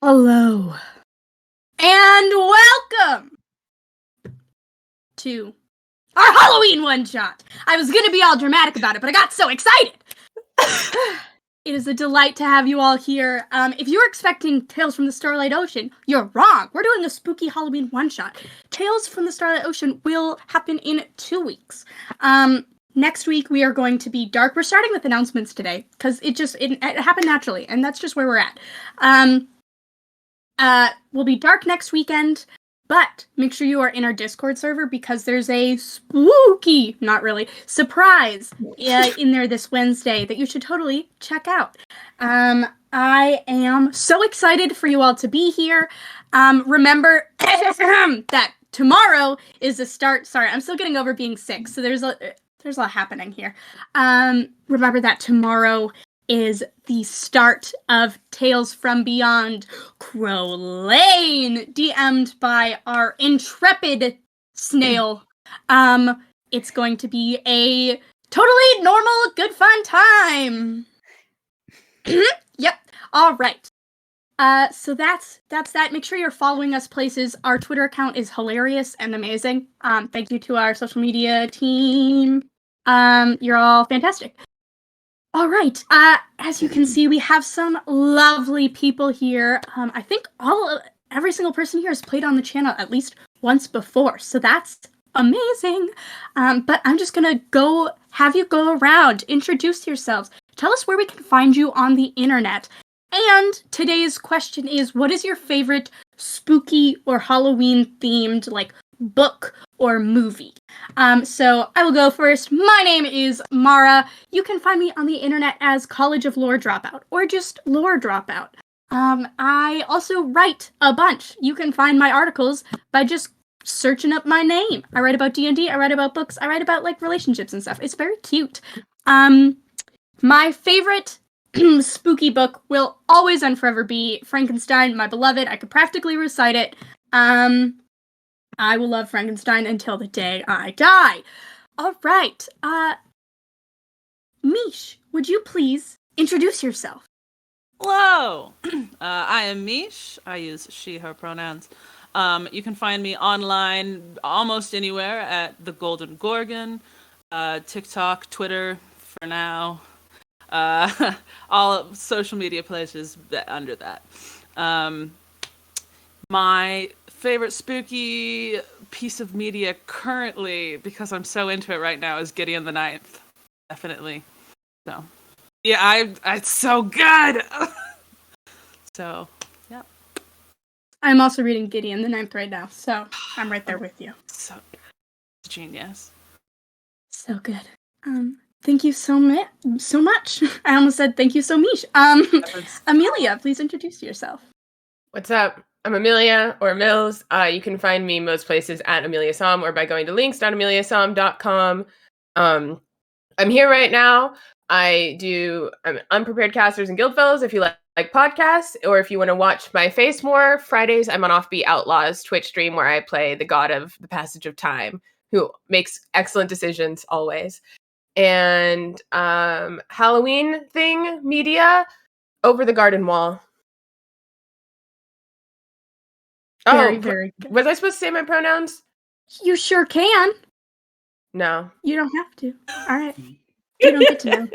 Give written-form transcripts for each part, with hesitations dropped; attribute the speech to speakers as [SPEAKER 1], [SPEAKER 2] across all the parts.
[SPEAKER 1] Hello. And welcome to our Halloween one-shot. I was going to be all dramatic about it, but I got so excited. It is a delight to have you all here. If you were expecting Tales from the Starlight Ocean, you're wrong. We're doing a spooky Halloween one-shot. Tales from the Starlight Ocean will happen in 2 weeks. Next week, we are going to be dark. We're starting with announcements today, because it happened naturally, and that's just where we're at. We'll be dark next weekend, but make sure you are in our Discord server because there's a spooky, not really, surprise in there this Wednesday that you should totally check out. I am so excited for you all to be here. Remember that tomorrow is the start. Sorry, I'm still getting over being sick, so there's a lot happening here. Remember that tomorrow is the start of Tales from Beyond Crow Lane, DM'd by our intrepid snail. It's going to be a totally normal, good, fun time. Yep. All right. So that's that. Make sure you're following us places. Our Twitter account is hilarious and amazing. Thank you to our social media team. You're all fantastic. All right. As you can see, we have some lovely people here. I think every single person here has played on the channel at least once before, so that's amazing. But I'm just gonna have you go around, introduce yourselves, tell us where we can find you on the internet. And today's question is, what is your favorite spooky or Halloween themed book or movie? So I will go first. My name is Mara. You can find me on the internet as College of Lore Dropout or just Lore Dropout. I also write a bunch. You can find my articles by just searching up my name. I write about D&D, I write about books, I write about relationships and stuff. It's very cute. My favorite spooky book will always and forever be Frankenstein, my beloved. I could practically recite it. I will love Frankenstein until the day I die. All right. Mish, would you please introduce yourself?
[SPEAKER 2] Hello. I am Mish. I use she, her pronouns. You can find me online almost anywhere at the Golden Gorgon, TikTok, Twitter for now, all social media places under that. My favorite spooky piece of media currently, because I'm so into it right now, is Gideon the Ninth. Definitely. So, yeah, it's so good. So, yeah.
[SPEAKER 1] I'm also reading Gideon the Ninth right now, so I'm right there with you.
[SPEAKER 2] So genius.
[SPEAKER 1] So good. Thank you so much. I almost said thank you so much. Amelia, please introduce yourself.
[SPEAKER 3] What's up? I'm Amelia, or Mills. You can find me most places at Amelia Som or by going to links.ameliasom.com. I'm here right now. I'm Unprepared Casters and Guildfellows if you like podcasts, or if you want to watch my face more. Fridays, I'm on Offbeat Outlaws Twitch stream where I play the god of the passage of time, who makes excellent decisions always. And Halloween thing media over the garden wall.
[SPEAKER 1] Very good.
[SPEAKER 3] Was I supposed to say my pronouns?
[SPEAKER 1] You sure can.
[SPEAKER 3] No.
[SPEAKER 1] You don't have to. All right. You don't get to know.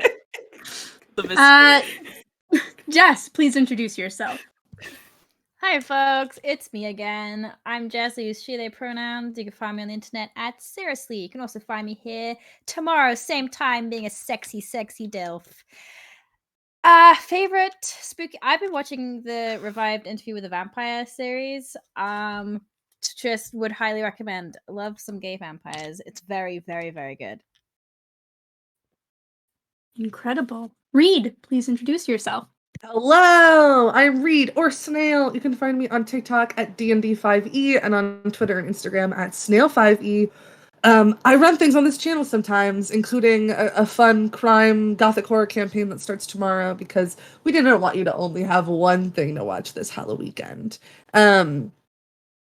[SPEAKER 1] Jess, please introduce yourself.
[SPEAKER 4] Hi, folks. It's me again. I'm Jess. I use she, they pronouns. You can find me on the internet at Seriously. You can also find me here tomorrow, same time, being a sexy, sexy DILF. Favorite spooky. I've been watching the revived Interview with a Vampire series. Just would highly recommend. Love some gay vampires. It's very, very, very good.
[SPEAKER 1] Incredible. Reed, please introduce yourself.
[SPEAKER 5] Hello, I'm Reed or Snail. You can find me on TikTok at DND5E and on Twitter and Instagram at Snail5E. I run things on this channel sometimes, including a fun crime gothic horror campaign that starts tomorrow because we didn't want you to only have one thing to watch this Halloween weekend.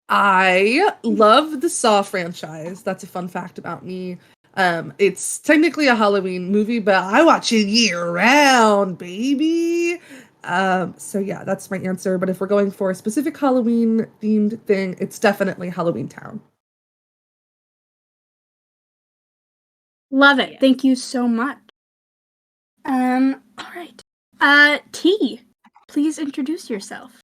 [SPEAKER 5] I love the Saw franchise. That's a fun fact about me. It's technically a Halloween movie, but I watch it year-round, baby. So yeah, that's my answer. But if we're going for a specific Halloween-themed thing, it's definitely Halloween Town.
[SPEAKER 1] Love it. Thank you so much. All right. T, please introduce yourself.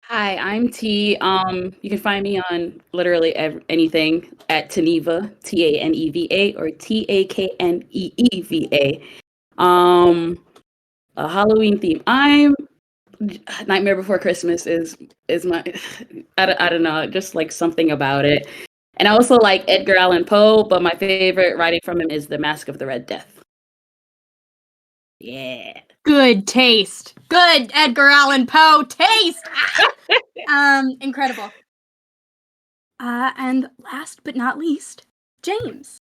[SPEAKER 6] Hi, I'm T. You can find me on literally anything at Taneva, Taneva, or Takneeva. A Halloween theme. Nightmare Before Christmas is my I don't know, just like something about it. And I also like Edgar Allan Poe, but my favorite writing from him is The Mask of the Red Death. Yeah.
[SPEAKER 1] Good taste. Good Edgar Allan Poe taste. Incredible. And last but not least, James.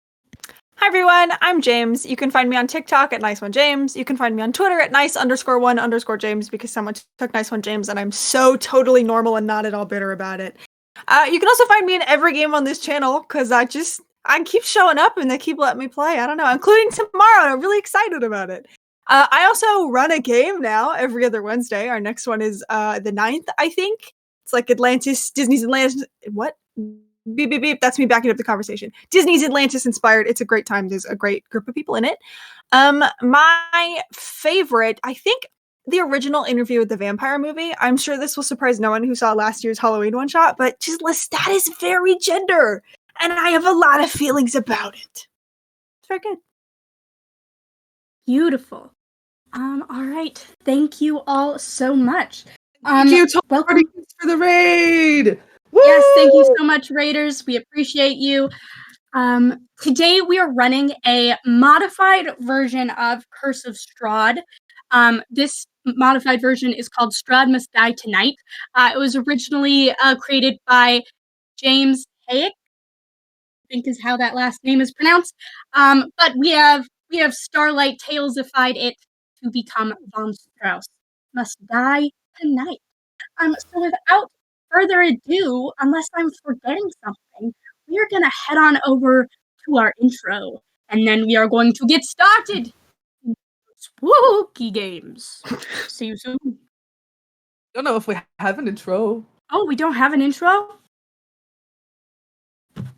[SPEAKER 7] Hi everyone, I'm James. You can find me on TikTok at Nice1James. You can find me on Twitter at Nice_1_James because someone took Nice1James and I'm so totally normal and not at all bitter about it. You can also find me in every game on this channel because I keep showing up and they keep letting me play. I don't know, including tomorrow, and I'm really excited about it. I also run a game now every other Wednesday. Our next one is the 9th, I think. It's like Disney's Atlantis. What? Beep, beep, beep. That's me backing up the conversation. Disney's Atlantis inspired. It's a great time. There's a great group of people in it. My favorite, I think, the original Interview with the Vampire movie. I'm sure this will surprise no one who saw last year's Halloween one-shot, but just Lestat is very gender, and I have a lot of feelings about it. It's very good.
[SPEAKER 1] Beautiful. All right. Thank you all so much.
[SPEAKER 5] Thank you,
[SPEAKER 1] welcome
[SPEAKER 5] for the raid. Woo!
[SPEAKER 1] Yes, thank you so much, Raiders. We appreciate you. Today we are running a modified version of Curse of Strahd. This modified version is called Strahd Must Die Tonight. It was originally created by James Hayek, I think is how that last name is pronounced. But we have Starlight Talesified it to become von Strauss Must Die Tonight. So without further ado, unless I'm forgetting something, we are going to head on over to our intro, and then we are going to get started. Spooky games. See you soon.
[SPEAKER 5] I don't know if we have an intro.
[SPEAKER 1] Oh, we don't have an intro?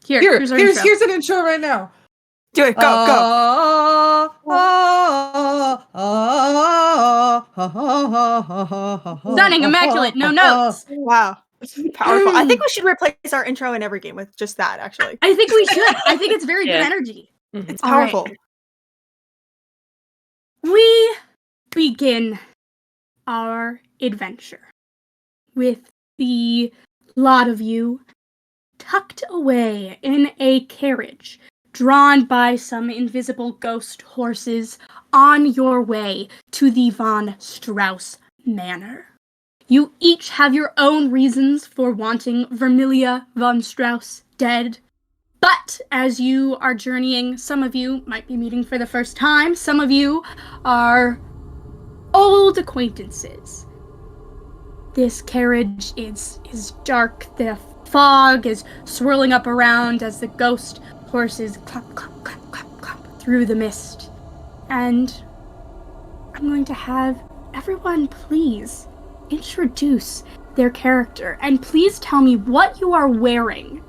[SPEAKER 1] Here's our intro.
[SPEAKER 5] Here's an intro right now.
[SPEAKER 7] Do it. Go.
[SPEAKER 1] Stunning, immaculate, no notes.
[SPEAKER 7] Wow. Powerful. I think we should replace our intro in every game with just that, actually.
[SPEAKER 1] I think we should. I think it's very good energy.
[SPEAKER 7] It's powerful.
[SPEAKER 1] Right. We begin our adventure with the lot of you tucked away in a carriage drawn by some invisible ghost horses on your way to the von Strauss Manor. You each have your own reasons for wanting Vermilia von Strauss dead. But as you are journeying, some of you might be meeting for the first time, some of you are old acquaintances. This carriage is dark, the fog is swirling up around as the ghost horses clap, clap, clap, clap, clap through the mist. And I'm going to have everyone please introduce their character, and please tell me what you are wearing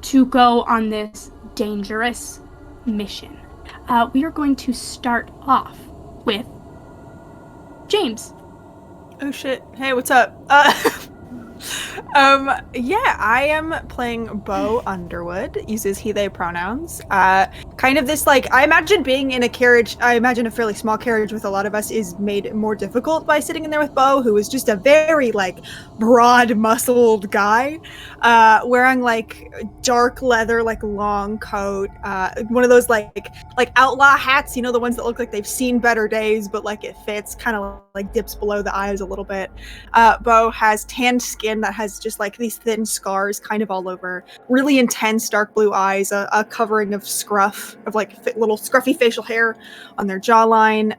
[SPEAKER 1] to go on this dangerous mission. We are going to start off with James.
[SPEAKER 7] Oh shit. Hey, what's up? Yeah, I am playing Bo Underwood, uses he, they pronouns. Kind of this, like, I imagine being in a carriage, I imagine a fairly small carriage with a lot of us is made more difficult by sitting in there with Bo, who is just a very, like, broad, muscled guy, wearing, like, dark leather, like, long coat, one of those, like outlaw hats, you know, the ones that look like they've seen better days, but, like, it fits, kind of, like, dips below the eyes a little bit. Bo has tanned skin that has just like these thin scars kind of all over, really intense dark blue eyes, a covering of scruff, of like little scruffy facial hair on their jawline,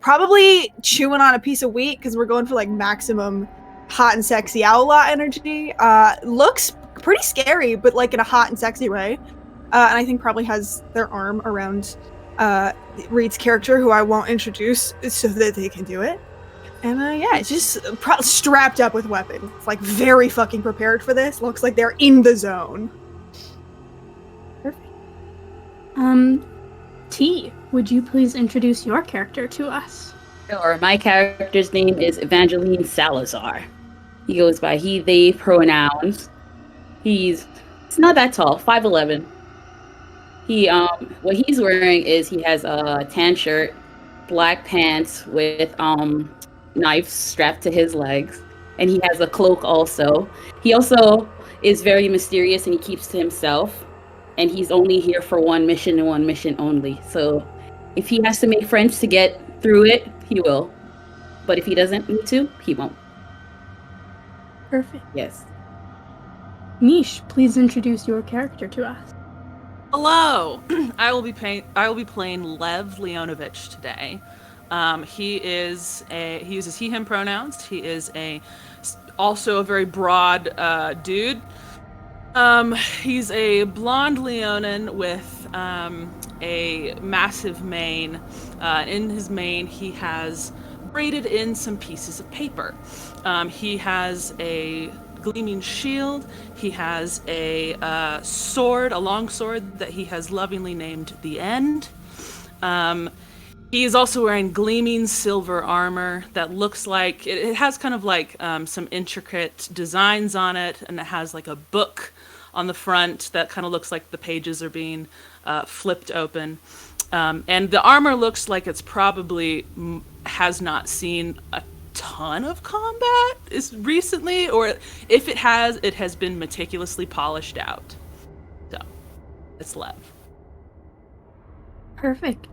[SPEAKER 7] probably chewing on a piece of wheat because we're going for like maximum hot and sexy outlaw energy. Looks pretty scary, but like in a hot and sexy way. And I think probably has their arm around Reed's character, who I won't introduce so that they can do it. And yeah, it's just strapped up with weapons. It's like very fucking prepared for this. Looks like they're in the zone.
[SPEAKER 1] Perfect. T, would you please introduce your character to us?
[SPEAKER 6] Sure. My character's name is Evangeline Salazar. He goes by he, they pronouns. It's not that tall, 5'11". What he's wearing is he has a tan shirt, black pants with knives strapped to his legs, and he has a cloak also. He also is very mysterious and he keeps to himself, and he's only here for one mission and one mission only. So if he has to make friends to get through it, he will. But if he doesn't need to, he won't.
[SPEAKER 1] Perfect.
[SPEAKER 6] Yes.
[SPEAKER 1] Nish, please introduce your character to us.
[SPEAKER 2] Hello. I will be playing Lev Leonovich today. He uses he, him pronouns. He is also a very broad dude. He's a blonde Leonin with a massive mane. In his mane, he has braided in some pieces of paper. He has a gleaming shield. He has a long sword that he has lovingly named the End. He is also wearing gleaming silver armor that looks like it has kind of like some intricate designs on it, and it has like a book on the front that kind of looks like the pages are being flipped open. And the armor looks like it's probably has not seen a ton of combat recently, or if it has been meticulously polished out. So it's Lev.
[SPEAKER 1] Perfect.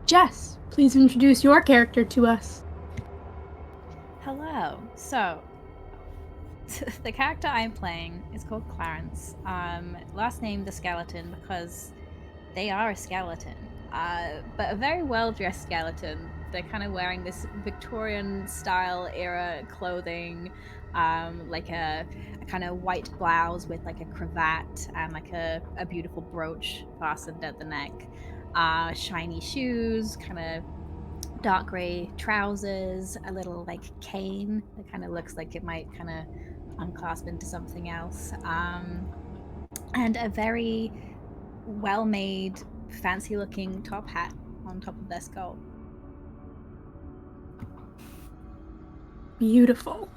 [SPEAKER 1] Jess, please introduce your character to us.
[SPEAKER 4] Hello. So, the character I'm playing is called Clarence. Last name the Skeleton because they are a skeleton, but a very well-dressed skeleton. They're kind of wearing this Victorian-style era clothing, like a kind of white blouse with like a cravat and like a beautiful brooch fastened at the neck. Shiny shoes, kind of dark gray trousers, a little like cane that kind of looks like it might kind of unclasp into something else, and a very well-made, fancy-looking top hat on top of their skull.
[SPEAKER 1] Beautiful.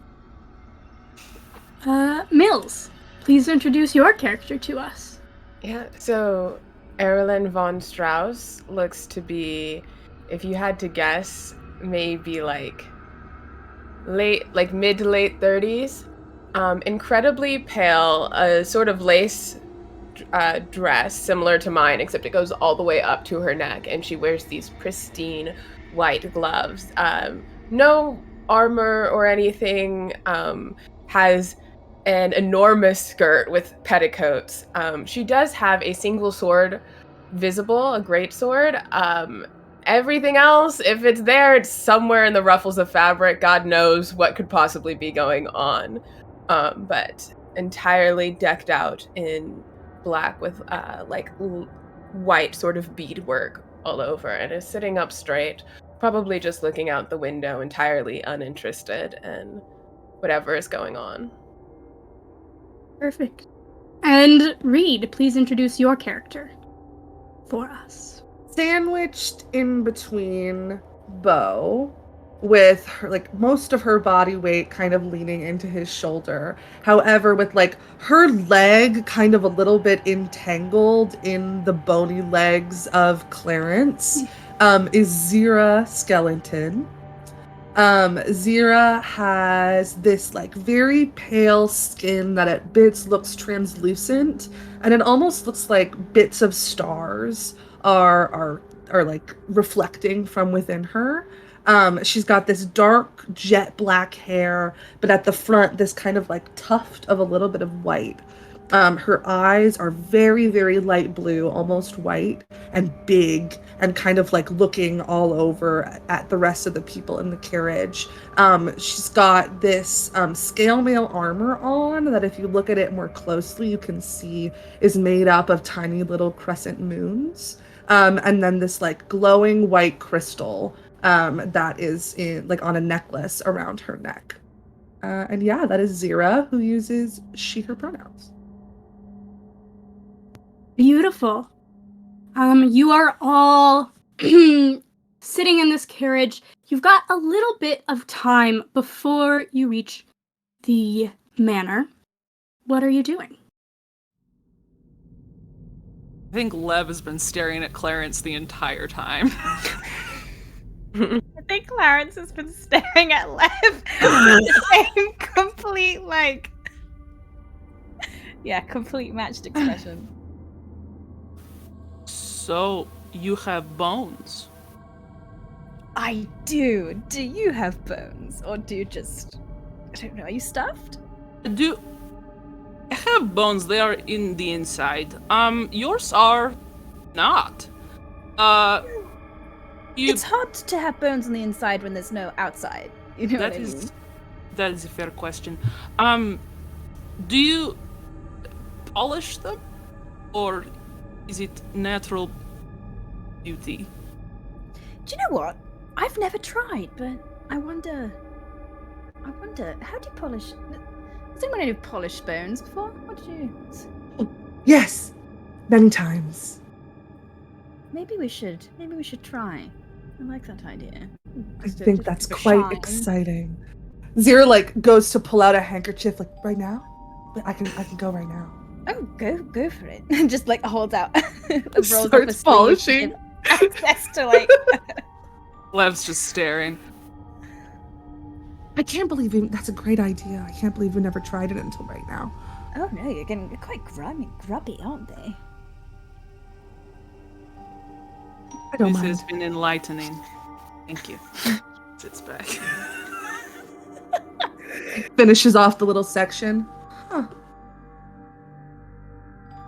[SPEAKER 1] Mills, please introduce your character to us.
[SPEAKER 3] Yeah, so Erilyn von Strauss looks to be, if you had to guess, maybe like mid to late 30s, incredibly pale, a sort of lace dress similar to mine, except it goes all the way up to her neck, and she wears these pristine white gloves. No armor or anything. Has an enormous skirt with petticoats. She does have a single sword visible, a great sword. Everything else, if it's there, it's somewhere in the ruffles of fabric. God knows what could possibly be going on. But entirely decked out in black with white sort of beadwork all over, and is sitting up straight, probably just looking out the window, entirely uninterested in whatever is going on.
[SPEAKER 1] Perfect. And Reed, please introduce your character for us.
[SPEAKER 5] Sandwiched in between Bo, with her, most of her body weight kind of leaning into his shoulder. However, with her leg kind of a little bit entangled in the bony legs of Clarence, is Zira Skeleton. Zira has this very pale skin that at bits looks translucent, and it almost looks like bits of stars are reflecting from within her. She's got this dark jet black hair, but at the front this kind of tuft of a little bit of white. Her eyes are very, very light blue, almost white, and big, and kind of looking all over at the rest of the people in the carriage. She's got this scale mail armor on that, if you look at it more closely, you can see is made up of tiny little crescent moons. And then this glowing white crystal that is on a necklace around her neck. And yeah, that is Zira, who uses she, her pronouns.
[SPEAKER 1] Beautiful. You are all sitting in this carriage. You've got a little bit of time before you reach the manor. What are you doing?
[SPEAKER 2] I think Lev has been staring at Clarence the entire time.
[SPEAKER 4] I think Clarence has been staring at Lev with the same complete complete matched expression.
[SPEAKER 2] So, you have bones?
[SPEAKER 4] I do. Do you have bones? Or do you just... I don't know, are you stuffed?
[SPEAKER 2] I have bones, they are in the inside. Yours are not.
[SPEAKER 4] It's hard to have bones on the inside when there's no outside. You know what I mean?
[SPEAKER 2] That is a fair question. Do you polish them? Or is it natural beauty?
[SPEAKER 4] Do you know what? I've never tried, but I wonder, how do you polish? Has anyone ever polished bones before? What did you...
[SPEAKER 5] Yes, many times.
[SPEAKER 4] Maybe we should try. I like that idea.
[SPEAKER 5] I think that's quite exciting. Zira goes to pull out a handkerchief right now. But I can go right now.
[SPEAKER 4] Oh, go for it. Just holds out.
[SPEAKER 5] Starts polishing.
[SPEAKER 4] Access to
[SPEAKER 2] Lev's just staring.
[SPEAKER 5] I can't believe that's a great idea. I can't believe we never tried it until right now.
[SPEAKER 4] Oh no, you're getting quite grubby, aren't they?
[SPEAKER 5] I don't
[SPEAKER 2] This
[SPEAKER 5] mind.
[SPEAKER 2] has been enlightening. Thank you. Sits back.
[SPEAKER 5] Finishes off the little section. Huh.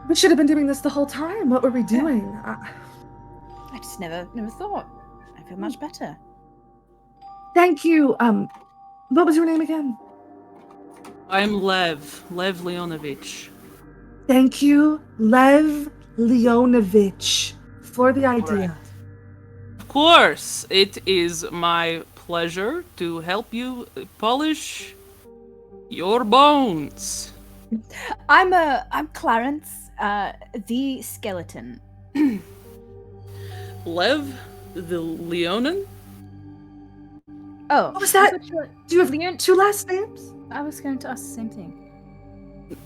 [SPEAKER 5] We should have been doing this the whole time. What were we doing?
[SPEAKER 4] I just never thought. I feel much better.
[SPEAKER 5] Thank you. What was your name again?
[SPEAKER 2] I'm Lev Leonovich.
[SPEAKER 5] Thank you, Lev Leonovich, for the idea.
[SPEAKER 2] Of course, it is my pleasure to help you polish your bones.
[SPEAKER 4] I'm Clarence, the skeleton.
[SPEAKER 2] Lev the Leonin?
[SPEAKER 4] Oh,
[SPEAKER 5] What was that? Do you have
[SPEAKER 4] Leon-
[SPEAKER 5] two last names?
[SPEAKER 4] I was going to ask the same thing.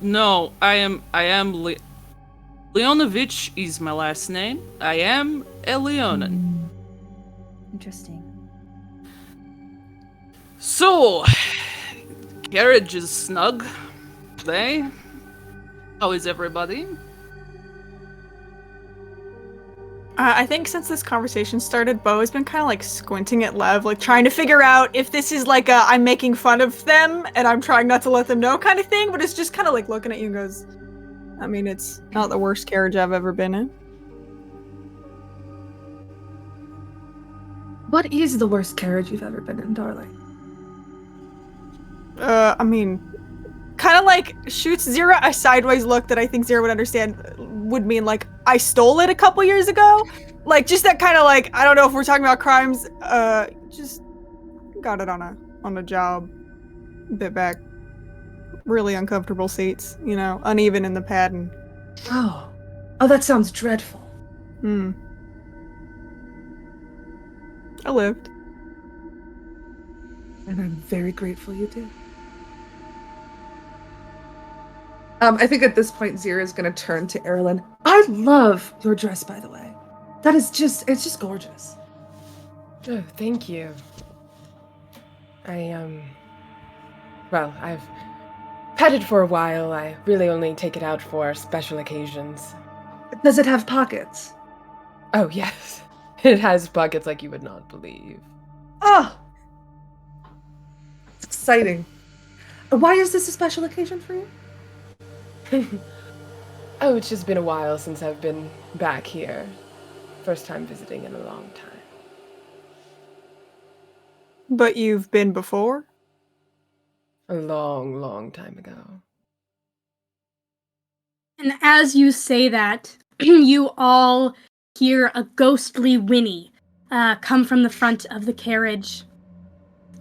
[SPEAKER 2] No, I am Leonovich is my last name. I am a Leonin.
[SPEAKER 4] Interesting.
[SPEAKER 2] So, carriage is snug. They? How is everybody?
[SPEAKER 7] I think since this conversation started, Bo has been kind of like squinting at Lev, like trying to figure out if this is like a I'm making fun of them and I'm trying not to let them know kind of thing, but it's just kind of like looking at you and goes, I mean, it's not the worst carriage I've ever been in.
[SPEAKER 5] What is the worst carriage you've ever been in, darling?
[SPEAKER 7] I mean, kind of like shoots Zira a sideways look that I think Zira would understand would mean like I stole it a couple years ago, like just that kind of like I don't know if we're talking about crimes. Just got it on a job, a bit back, really uncomfortable seats, you know, uneven in the padding.
[SPEAKER 5] Oh, that sounds dreadful.
[SPEAKER 7] I lived.
[SPEAKER 5] And I'm very grateful you did. I think at this point, Zira is going to turn to Erilyn. I love your dress, by the way. It's just gorgeous.
[SPEAKER 3] Oh, thank you. Well, I've had it for a while. I really only take it out for special occasions.
[SPEAKER 5] Does it have pockets?
[SPEAKER 3] Oh, yes. It has pockets like you would not believe.
[SPEAKER 5] Oh! It's exciting. Why is this a special occasion for you?
[SPEAKER 3] Oh, it's just been a while since I've been back here. First time visiting in a long time.
[SPEAKER 7] But you've been before?
[SPEAKER 3] A long, long time ago.
[SPEAKER 1] And as you say that, you all hear a ghostly whinny come from the front of the carriage.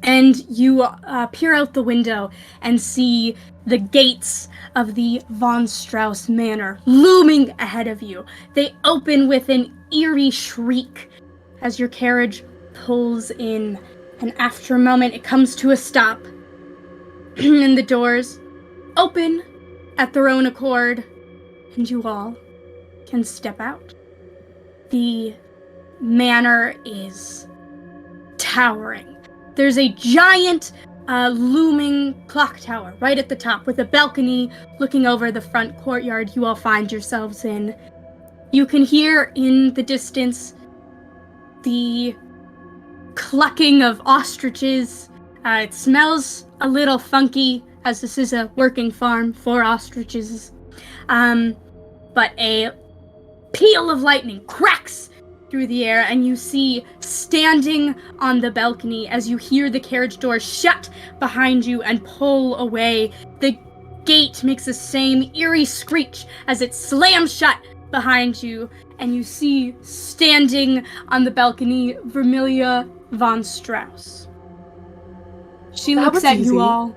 [SPEAKER 1] And you peer out the window and see the gates of the von Strauss Manor looming ahead of you. They open with an eerie shriek as your carriage pulls in. And after a moment, it comes to a stop. And the doors open at their own accord. And you all can step out. The manor is towering. There's a giant looming clock tower right at the top with a balcony looking over the front courtyard you all find yourselves in. You can hear in the distance the clucking of ostriches. It smells a little funky as this is a working farm for ostriches. But a peal of lightning cracks through the air, and you see standing on the balcony as you hear the carriage doors shut behind you and pull away. The gate makes the same eerie screech as it slams shut behind you, and you see standing on the balcony Vermilia von Strauss. She
[SPEAKER 5] That
[SPEAKER 1] looks
[SPEAKER 5] was
[SPEAKER 1] at
[SPEAKER 5] easy.
[SPEAKER 1] you all.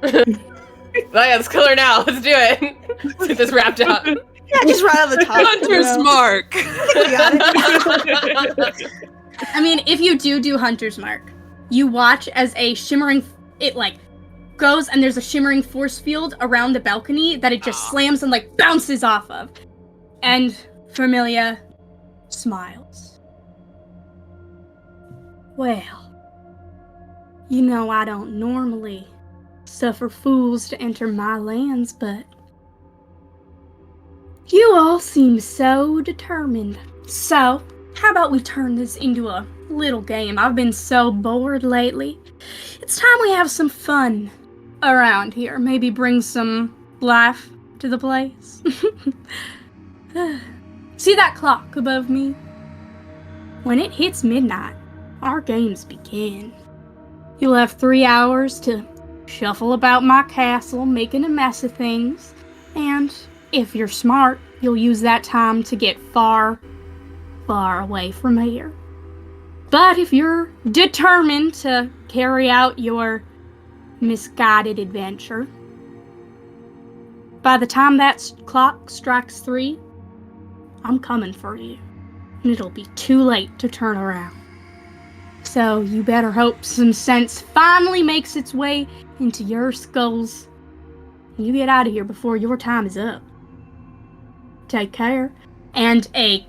[SPEAKER 3] Well, yeah, let's kill her now. Let's do it. Let's get this wrapped up.
[SPEAKER 7] Yeah, just right on the top.
[SPEAKER 2] Hunter's mark.
[SPEAKER 1] I mean, if you do Hunter's Mark, you watch as a shimmering, it like goes and there's a shimmering force field around the balcony that it just slams and like bounces off of. And Vermilia smiles. Well, you know I don't normally suffer fools to enter my lands, but you all seem so determined. So, how about we turn this into a little game? I've been so bored lately. It's time we have some fun around here. Maybe bring some life to the place. See that clock above me? When it hits midnight, our games begin. You'll have 3 hours to shuffle about my castle, making a mess of things, and if you're smart, you'll use that time to get far, far away from here. But if you're determined to carry out your misguided adventure, by the time that clock strikes 3, I'm coming for you, and it'll be too late to turn around. So you better hope some sense finally makes its way into your skulls, and you get out of here before your time is up. Take care. And a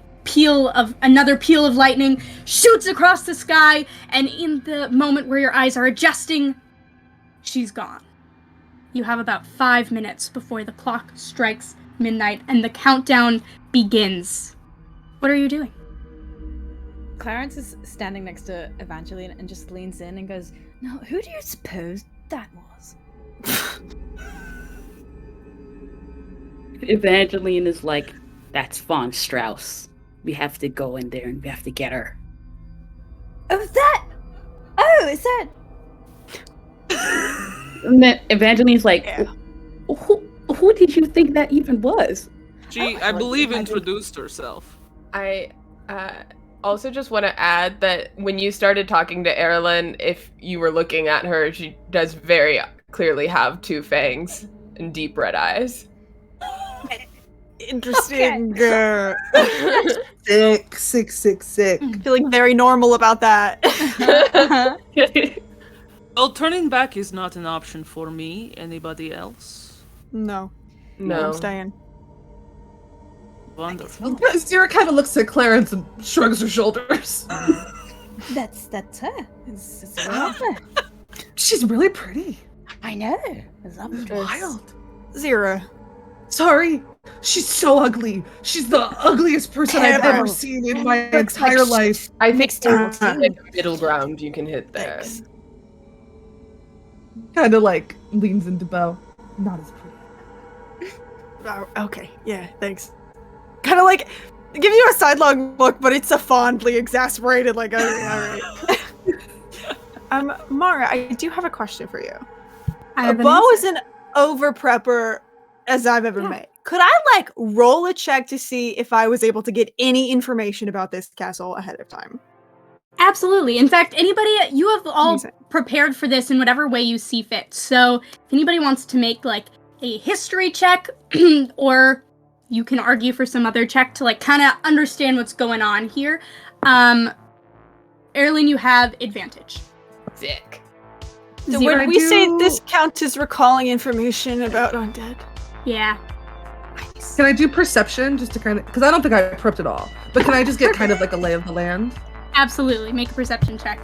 [SPEAKER 1] another peal of lightning shoots across the sky, and in the moment where your eyes are adjusting, she's gone. You have about 5 minutes before the clock strikes midnight and the countdown begins. What are you doing?
[SPEAKER 4] Clarence is standing next to Evangeline and just leans in and goes, "Now, who do you suppose that was?"
[SPEAKER 6] Evangeline is like, "That's Von Strauss. We have to go in there and we have to get her."
[SPEAKER 4] Oh, that! Oh, is that...
[SPEAKER 6] And then Evangeline's like, who did you think that even was?
[SPEAKER 2] She, I believe, introduced herself.
[SPEAKER 3] I also just want to add that when you started talking to Erilyn, if you were looking at her, she does very clearly have 2 fangs and deep red eyes.
[SPEAKER 7] Interesting.
[SPEAKER 5] Sick.
[SPEAKER 7] Feeling very normal about that.
[SPEAKER 2] Well, turning back is not an option for me. Anybody else?
[SPEAKER 7] No.
[SPEAKER 3] No.
[SPEAKER 7] I'm staying.
[SPEAKER 2] Wonderful.
[SPEAKER 5] Zira kind of looks at Clarence and shrugs her shoulders.
[SPEAKER 4] That's her. It's her.
[SPEAKER 5] She's really pretty.
[SPEAKER 4] I know. It's
[SPEAKER 5] Wild.
[SPEAKER 7] Zira.
[SPEAKER 5] Sorry. She's so ugly. She's the ugliest person I've ever seen in my entire life.
[SPEAKER 3] I think
[SPEAKER 4] Mixed
[SPEAKER 3] there's like a middle ground you can hit there.
[SPEAKER 7] Thanks.
[SPEAKER 5] Kind of like leans into Bo. Not as pretty.
[SPEAKER 7] Oh, okay. Yeah, thanks. Kind of like, give you a sidelong look, but it's a fondly exasperated, like, alright. Mara, I do have a question for you. Bo is an over-prepper as I've ever met. Could I, like, roll a check to see if I was able to get any information about this castle ahead of time?
[SPEAKER 1] Absolutely. In fact, you have all prepared for this in whatever way you see fit. So if anybody wants to make like a history check, or you can argue for some other check to like kind of understand what's going on here, Erilyn, you have advantage.
[SPEAKER 3] Sick.
[SPEAKER 7] So when we say this counts as recalling information about undead?
[SPEAKER 1] Yeah.
[SPEAKER 7] Nice.
[SPEAKER 5] Can I do perception just to kind of, because I don't think I prepped at all, but can I just get kind of like a lay of the land?
[SPEAKER 1] Absolutely. Make a perception check.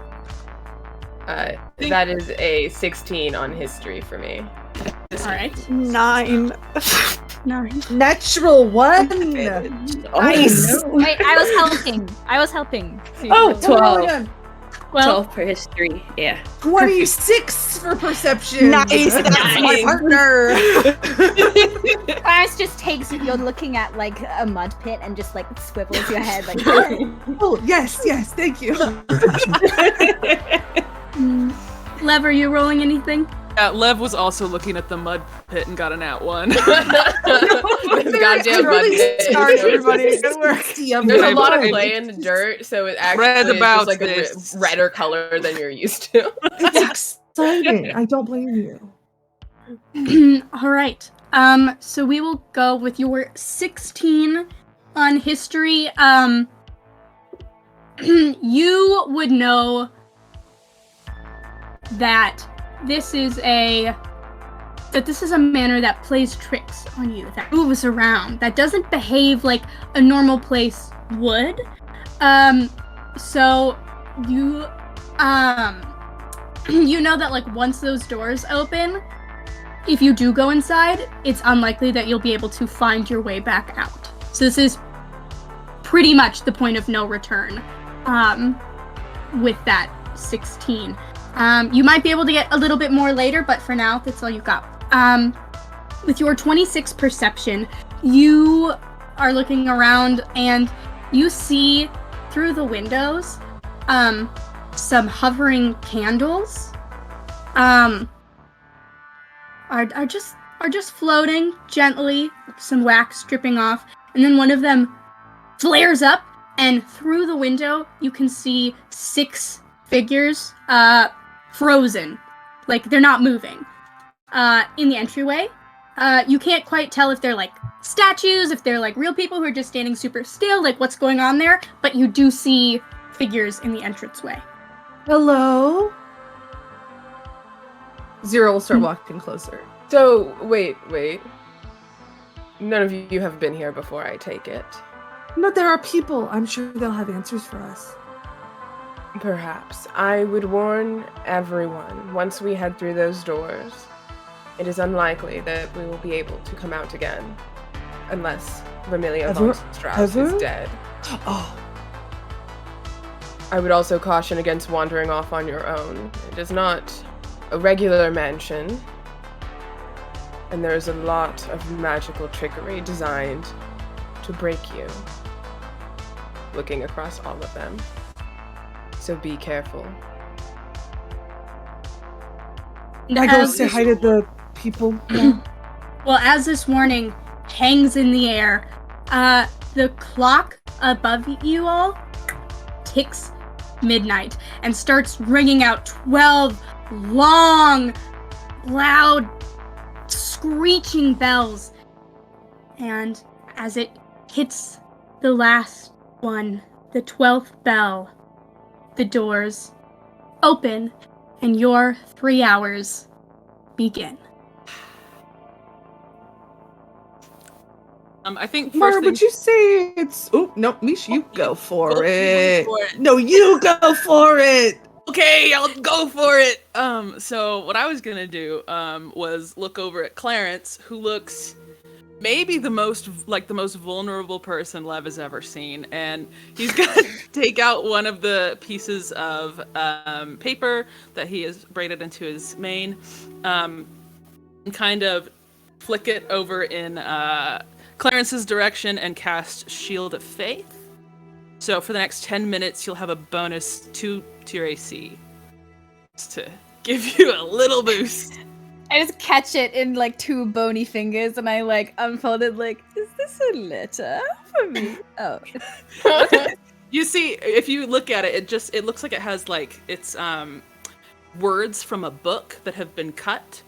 [SPEAKER 3] That is a 16 on history for me.
[SPEAKER 1] All right.
[SPEAKER 7] 9.
[SPEAKER 1] 9.
[SPEAKER 5] Natural 1.
[SPEAKER 7] Nice.
[SPEAKER 5] No.
[SPEAKER 4] Wait, I was helping.
[SPEAKER 6] Oh, 12.
[SPEAKER 5] Again.
[SPEAKER 1] Well,
[SPEAKER 6] 12 for history, yeah.
[SPEAKER 5] 26 for perception.
[SPEAKER 7] Nice, that's my partner.
[SPEAKER 4] Clarence just takes it. You're looking at like a mud pit and just like swivels your head like.
[SPEAKER 5] Oh yes, thank you.
[SPEAKER 1] Lev, are you rolling anything?
[SPEAKER 2] Lev was also looking at the mud pit and got an at 1.
[SPEAKER 3] This goddamn mud pit.
[SPEAKER 7] Sorry, everybody. Good work.
[SPEAKER 3] There's a lot of clay in the dirt, so it actually
[SPEAKER 2] Read
[SPEAKER 3] is
[SPEAKER 2] about
[SPEAKER 3] just like
[SPEAKER 2] this.
[SPEAKER 3] a redder color than you're used to.
[SPEAKER 5] It's exciting. I don't blame you.
[SPEAKER 1] All right. So we will go with your 16 on history. You would know that this is a manor that plays tricks on you, that moves around, that doesn't behave like a normal place would. So you you know that like once those doors open, if you do go inside, it's unlikely that you'll be able to find your way back out. So this is pretty much the point of no return with that 16. You might be able to get a little bit more later, but for now, that's all you've got. With your 26 perception, you are looking around and you see through the windows some hovering candles are just floating gently, some wax dripping off, and then one of them flares up, and through the window you can see 6 figures frozen, like they're not moving, in the entryway. You can't quite tell if they're like statues, if they're like real people who are just standing super still, like what's going on there, but you do see figures in the entranceway.
[SPEAKER 5] Hello? Zero will start walking closer.
[SPEAKER 3] So, wait. None of you have been here before, I take it.
[SPEAKER 5] No, there are people. I'm sure they'll have answers for us.
[SPEAKER 3] Perhaps. I would warn everyone, once we head through those doors, it is unlikely that we will be able to come out again. Unless Vermilia von Strauss is dead.
[SPEAKER 5] Oh.
[SPEAKER 3] I would also caution against wandering off on your own. It is not a regular mansion, and there is a lot of magical trickery designed to break you. Looking across all of them. So be careful.
[SPEAKER 5] I go say hi to the people.
[SPEAKER 1] Yeah. Well, as this warning hangs in the air, the clock above you all ticks midnight and starts ringing out 12 long, loud, screeching bells. And as it hits the last one, the 12th bell, the doors open and your 3 hours begin.
[SPEAKER 2] I think first
[SPEAKER 5] Mara,
[SPEAKER 2] thing-
[SPEAKER 5] would you say it's... Oh, no, Mish, you go for
[SPEAKER 2] Go
[SPEAKER 5] it.
[SPEAKER 2] for it.
[SPEAKER 5] No, you go for it.
[SPEAKER 2] Okay, I'll go for it. So what I was gonna do, was look over at Clarence, who looks maybe the most vulnerable person Lev has ever seen, and he's gonna take out one of the pieces of paper that he has braided into his mane, and kind of flick it over in Clarence's direction and cast Shield of Faith. So for the next 10 minutes, you'll have a bonus 2 to your AC. Just to give you a little boost.
[SPEAKER 4] I just catch it in like 2 bony fingers and I like unfold it like, is this a letter for me? Oh.
[SPEAKER 2] You see, if you look at it, it looks like it has like, it's words from a book that have been cut.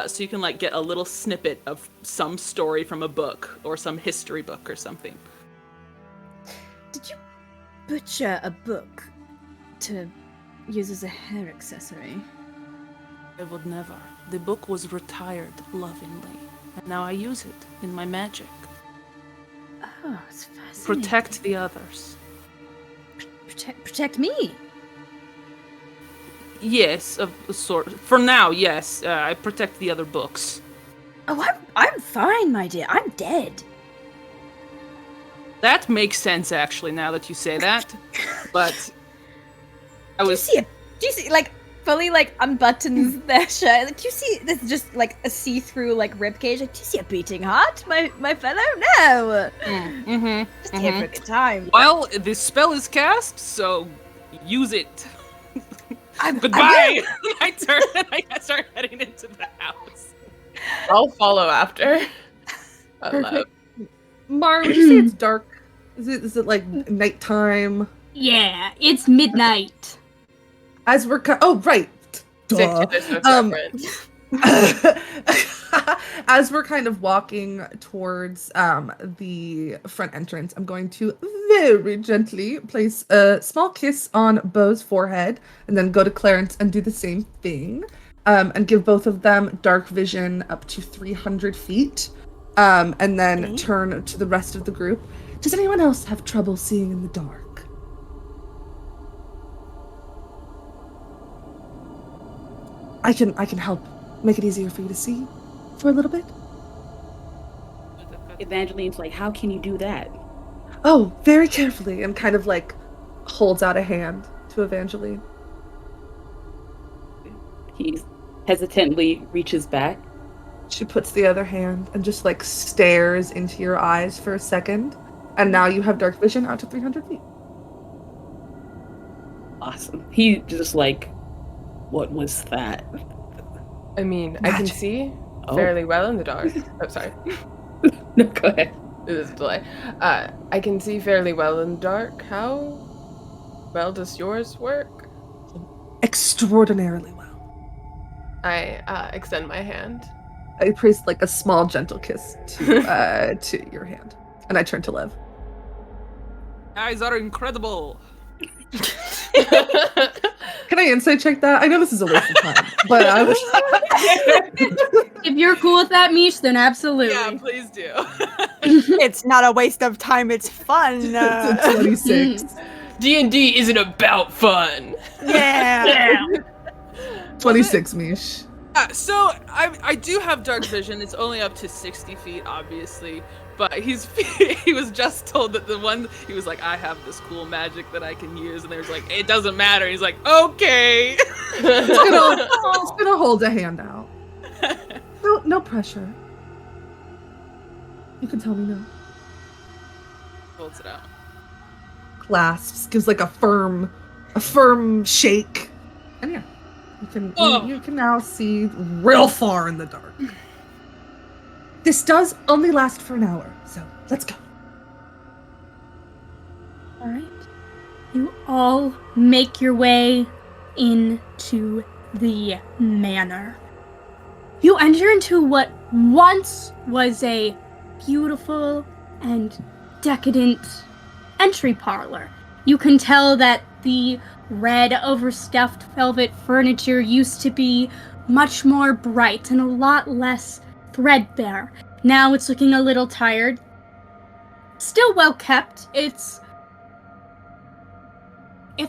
[SPEAKER 2] So you can like get a little snippet of some story from a book or some history book or something.
[SPEAKER 4] Did you butcher a book to use as a hair accessory?
[SPEAKER 2] I would never. The book was retired lovingly, and now I use it in my magic.
[SPEAKER 4] Oh, it's fascinating.
[SPEAKER 2] Protect the others.
[SPEAKER 4] Protect me.
[SPEAKER 2] Yes, of sort. For now, yes. I protect the other books.
[SPEAKER 4] Oh, I'm fine, my dear. I'm dead.
[SPEAKER 2] That makes sense, actually, now that you say that. But I was.
[SPEAKER 4] Do you see like fully like unbuttons their shirt? Like, do you see this just like a see-through like ribcage? Like, do you see a beating heart, my fellow? No. Just here for a good time.
[SPEAKER 2] Well, this spell is cast, so use it. Goodbye. I turn and I start heading into the house.
[SPEAKER 3] I'll follow after. Hello.
[SPEAKER 5] Mara, would you say it's dark? Is it like nighttime?
[SPEAKER 1] Yeah, it's midnight.
[SPEAKER 5] As we're oh right. Duh.
[SPEAKER 3] There's no preference.
[SPEAKER 5] As we're kind of walking towards the front entrance, I'm going to very gently place a small kiss on Beau's forehead and then go to Clarence and do the same thing, and give both of them dark vision up to 300 feet, and then turn to the rest of the group. Does anyone else have trouble seeing in the dark? I can help make it easier for you to see for a little bit.
[SPEAKER 6] Evangeline's like, how can you do that?
[SPEAKER 5] Oh, very carefully, and kind of like holds out a hand to Evangeline.
[SPEAKER 6] He hesitantly reaches back.
[SPEAKER 5] She puts the other hand and just like stares into your eyes for a second, and now you have dark vision out to 300 feet.
[SPEAKER 6] Awesome. He just like, what was that?
[SPEAKER 3] I mean, I can see fairly well in the dark. Oh, sorry.
[SPEAKER 6] No, go ahead.
[SPEAKER 3] There's a delay. I can see fairly well in the dark. How well does yours work?
[SPEAKER 5] Extraordinarily well.
[SPEAKER 3] I extend my hand.
[SPEAKER 5] I place like a small gentle kiss to your hand, and I turn to Lev.
[SPEAKER 2] Eyes are incredible.
[SPEAKER 5] Can I insight check that? I know this is a waste of time, but I was.
[SPEAKER 1] If you're cool with that, Mish, then absolutely.
[SPEAKER 2] Yeah, please do.
[SPEAKER 7] It's not a waste of time. It's fun.
[SPEAKER 5] It's a 26.
[SPEAKER 3] D&D isn't about fun.
[SPEAKER 7] Yeah.
[SPEAKER 5] 26, Mish.
[SPEAKER 2] So I do have dark vision. It's only up to 60 feet, obviously. But he was just told that he was like, I have this cool magic that I can use, and they was like, it doesn't matter. He's like, okay.
[SPEAKER 5] It's gonna hold a hand out. No pressure. You can tell me no.
[SPEAKER 2] Holds it out.
[SPEAKER 5] Clasps, gives like a firm shake. And yeah, you can now see real far in the dark. This does only last for an hour, so let's go.
[SPEAKER 1] All right. You all make your way into the manor. You enter into what once was a beautiful and decadent entry parlor. You can tell that the red overstuffed velvet furniture used to be much more bright and a lot less threadbare. Now it's looking a little tired. Still well kept. It's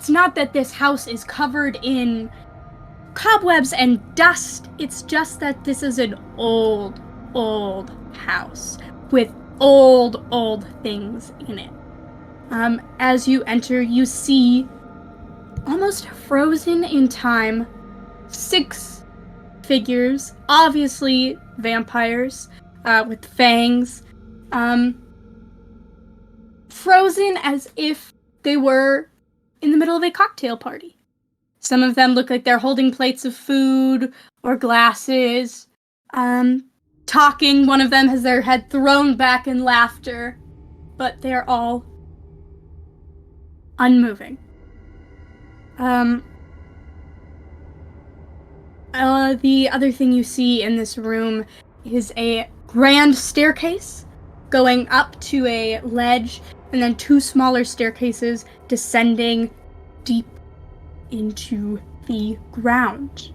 [SPEAKER 1] not that this house is covered in cobwebs and dust. It's just that this is an old house with old things in it. As you enter, you see, almost frozen in time, 6 figures, obviously vampires, with fangs, frozen as if they were in the middle of a cocktail party. Some of them look like they're holding plates of food or glasses, talking. One of them has their head thrown back in laughter, but they're all unmoving. The other thing you see in this room is a grand staircase going up to a ledge, and then 2 smaller staircases descending deep into the ground.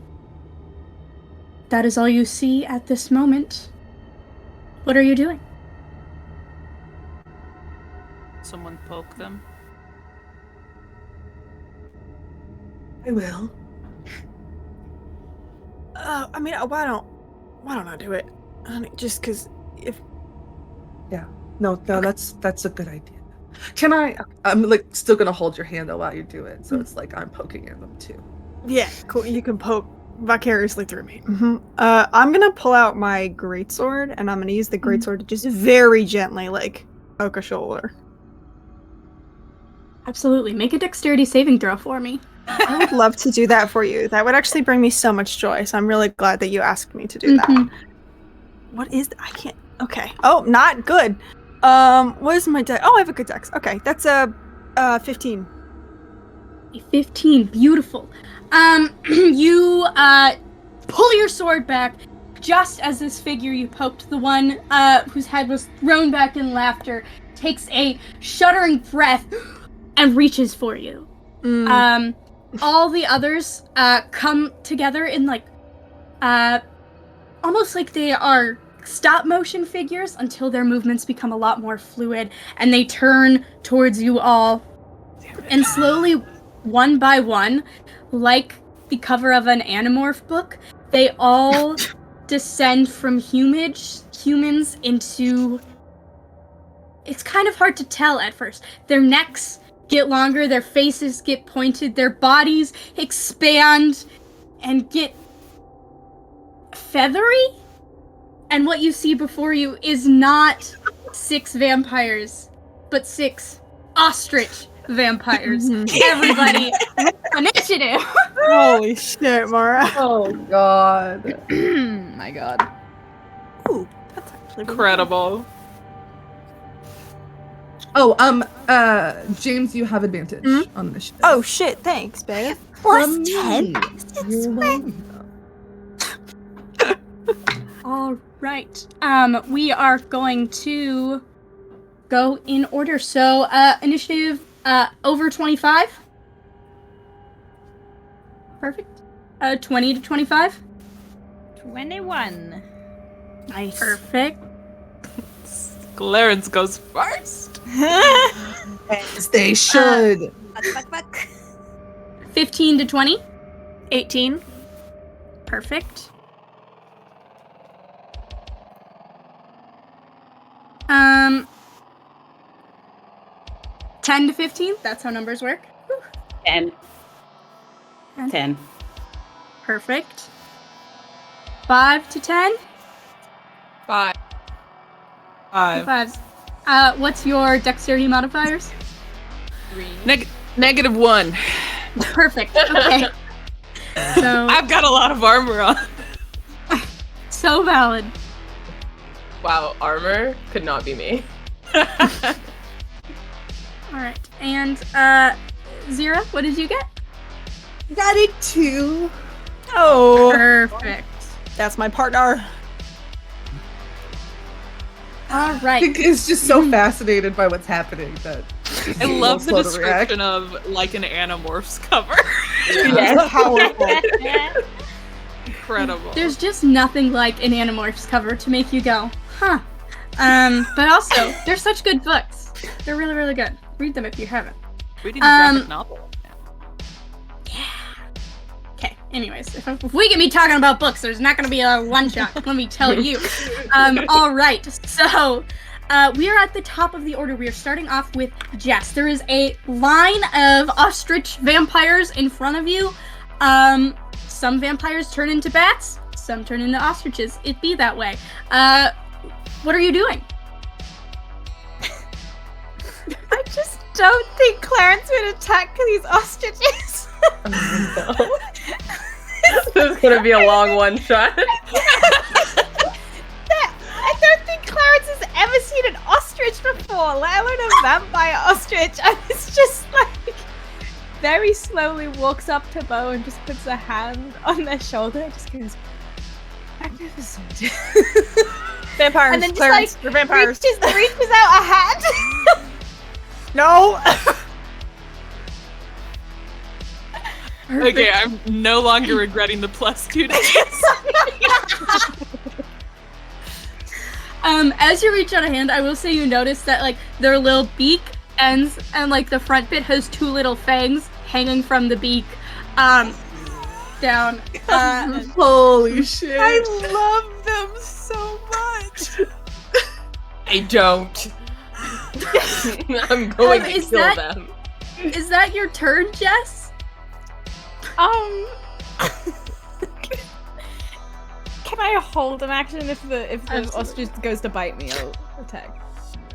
[SPEAKER 1] That is all you see at this moment. What are you doing?
[SPEAKER 2] Someone poke them.
[SPEAKER 5] I will.
[SPEAKER 7] I mean, why don't I do it? Just because if...
[SPEAKER 5] Yeah. No, okay. That's a good idea. Can I... I'm like still gonna hold your hand though while you do it, so it's like I'm poking at them too.
[SPEAKER 7] Yeah, cool. You can poke vicariously through me. Mm-hmm. I'm gonna pull out my greatsword, and I'm gonna use the greatsword to just very gently, like, poke a shoulder.
[SPEAKER 1] Absolutely. Make a dexterity saving throw for me.
[SPEAKER 7] I would love to do that for you. That would actually bring me so much joy, so I'm really glad that you asked me to do that. What is... I can't... Okay. Oh, not good. What is my dex? Oh, I have a good dex. Okay, that's a 15.
[SPEAKER 1] A 15. Beautiful. You pull your sword back just as this figure you poked, the one whose head was thrown back in laughter, takes a shuddering breath and reaches for you. All the others come together in like almost like they are stop motion figures until their movements become a lot more fluid, and they turn towards you all, and slowly, one by one, like the cover of an Animorph book, they all descend from humans into... It's kind of hard to tell at first. Their necks get longer, their faces get pointed, their bodies expand and get feathery. And what you see before you is not 6 vampires, but 6 ostrich vampires. Everybody, initiative!
[SPEAKER 7] Holy shit, Mara.
[SPEAKER 5] Oh god.
[SPEAKER 4] My god.
[SPEAKER 7] Ooh, that's actually
[SPEAKER 2] Incredible.
[SPEAKER 5] Oh, James, you have advantage on initiative.
[SPEAKER 7] Oh shit, thanks, babe.
[SPEAKER 5] Plus
[SPEAKER 4] 10?
[SPEAKER 5] You're welcome.
[SPEAKER 1] All right. We are going to go in order. So, initiative over 25. Perfect. 20 to 25.
[SPEAKER 4] 21.
[SPEAKER 1] Nice. Perfect.
[SPEAKER 2] Clarence goes first.
[SPEAKER 5] As they should.
[SPEAKER 4] Fuck.
[SPEAKER 1] 15 to 20.
[SPEAKER 7] 18.
[SPEAKER 1] Perfect. 10 to 15. That's how numbers work.
[SPEAKER 6] 10. 10.
[SPEAKER 1] Perfect. 5 to 10.
[SPEAKER 2] 5.
[SPEAKER 1] Fives. What's your dexterity modifiers?
[SPEAKER 3] 3.
[SPEAKER 2] -1.
[SPEAKER 1] Perfect. Okay. So
[SPEAKER 2] I've got a lot of armor on.
[SPEAKER 1] so valid.
[SPEAKER 3] Wow, armor could not be me.
[SPEAKER 1] All right. And Zira, what did you get?
[SPEAKER 5] Got it too.
[SPEAKER 7] Oh,
[SPEAKER 1] Perfect.
[SPEAKER 7] that's my partner.
[SPEAKER 1] All
[SPEAKER 5] I
[SPEAKER 1] right.
[SPEAKER 5] think it's just so fascinated by what's happening that
[SPEAKER 2] I love the
[SPEAKER 5] slow to react.
[SPEAKER 2] description of like an Animorphs cover.
[SPEAKER 7] Yes, powerful.
[SPEAKER 2] Incredible.
[SPEAKER 1] There's just nothing like an Animorphs cover to make you go, huh. But also, they're such good books. They're really, really good. Read them if you haven't.
[SPEAKER 2] Reading a graphic novel.
[SPEAKER 1] Okay, anyways, if we can be talking about books, there's not going to be a one-shot, let me tell you. All right, so we are at the top of the order. We are starting off with Jess. There is a line of ostrich vampires in front of you. Some vampires turn into bats, some turn into ostriches. It be that way. What are you doing?
[SPEAKER 4] I just don't think Clarence would attack these ostriches.
[SPEAKER 3] This is gonna be a long one shot.
[SPEAKER 4] I don't think Clarence has ever seen an ostrich before, let alone a vampire ostrich. And it's just like very slowly walks up to Bo and just puts a hand on their shoulder and just goes, magnificent.
[SPEAKER 7] Vampires,
[SPEAKER 4] And then just
[SPEAKER 7] Clarence,
[SPEAKER 4] like
[SPEAKER 7] they're vampires.
[SPEAKER 4] reaches out a hand.
[SPEAKER 7] No!
[SPEAKER 2] Okay, I'm no longer regretting the +2 days.
[SPEAKER 1] As you reach out a hand, I will say you notice that like their little beak ends and like the front bit has two little fangs hanging from the beak down.
[SPEAKER 5] Holy shit.
[SPEAKER 7] I love them so much.
[SPEAKER 3] I don't. I'm going to
[SPEAKER 1] Is
[SPEAKER 3] kill
[SPEAKER 1] that-
[SPEAKER 3] them.
[SPEAKER 1] Is that your turn, Jess?
[SPEAKER 4] Can I hold an action if the
[SPEAKER 1] Absolutely.
[SPEAKER 4] ostrich goes to bite me? I'll attack.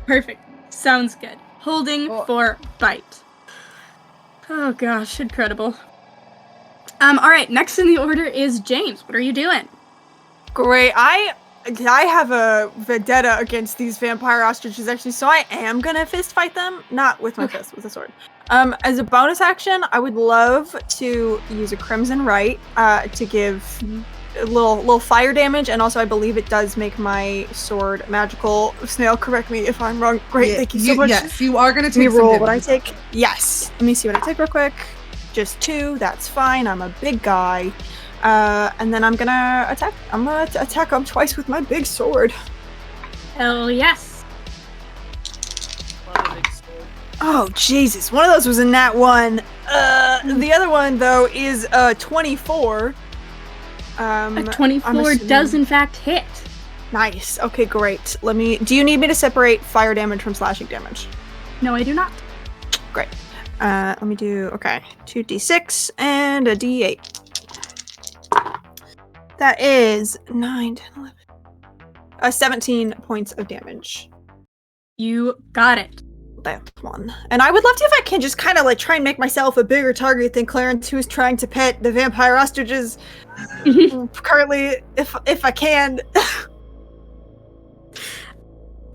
[SPEAKER 1] Perfect. Sounds good. Holding
[SPEAKER 4] Oh.
[SPEAKER 1] for bite. Oh gosh, incredible. All right, next in the order is James. What are you doing?
[SPEAKER 7] Great. I have a vendetta against these vampire ostriches actually, so I am gonna fist fight them. Not with my fist, with a sword. As a bonus action, I would love to use a Crimson Right to give a little fire damage, and also I believe it does make my sword magical. Snail, correct me if I'm wrong. Great, thank you so much.
[SPEAKER 5] Yes, you are gonna
[SPEAKER 7] Let me
[SPEAKER 5] take some
[SPEAKER 7] roll what I
[SPEAKER 5] damage.
[SPEAKER 7] take. Yes. Let me see what I take real quick. Just 2. That's fine. I'm a big guy. And then I'm gonna attack. I'm gonna attack him twice with my big sword.
[SPEAKER 1] Hell yes.
[SPEAKER 2] Love a big sword.
[SPEAKER 7] Oh Jesus! One of those was a nat 1. The other one though is 24.
[SPEAKER 1] A 24
[SPEAKER 7] assuming-
[SPEAKER 1] does in fact hit.
[SPEAKER 7] Nice. Okay, great. Do you need me to separate fire damage from slashing damage?
[SPEAKER 1] No, I do not.
[SPEAKER 7] Great. Let me do, 2d6 and a d8. That is 9, 10, 11. 17 points of damage.
[SPEAKER 1] You got it.
[SPEAKER 7] That's one. And I would love to, if I can, just kind of like try and make myself a bigger target than Clarence, who's trying to pet the vampire ostriches currently, if I can.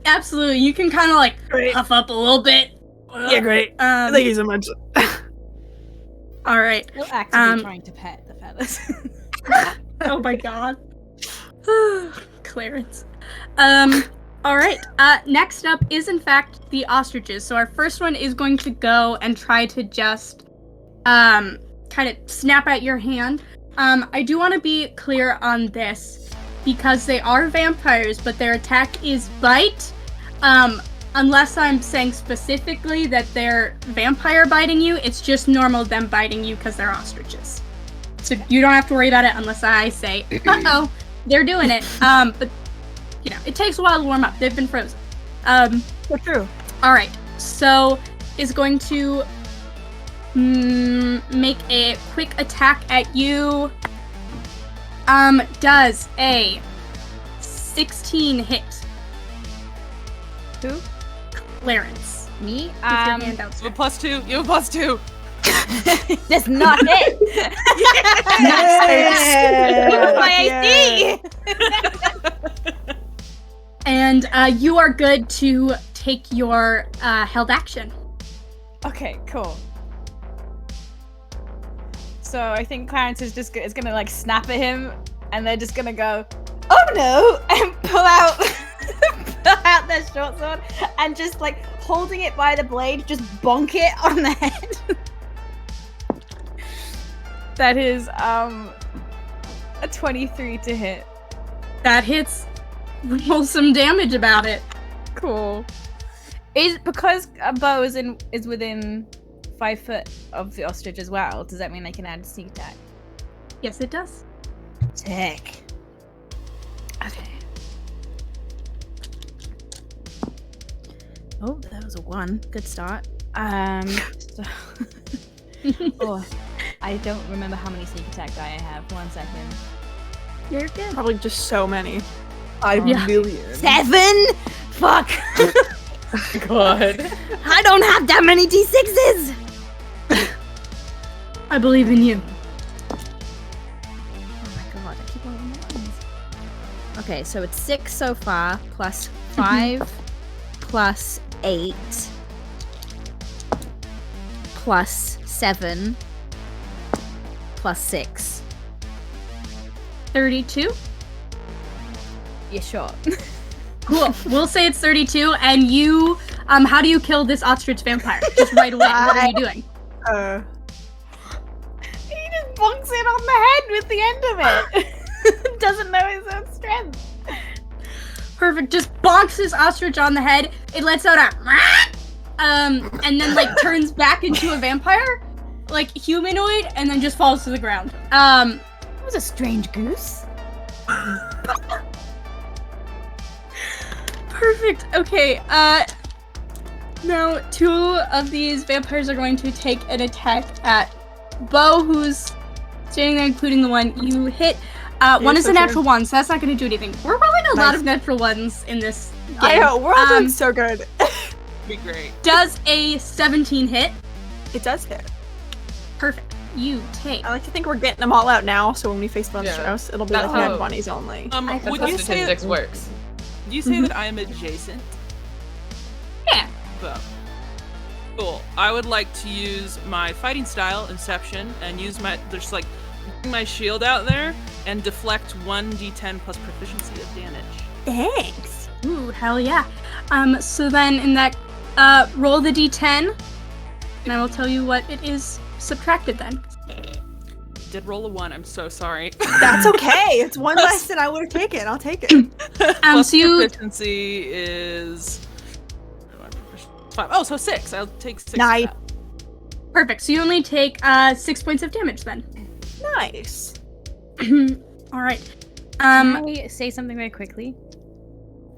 [SPEAKER 1] Absolutely. You can kind of like
[SPEAKER 7] Great.
[SPEAKER 1] puff up a little bit.
[SPEAKER 7] Yeah, great. Thank you so much.
[SPEAKER 1] All right.
[SPEAKER 4] Still actively trying to pet the feathers.
[SPEAKER 1] Oh my god. Clarence. All right. Next up is in fact the ostriches. So our first one is going to go and try to just kind of snap at your hand. I do want to be clear on this because they are vampires, but their attack is bite. Unless I'm saying specifically that they're vampire biting you, it's just normal them biting you because they're ostriches. So you don't have to worry about it unless I say, uh-oh, they're doing it. But, it takes a while to warm up. They've been frozen.
[SPEAKER 7] So true.
[SPEAKER 1] All right. So is going to make a quick attack at you. Does a 16 hit?
[SPEAKER 4] Who?
[SPEAKER 1] Clarence.
[SPEAKER 4] Me?
[SPEAKER 1] With your hand
[SPEAKER 2] You have a
[SPEAKER 1] outstretched.
[SPEAKER 2] +2. You have a +2.
[SPEAKER 4] Does not hit.
[SPEAKER 7] Yeah.
[SPEAKER 4] My AC.
[SPEAKER 1] And you are good to take your held action.
[SPEAKER 4] Okay, cool. So I think Clarence is gonna like snap at him, and they're just gonna go, "Oh no!" and pull out their short sword, and just like holding it by the blade, just bonk it on the head. That is a 23 to hit.
[SPEAKER 1] That hits. Roll some damage about it.
[SPEAKER 4] Cool. Is because a bow is within 5 foot of the ostrich as well. Does that mean I can add sneak attack?
[SPEAKER 1] Yes, it does.
[SPEAKER 4] Sick. Okay. Oh, that was a 1. Good start. So oh, I don't remember how many sneak attack die I have. 1 second.
[SPEAKER 1] You're good.
[SPEAKER 7] Probably just so many.
[SPEAKER 5] 5
[SPEAKER 1] Yeah.
[SPEAKER 5] million.
[SPEAKER 4] 7? Fuck.
[SPEAKER 3] God.
[SPEAKER 4] I don't have that many D6s.
[SPEAKER 1] I believe in you.
[SPEAKER 4] Oh my god, I keep rolling the ones. Okay, so it's 6 so far, plus 5, plus 8, plus 7, plus 6.
[SPEAKER 1] 32.
[SPEAKER 4] Yeah, sure.
[SPEAKER 1] Cool. We'll say it's 32. And you, how do you kill this ostrich vampire? Just right away. What are you doing?
[SPEAKER 4] He just bonks it on the head with the end of it. Doesn't know his own strength.
[SPEAKER 1] Perfect. Just bonks this ostrich on the head. It lets out a and then like turns back into a vampire, like humanoid, and then just falls to the ground.
[SPEAKER 4] That was a strange goose.
[SPEAKER 1] Perfect. Okay. Now 2 of these vampires are going to take an attack at Bo, who's standing there, including the one you hit. One is
[SPEAKER 7] so
[SPEAKER 1] a natural
[SPEAKER 7] true.
[SPEAKER 1] 1, so that's not going to do anything. We're rolling a lot
[SPEAKER 7] Nice.
[SPEAKER 1] of natural 1s in this game.
[SPEAKER 7] I know, we're all doing
[SPEAKER 1] Um,
[SPEAKER 7] so good.
[SPEAKER 2] Be great.
[SPEAKER 1] Does a 17 hit?
[SPEAKER 7] It does hit.
[SPEAKER 1] Perfect. You take.
[SPEAKER 7] I like to think we're getting them all out now, so when we face
[SPEAKER 3] Yeah.
[SPEAKER 7] Strauss, it'll be
[SPEAKER 3] That's
[SPEAKER 7] like
[SPEAKER 3] how-
[SPEAKER 7] 20s only.
[SPEAKER 3] That's
[SPEAKER 2] Would
[SPEAKER 3] how
[SPEAKER 2] you say
[SPEAKER 3] statistics works.
[SPEAKER 2] Do you say that I am adjacent?
[SPEAKER 1] Yeah.
[SPEAKER 2] Bo. Cool. I would like to use my fighting style, Inception, and use just like bring my shield out there and deflect 1d10 plus proficiency of damage.
[SPEAKER 1] Thanks. Ooh, hell yeah. So then in that, roll the d10, and I will tell you what it is subtracted then.
[SPEAKER 2] Did roll a 1. I'm so sorry.
[SPEAKER 7] That's okay. It's one less than I would have taken. I'll take it.
[SPEAKER 2] Plus
[SPEAKER 1] So you,
[SPEAKER 2] proficiency is 5. Oh, so 6. I'll take 6. of
[SPEAKER 7] Nice.
[SPEAKER 2] that.
[SPEAKER 1] perfect. So you only take, 6 points of damage then.
[SPEAKER 7] Nice.
[SPEAKER 1] All right.
[SPEAKER 4] Can I say something very quickly?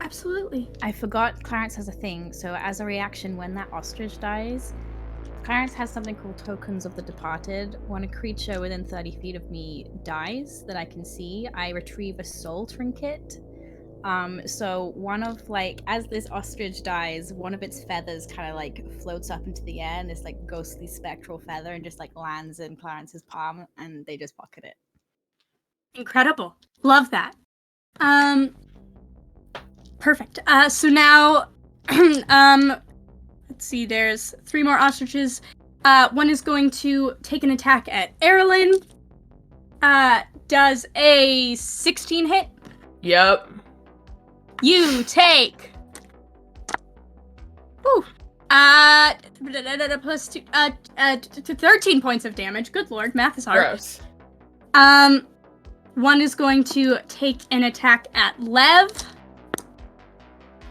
[SPEAKER 1] Absolutely.
[SPEAKER 4] I forgot Clarence has a thing. So as a reaction, when that ostrich dies, Clarence has something called Tokens of the Departed. When a creature within 30 feet of me dies that I can see, I retrieve a soul trinket. So one of as this ostrich dies, one of its feathers kind of like floats up into the air, and this like ghostly spectral feather, and just like lands in Clarence's palm, and they just pocket it.
[SPEAKER 1] Incredible. Love that. Perfect. So now, let's see, there's 3 more ostriches. One is going to take an attack at Erilyn. Does a 16 hit?
[SPEAKER 3] Yep.
[SPEAKER 1] You take... Ooh. Plus 2, 13 points of damage. Good lord, math is hard.
[SPEAKER 3] Gross.
[SPEAKER 1] One is going to take an attack at Lev.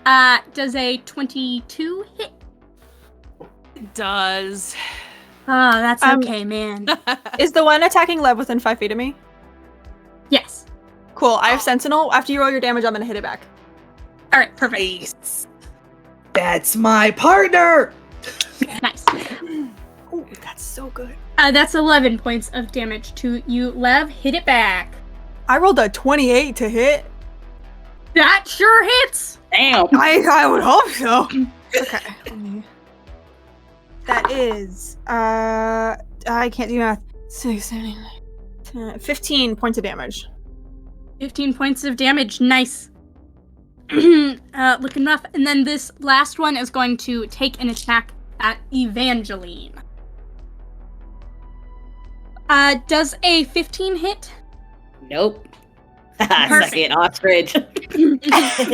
[SPEAKER 1] Does a 22 hit?
[SPEAKER 2] It does.
[SPEAKER 1] Oh, that's okay, man.
[SPEAKER 7] Is the one attacking Lev within 5 feet of me?
[SPEAKER 1] Yes.
[SPEAKER 7] Cool. I have Sentinel. After you roll your damage, I'm gonna hit it back.
[SPEAKER 1] All right, perfect.
[SPEAKER 5] Nice. That's my partner.
[SPEAKER 1] Nice.
[SPEAKER 7] Oh, that's so good.
[SPEAKER 1] That's 11 points of damage to you, Lev. Hit it back.
[SPEAKER 7] I rolled a 28 to hit.
[SPEAKER 1] That sure hits.
[SPEAKER 6] Damn.
[SPEAKER 7] I would hope so. Okay. That is I can't do math. 6, 7, 10, 15 points of damage.
[SPEAKER 1] 15 points of damage. Nice. Looking rough. And then this last one is going to take an attack at Evangeline. Does a 15 hit?
[SPEAKER 6] Nope. Suck it, ostrich.
[SPEAKER 1] Get out of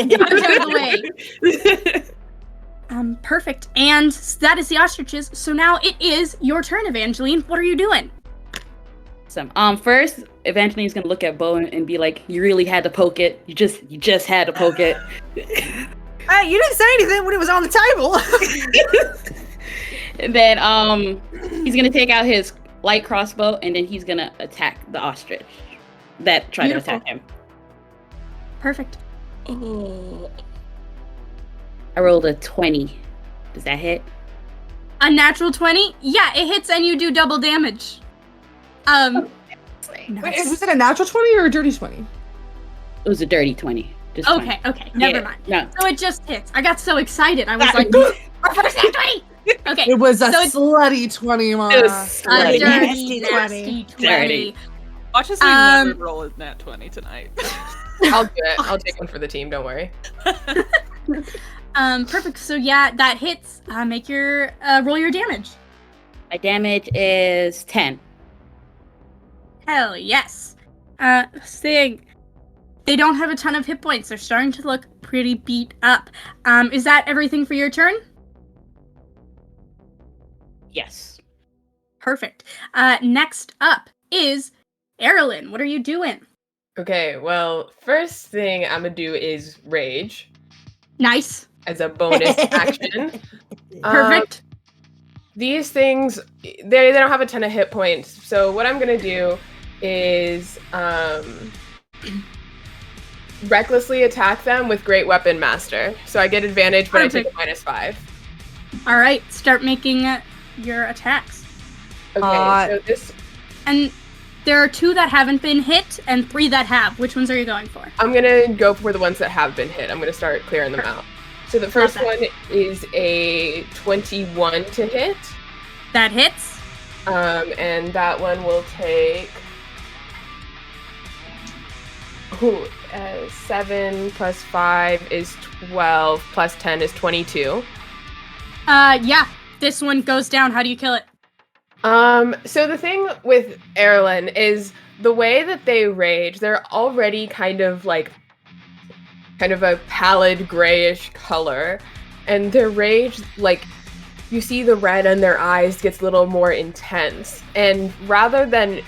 [SPEAKER 1] the way. Perfect. And that is the ostriches. So now it is your turn, Evangeline. What are you doing?
[SPEAKER 6] First, Evangeline's gonna look at Bo and be like, "You really had to poke it. You just had to poke it."
[SPEAKER 7] Hey, you didn't say anything when it was on the table.
[SPEAKER 6] And then he's gonna take out his light crossbow and then he's gonna attack the ostrich that tried
[SPEAKER 1] Beautiful.
[SPEAKER 6] to attack him.
[SPEAKER 1] Perfect.
[SPEAKER 6] I rolled a 20. Does that hit?
[SPEAKER 1] A natural 20? Yeah, it hits and you do double damage.
[SPEAKER 5] Wait, was it a natural 20 or a dirty 20?
[SPEAKER 6] It was a dirty 20. Just 20.
[SPEAKER 1] Okay, never
[SPEAKER 6] Yeah,
[SPEAKER 1] mind.
[SPEAKER 6] no.
[SPEAKER 1] So it just hits. I got so excited. I was like, our first nat 20! Okay.
[SPEAKER 5] It was a
[SPEAKER 1] so it's
[SPEAKER 5] slutty 20, Mara.
[SPEAKER 6] It was
[SPEAKER 1] a
[SPEAKER 6] slutty.
[SPEAKER 1] dirty,
[SPEAKER 7] Nasty
[SPEAKER 1] nasty 20.
[SPEAKER 6] Dirty.
[SPEAKER 2] Watch us never roll a nat 20 tonight.
[SPEAKER 3] I'll do it. I'll take one for the team. Don't worry.
[SPEAKER 1] Perfect. So yeah, that hits. Make your roll your damage.
[SPEAKER 6] My damage is 10.
[SPEAKER 1] Hell yes. Sting. They don't have a ton of hit points. They're starting to look pretty beat up. Is that everything for your turn?
[SPEAKER 6] Yes.
[SPEAKER 1] Perfect. Next up is Erilyn. What are you doing?
[SPEAKER 3] Okay, well, first thing I'm gonna do is rage
[SPEAKER 1] Nice.
[SPEAKER 3] as a bonus action.
[SPEAKER 1] Perfect.
[SPEAKER 3] These things, they don't have a ton of hit points, so what I'm gonna do is recklessly attack them with Great Weapon Master. So I get advantage, but
[SPEAKER 1] Perfect.
[SPEAKER 3] I take a -5.
[SPEAKER 1] All right. Start making your attacks.
[SPEAKER 3] Okay, so this,
[SPEAKER 1] And there are 2 that haven't been hit and 3 that have. Which ones are you going for?
[SPEAKER 3] I'm gonna go for the ones that have been hit. I'm gonna start clearing them out. So the first
[SPEAKER 1] that.
[SPEAKER 3] one is a 21 to hit.
[SPEAKER 1] That hits.
[SPEAKER 3] And that one will take 7 plus 5 is 12 plus 10 is 22.
[SPEAKER 1] Yeah. This one goes down. How do you kill it?
[SPEAKER 3] So the thing with Erilyn is the way that they rage, they're already kind of a pallid grayish color, and their rage, like, you see the red in their eyes gets a little more intense, and rather than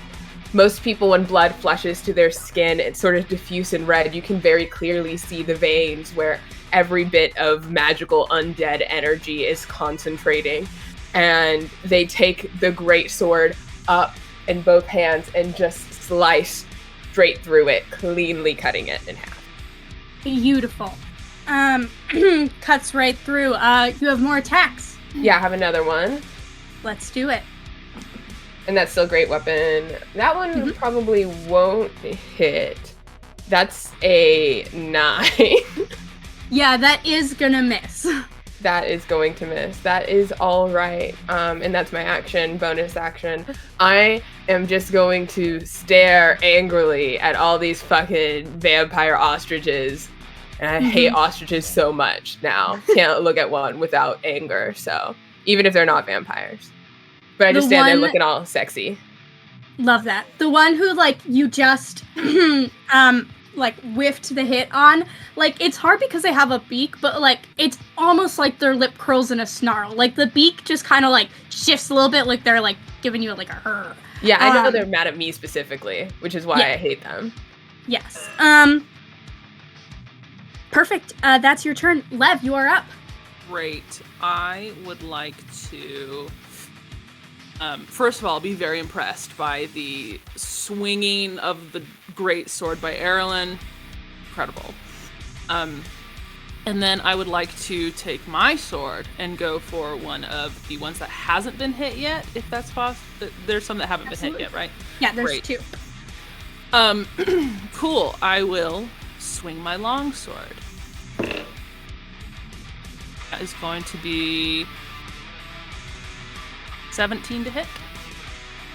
[SPEAKER 3] most people when blood flushes to their skin, it's sort of diffuse and red, you can very clearly see the veins where every bit of magical undead energy is concentrating. And they take the great sword up in both hands and just slice straight through it, cleanly cutting it in half.
[SPEAKER 1] Beautiful. Cuts right through. You have more attacks.
[SPEAKER 3] Yeah, I have another one.
[SPEAKER 1] Let's do it.
[SPEAKER 3] And that's still Great Weapon. That one probably won't hit. That's a 9.
[SPEAKER 1] Yeah, that is gonna miss.
[SPEAKER 3] That is going to miss. That is all right. And that's my action, bonus action. I am just going to stare angrily at all these fucking vampire ostriches. And I hate ostriches so much now. Can't look at one without anger, so. Even if they're not vampires. But I just stand there looking all sexy.
[SPEAKER 1] Love that. The one who, like, you just, like, whiffed the hit on. Like, it's hard because they have a beak, but, like, it's almost like their lip curls in a snarl. Like, the beak just kind of, like, shifts a little bit, like they're, like, giving you, like, a her.
[SPEAKER 3] Yeah, I know they're mad at me specifically, which is why I hate them.
[SPEAKER 1] Yes. Perfect. That's your turn. Lev, you are up.
[SPEAKER 2] Great. I would like to, first of all, be very impressed by the swinging of the great sword by Erilyn. Incredible. And then I would like to take my sword and go for one of the ones that hasn't been hit yet, if that's possible. There's some that haven't been hit yet, right?
[SPEAKER 1] Yeah, there's
[SPEAKER 2] Great.
[SPEAKER 1] 2.
[SPEAKER 2] Cool. I will swing my longsword. That is going to be 17 to hit.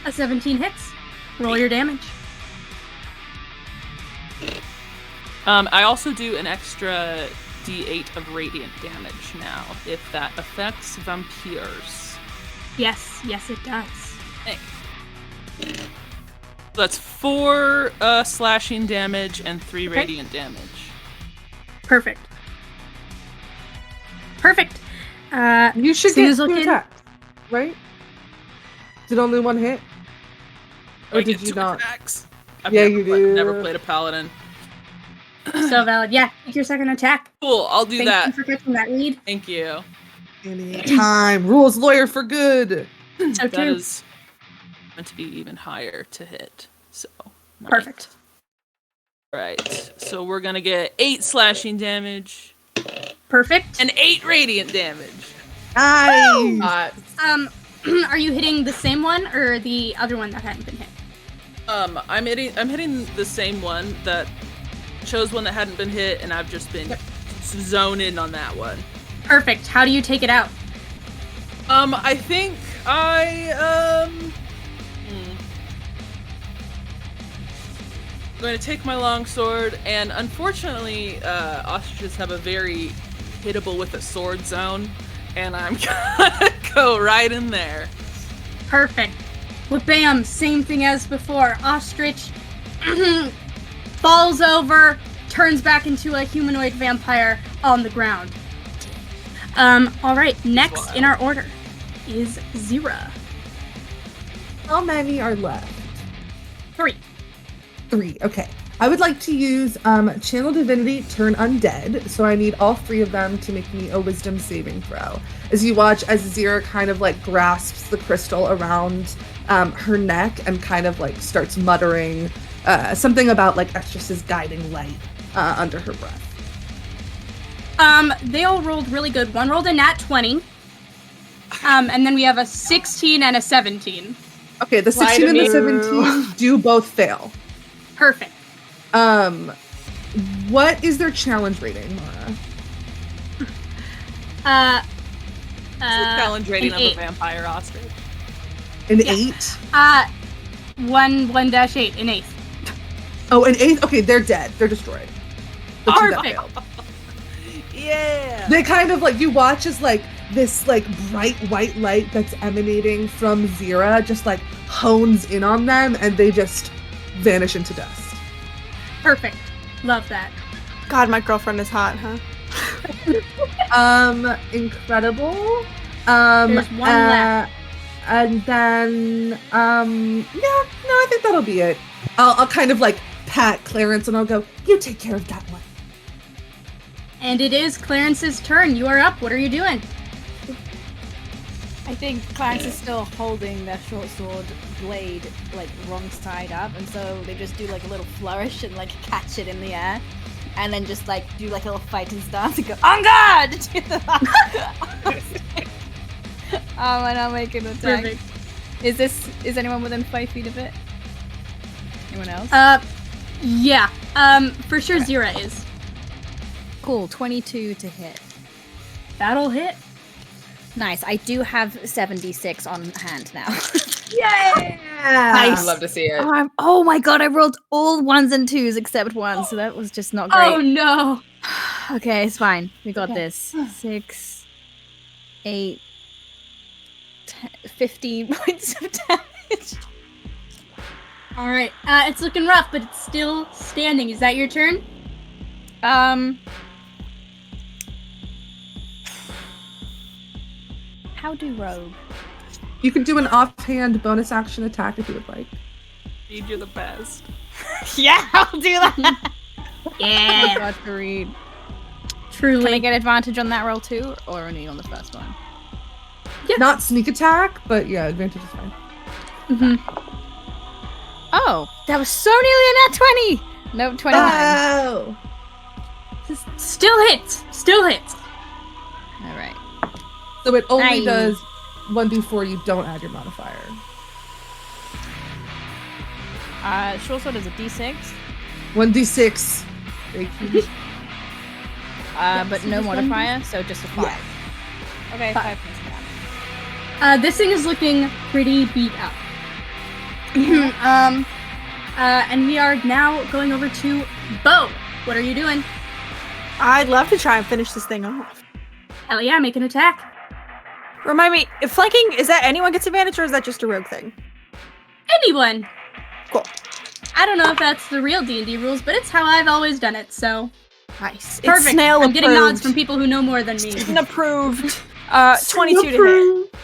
[SPEAKER 1] A 17 hits. Roll your damage.
[SPEAKER 2] I also do an extra D8 of radiant damage now, if that affects vampires.
[SPEAKER 1] Yes, it does.
[SPEAKER 2] Hey. That's 4 slashing damage and 3 radiant damage.
[SPEAKER 1] Perfect.
[SPEAKER 5] You should get
[SPEAKER 1] Snoozle
[SPEAKER 5] 2
[SPEAKER 1] Kid?
[SPEAKER 5] attacks, right? Did only 1 hit? Or
[SPEAKER 2] I
[SPEAKER 5] did
[SPEAKER 2] get
[SPEAKER 5] you
[SPEAKER 2] 2
[SPEAKER 5] not?
[SPEAKER 2] attacks.
[SPEAKER 5] Yeah, you do.
[SPEAKER 2] I've never played a paladin.
[SPEAKER 1] So valid. Yeah, take your second attack.
[SPEAKER 2] Cool, I'll do
[SPEAKER 1] Thank
[SPEAKER 2] that.
[SPEAKER 1] you for catching that lead.
[SPEAKER 2] Thank you.
[SPEAKER 5] Anytime. Rules lawyer for good.
[SPEAKER 1] So
[SPEAKER 2] That
[SPEAKER 1] true.
[SPEAKER 2] is meant to be even higher to hit. So
[SPEAKER 1] Perfect.
[SPEAKER 2] Right. So we're gonna get 8 slashing damage
[SPEAKER 1] Perfect.
[SPEAKER 2] and 8 radiant damage.
[SPEAKER 5] Nice.
[SPEAKER 1] Are you hitting the same one or the other one that hadn't been hit?
[SPEAKER 2] I'm hitting the same one that chose one that hadn't been hit, and I've just been zoning on that one.
[SPEAKER 1] Perfect. How do you take it out?
[SPEAKER 2] I think I'm going to take my longsword, and unfortunately, ostriches have a very hittable with a sword zone, and I'm gonna go right in there.
[SPEAKER 1] Perfect. Well, bam, same thing as before. Ostrich falls over, turns back into a humanoid vampire on the ground. All right, next in our order is Zira.
[SPEAKER 5] How many are left?
[SPEAKER 1] 3.
[SPEAKER 5] 3. Okay. I would like to use Channel Divinity, Turn Undead. So I need all 3 of them to make me a Wisdom saving throw. As you watch as Zira kind of like grasps the crystal around her neck and kind of like starts muttering something about like Estrus's guiding light under her breath.
[SPEAKER 1] They all rolled really good. One rolled a nat 20. And then we have a 16 and a 17.
[SPEAKER 5] Okay, the 16 and the 17 do both fail.
[SPEAKER 1] Perfect.
[SPEAKER 5] What is their challenge rating, Mara?
[SPEAKER 2] What's the challenge rating
[SPEAKER 1] an
[SPEAKER 2] of a
[SPEAKER 1] 8.
[SPEAKER 2] vampire ostrich?
[SPEAKER 5] An
[SPEAKER 1] Yeah.
[SPEAKER 5] 8?
[SPEAKER 1] 1-8, an 8.
[SPEAKER 5] Oh, an 8? Okay, they're dead. They're destroyed. The 2 that
[SPEAKER 1] Perfect.
[SPEAKER 5] failed.
[SPEAKER 2] Yeah.
[SPEAKER 5] They kind of like, you watch as like this like bright white light that's emanating from Zira just like hones in on them and they just vanish into dust.
[SPEAKER 1] Perfect. Love that.
[SPEAKER 7] God, my girlfriend is hot, huh?
[SPEAKER 5] Incredible.
[SPEAKER 1] There's one left.
[SPEAKER 5] And then, I think that'll be it. I'll kind of like pat Clarence and I'll go, you take care of that one.
[SPEAKER 1] And it is Clarence's turn. You are up. What are you doing?
[SPEAKER 4] I think Clarence is still holding their short sword blade like wrong side up, and so they just do like a little flourish and like catch it in the air, and then just like do like a little fighting stance and go on guard. And I'll make an attack.
[SPEAKER 1] Perfect.
[SPEAKER 4] Is anyone within 5 feet of it? Anyone else?
[SPEAKER 1] Yeah. For sure Zira is.
[SPEAKER 4] Cool. 22 to hit.
[SPEAKER 1] That'll hit.
[SPEAKER 4] Nice. I do have 76 on hand now.
[SPEAKER 1] Yay!
[SPEAKER 3] I'd love to see it.
[SPEAKER 4] Oh my god, I rolled all 1s and 2s except 1, so that was just not great.
[SPEAKER 1] Oh no.
[SPEAKER 4] Okay, it's fine. We got
[SPEAKER 1] Okay.
[SPEAKER 4] this. 6, 8, 10, 15 points of damage.
[SPEAKER 1] All right. It's looking rough, but it's still standing. Is that your turn?
[SPEAKER 4] How do rogue?
[SPEAKER 5] You can do an offhand bonus action attack if you would like.
[SPEAKER 2] Reed, you're the best.
[SPEAKER 4] Yeah, I'll do that.
[SPEAKER 1] Yeah.
[SPEAKER 4] God to read.
[SPEAKER 1] Truly.
[SPEAKER 4] Can I get advantage on that roll too, or only on the first one?
[SPEAKER 5] Not sneak attack, but yeah, advantage is fine.
[SPEAKER 4] Oh, that was so nearly a nat 20! Nope, 29.
[SPEAKER 5] Oh!
[SPEAKER 1] Still hits.
[SPEAKER 4] Alright.
[SPEAKER 5] So it only
[SPEAKER 4] Nice.
[SPEAKER 5] does 1d4, you don't add your modifier.
[SPEAKER 4] Short sword is a d6,
[SPEAKER 5] 1d6. Thank you.
[SPEAKER 4] but no modifier, so just a 5.
[SPEAKER 5] Yeah.
[SPEAKER 4] Okay,
[SPEAKER 1] 5.
[SPEAKER 4] 5 points of damage.
[SPEAKER 1] This thing is looking pretty beat up. And we are now going over to Bo. What are you doing?
[SPEAKER 7] I'd love to try and finish this thing off.
[SPEAKER 1] Hell yeah, make an attack.
[SPEAKER 7] Remind me, if flanking, is that anyone gets advantage or is that just a rogue thing?
[SPEAKER 1] Anyone.
[SPEAKER 7] Cool.
[SPEAKER 1] I don't know if that's the real D&D rules, but it's how I've always done it, so
[SPEAKER 7] Nice. It's
[SPEAKER 1] perfect.
[SPEAKER 7] snail
[SPEAKER 1] I'm getting nods
[SPEAKER 7] approved.
[SPEAKER 1] from people who know more than me.
[SPEAKER 7] It's approved. 22 to hit.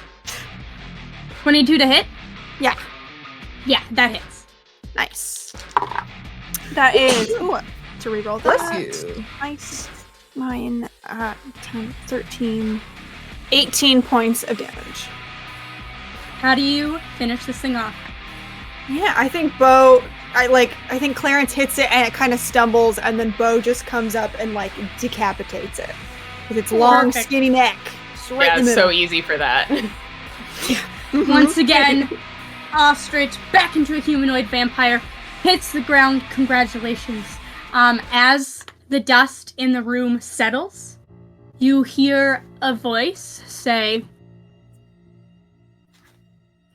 [SPEAKER 1] 22 to hit?
[SPEAKER 7] Yeah.
[SPEAKER 1] Yeah, that hits.
[SPEAKER 7] Nice. That is to reroll that.
[SPEAKER 5] Bless you.
[SPEAKER 7] Nice. 9, 10, 13, 18 points of damage.
[SPEAKER 1] How do you finish this thing off?
[SPEAKER 7] Yeah, I think I think Clarence hits it and it kind of stumbles, and then Bo just comes up and like decapitates it with its long,
[SPEAKER 1] Perfect.
[SPEAKER 7] skinny neck. Just right
[SPEAKER 3] Yeah,
[SPEAKER 7] in the
[SPEAKER 3] it's
[SPEAKER 7] middle.
[SPEAKER 3] so easy for that.
[SPEAKER 1] Once again, ostrich back into a humanoid vampire hits the ground. Congratulations. As the dust in the room settles, you hear a voice say,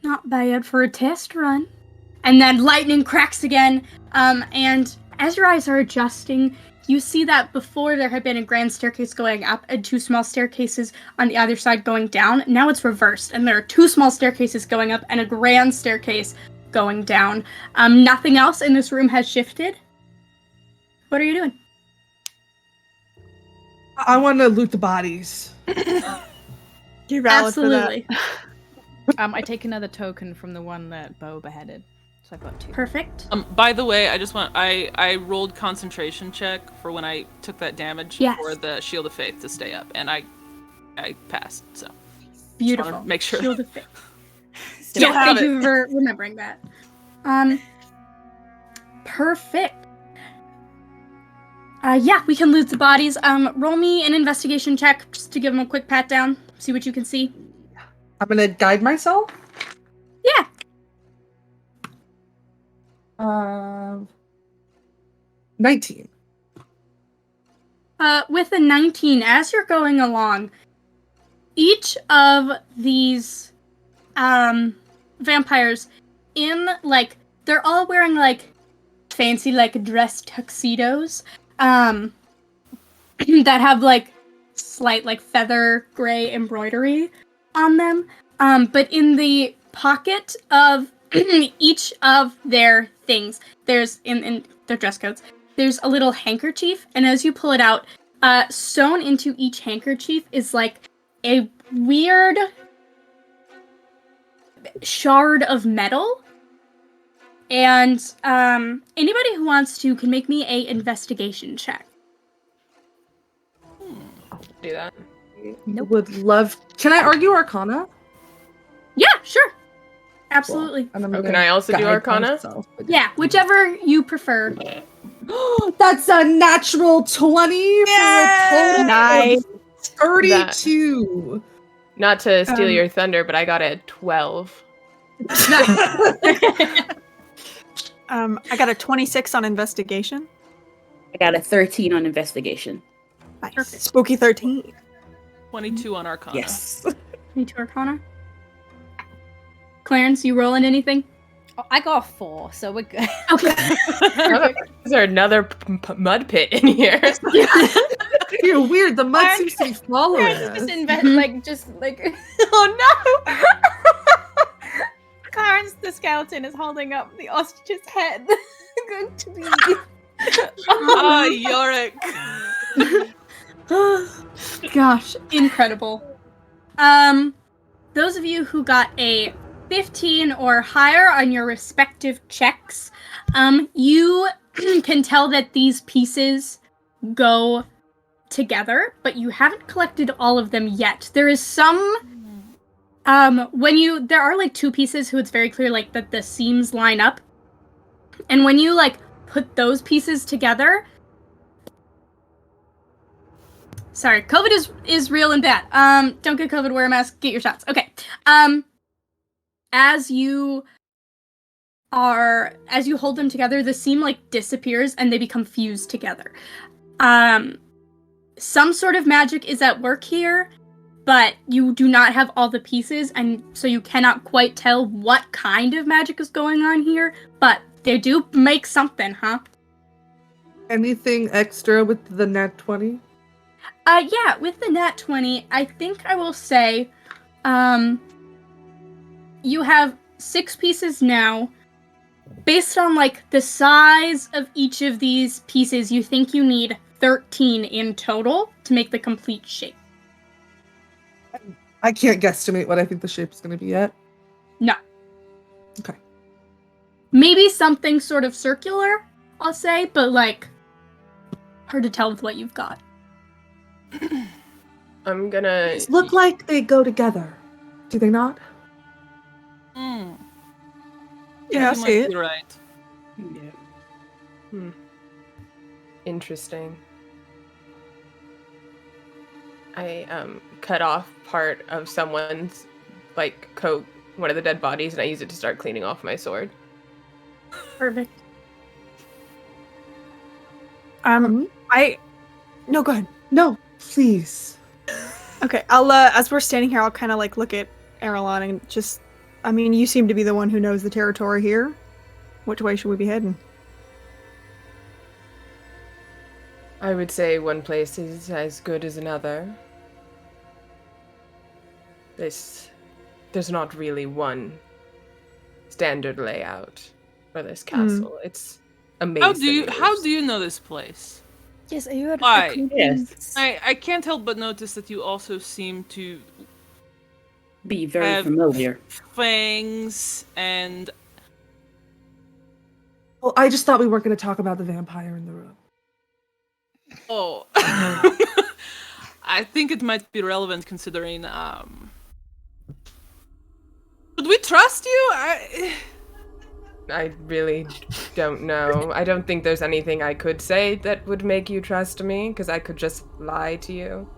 [SPEAKER 1] "Not bad for a test run." And then lightning cracks again. And as your eyes are adjusting, you see that before there had been a grand staircase going up and 2 small staircases on the other side going down. Now it's reversed, and there are 2 small staircases going up and a grand staircase going down. Nothing else in this room has shifted. What are you doing?
[SPEAKER 5] I want to loot the bodies.
[SPEAKER 7] You're valid
[SPEAKER 1] Absolutely.
[SPEAKER 4] I take another token from the one that Bo beheaded. So I've got 2.
[SPEAKER 1] Perfect.
[SPEAKER 2] By the way, I rolled concentration check for when I took that damage
[SPEAKER 1] Yes.
[SPEAKER 2] for the Shield of Faith to stay up, and I passed. So
[SPEAKER 1] Beautiful.
[SPEAKER 2] wanna make sure.
[SPEAKER 1] Shield of Faith.
[SPEAKER 2] Still
[SPEAKER 1] Yeah,
[SPEAKER 2] have
[SPEAKER 1] thank you for remembering that. Perfect. Yeah, we can loot the bodies. Roll me an investigation check just to give them a quick pat down. See what you can see.
[SPEAKER 5] I'm gonna guide myself.
[SPEAKER 1] Yeah.
[SPEAKER 5] 19.
[SPEAKER 1] With a 19, as you're going along, each of these vampires they're all wearing fancy dress tuxedos that have slight feather gray embroidery on them. But in the pocket of each of their things, there's in their dress coats, there's a little handkerchief, and as you pull it out, sewn into each handkerchief is a weird shard of metal. And anybody who wants to can make me a investigation check.
[SPEAKER 3] Do that.
[SPEAKER 5] Would love. Can I argue Arcana?
[SPEAKER 1] Yeah, sure. Absolutely.
[SPEAKER 5] And I'm
[SPEAKER 3] Oh,
[SPEAKER 5] gonna
[SPEAKER 3] can I also do
[SPEAKER 5] guide
[SPEAKER 3] Arcana?
[SPEAKER 5] myself.
[SPEAKER 1] Yeah, whichever you prefer.
[SPEAKER 5] That's a natural 20 for a total
[SPEAKER 7] Nice.
[SPEAKER 5] of 32.
[SPEAKER 3] Not to steal your thunder, but I got a 12.
[SPEAKER 7] I got a 26 on investigation.
[SPEAKER 6] I got a 13 on investigation.
[SPEAKER 7] Nice.
[SPEAKER 1] Perfect.
[SPEAKER 7] Spooky 13.
[SPEAKER 2] 22 on Arcana.
[SPEAKER 6] Yes.
[SPEAKER 1] Me too, Arcana. Clarence, you rolling anything?
[SPEAKER 4] Oh, I got a 4, so we're good.
[SPEAKER 1] Okay.
[SPEAKER 3] Is there another mud pit in here?
[SPEAKER 5] You're weird. The mud
[SPEAKER 4] Clarence-
[SPEAKER 5] seems to be following
[SPEAKER 4] Clarence
[SPEAKER 5] us.
[SPEAKER 4] just oh no! Clarence the skeleton is holding up the ostrich's head. Going to be.
[SPEAKER 2] Ah, Yorick.
[SPEAKER 1] Gosh, incredible. Those of you who got a 15 or higher on your respective checks, you can tell that these pieces go together, but you haven't collected all of them yet. There is some there are like two pieces who it's very clear like that the seams line up. And when you like put those pieces together, sorry, COVID is real and bad. Don't get COVID, wear a mask, get your shots. Okay. As you hold them together, the seam like disappears and they become fused together. Some sort of magic is at work here, but you do not have all the pieces, and so you cannot quite tell what kind of magic is going on here, but they do make something, huh?
[SPEAKER 5] Anything extra with the nat 20?
[SPEAKER 1] Yeah, with the nat 20, I think I will say, you have 6 pieces now. Based on, like, the size of each of these pieces, you think you need 13 in total to make the complete shape.
[SPEAKER 5] I can't guesstimate what I think the shape's going to be yet.
[SPEAKER 1] No.
[SPEAKER 5] Okay.
[SPEAKER 1] Maybe something sort of circular, I'll say, but, like, hard to tell with what you've got.
[SPEAKER 3] I'm gonna...
[SPEAKER 5] These look like they go together. Do they not?
[SPEAKER 7] Yeah, I
[SPEAKER 2] you
[SPEAKER 7] see
[SPEAKER 2] might
[SPEAKER 7] it.
[SPEAKER 2] be right.
[SPEAKER 6] Yeah.
[SPEAKER 3] Interesting. I cut off part of someone's like coat, one of the dead bodies, and I use it to start cleaning off my sword.
[SPEAKER 1] Perfect.
[SPEAKER 7] No, go ahead.
[SPEAKER 5] No, please.
[SPEAKER 7] Okay, I'll as we're standing here, I'll kind of like look at Aralon and just, I mean, you seem to be the one who knows the territory here. Which way should we be heading?
[SPEAKER 3] I would say one place is as good as another. There's not really one standard layout for this castle. It's amazing.
[SPEAKER 2] How do you know this place?
[SPEAKER 4] Yes, are you
[SPEAKER 2] Why?
[SPEAKER 4] acquaintance?
[SPEAKER 2] I can't help but notice that you also seem to
[SPEAKER 6] Be very
[SPEAKER 2] have
[SPEAKER 6] familiar.
[SPEAKER 2] fangs and
[SPEAKER 5] Well, I just thought we weren't going to talk about the vampire in the room.
[SPEAKER 2] oh. I think it might be relevant considering would we trust you?
[SPEAKER 3] I really don't know. I don't think there's anything I could say that would make you trust me, because I could just lie to you.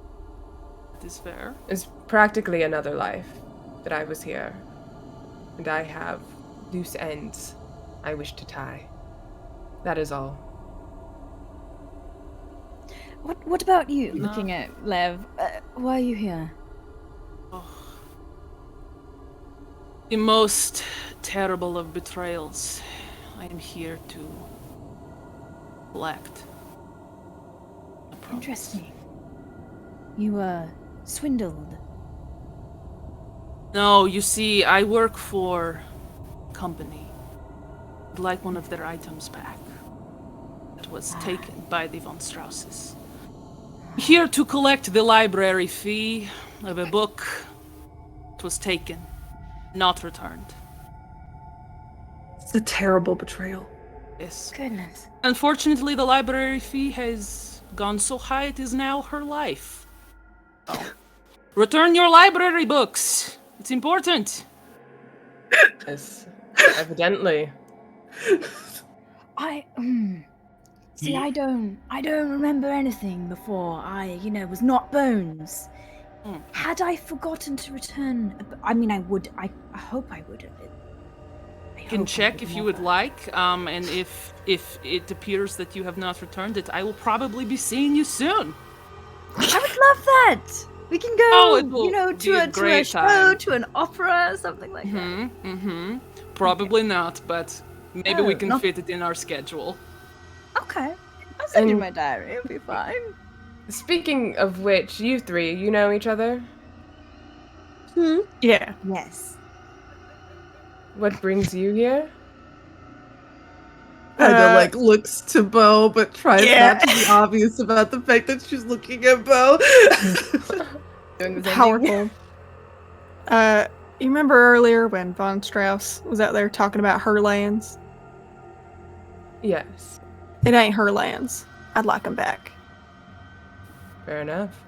[SPEAKER 2] That is fair.
[SPEAKER 3] It's practically another life that I was here. And I have loose ends I wish to tie. That is all.
[SPEAKER 4] What about you?
[SPEAKER 2] No.
[SPEAKER 4] Looking at Lev, why are you here?
[SPEAKER 2] The most terrible of betrayals. I am here to collect.
[SPEAKER 4] Interesting. You were swindled.
[SPEAKER 2] No, you see, I work for a company. I'd like one of their items back. It was taken by the von Strausses. Here to collect the library fee of a book. It was taken, not returned.
[SPEAKER 5] It's a terrible betrayal.
[SPEAKER 2] Yes.
[SPEAKER 4] Goodness.
[SPEAKER 2] Unfortunately, the library fee has gone so high it is now her life. Oh. Return your library books. It's important.
[SPEAKER 3] Yes, evidently.
[SPEAKER 4] See, I don't remember anything before I, was not Bones. Had I forgotten to return, I mean, I hope I would have.
[SPEAKER 2] You can check if you would like, and if it appears that you have not returned it, I will probably be seeing you soon.
[SPEAKER 4] I would love that. We can go,
[SPEAKER 2] Oh, it will
[SPEAKER 4] to
[SPEAKER 2] be a
[SPEAKER 4] a
[SPEAKER 2] great
[SPEAKER 4] show,
[SPEAKER 2] time.
[SPEAKER 4] to an opera, something like that.
[SPEAKER 2] Probably not, but maybe we
[SPEAKER 4] Oh,
[SPEAKER 2] can
[SPEAKER 4] not-
[SPEAKER 2] fit it in our schedule.
[SPEAKER 4] Okay, I'll send you
[SPEAKER 3] And-
[SPEAKER 4] my diary. It'll be fine.
[SPEAKER 3] Speaking of which, you three, you know each other?
[SPEAKER 7] Yeah.
[SPEAKER 4] Yes.
[SPEAKER 3] What brings you here?
[SPEAKER 5] Kinda looks to Bo, but tries not to be obvious about the fact that she's looking at Bo.
[SPEAKER 3] Doing the same thing?
[SPEAKER 7] Powerful. You remember earlier when von Strauss was out there talking about her lands?
[SPEAKER 3] Yes.
[SPEAKER 7] It ain't her lands. I'd like them back.
[SPEAKER 3] Fair enough.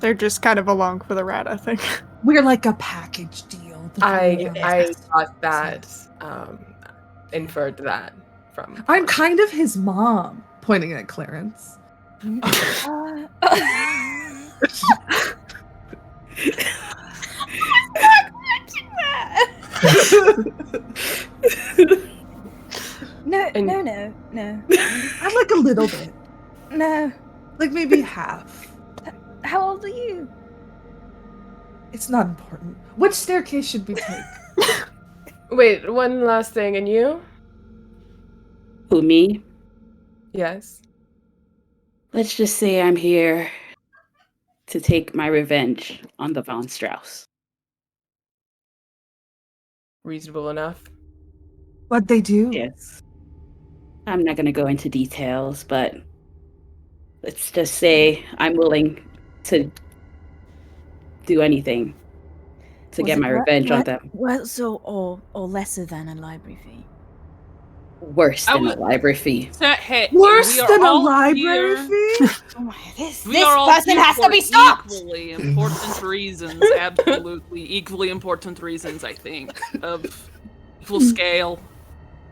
[SPEAKER 7] They're just kind of along for the ride, I think.
[SPEAKER 5] We're like a package deal. the three of
[SPEAKER 3] I
[SPEAKER 5] us.
[SPEAKER 3] thought that, inferred that from.
[SPEAKER 5] I'm kind of his mom, pointing at Clarence.
[SPEAKER 8] No.
[SPEAKER 3] And-
[SPEAKER 8] No.
[SPEAKER 5] I'm like a little bit.
[SPEAKER 8] No.
[SPEAKER 5] Like maybe half.
[SPEAKER 8] How old are you?
[SPEAKER 5] It's not important. Which staircase should we take?
[SPEAKER 3] Wait, one last thing, and you?
[SPEAKER 6] Who, me?
[SPEAKER 3] Yes.
[SPEAKER 6] Let's just say I'm here to take my revenge on the Von Strauss.
[SPEAKER 3] Reasonable enough.
[SPEAKER 5] What'd they do?
[SPEAKER 6] Yes. I'm not going to go into details, but let's just say I'm willing to do anything to get my revenge on them.
[SPEAKER 8] Worse or lesser than a library fee?
[SPEAKER 6] Worse
[SPEAKER 2] I
[SPEAKER 6] than a
[SPEAKER 2] would-
[SPEAKER 6] library fee.
[SPEAKER 2] Hey,
[SPEAKER 5] Worse
[SPEAKER 2] we are
[SPEAKER 5] than a
[SPEAKER 2] all
[SPEAKER 5] library
[SPEAKER 2] here-
[SPEAKER 5] fee?
[SPEAKER 8] Oh, this
[SPEAKER 2] We are all
[SPEAKER 8] person
[SPEAKER 2] here
[SPEAKER 8] has to
[SPEAKER 2] for
[SPEAKER 8] be stopped!
[SPEAKER 2] Equally important reasons, absolutely equally important reasons. I think of equal scale.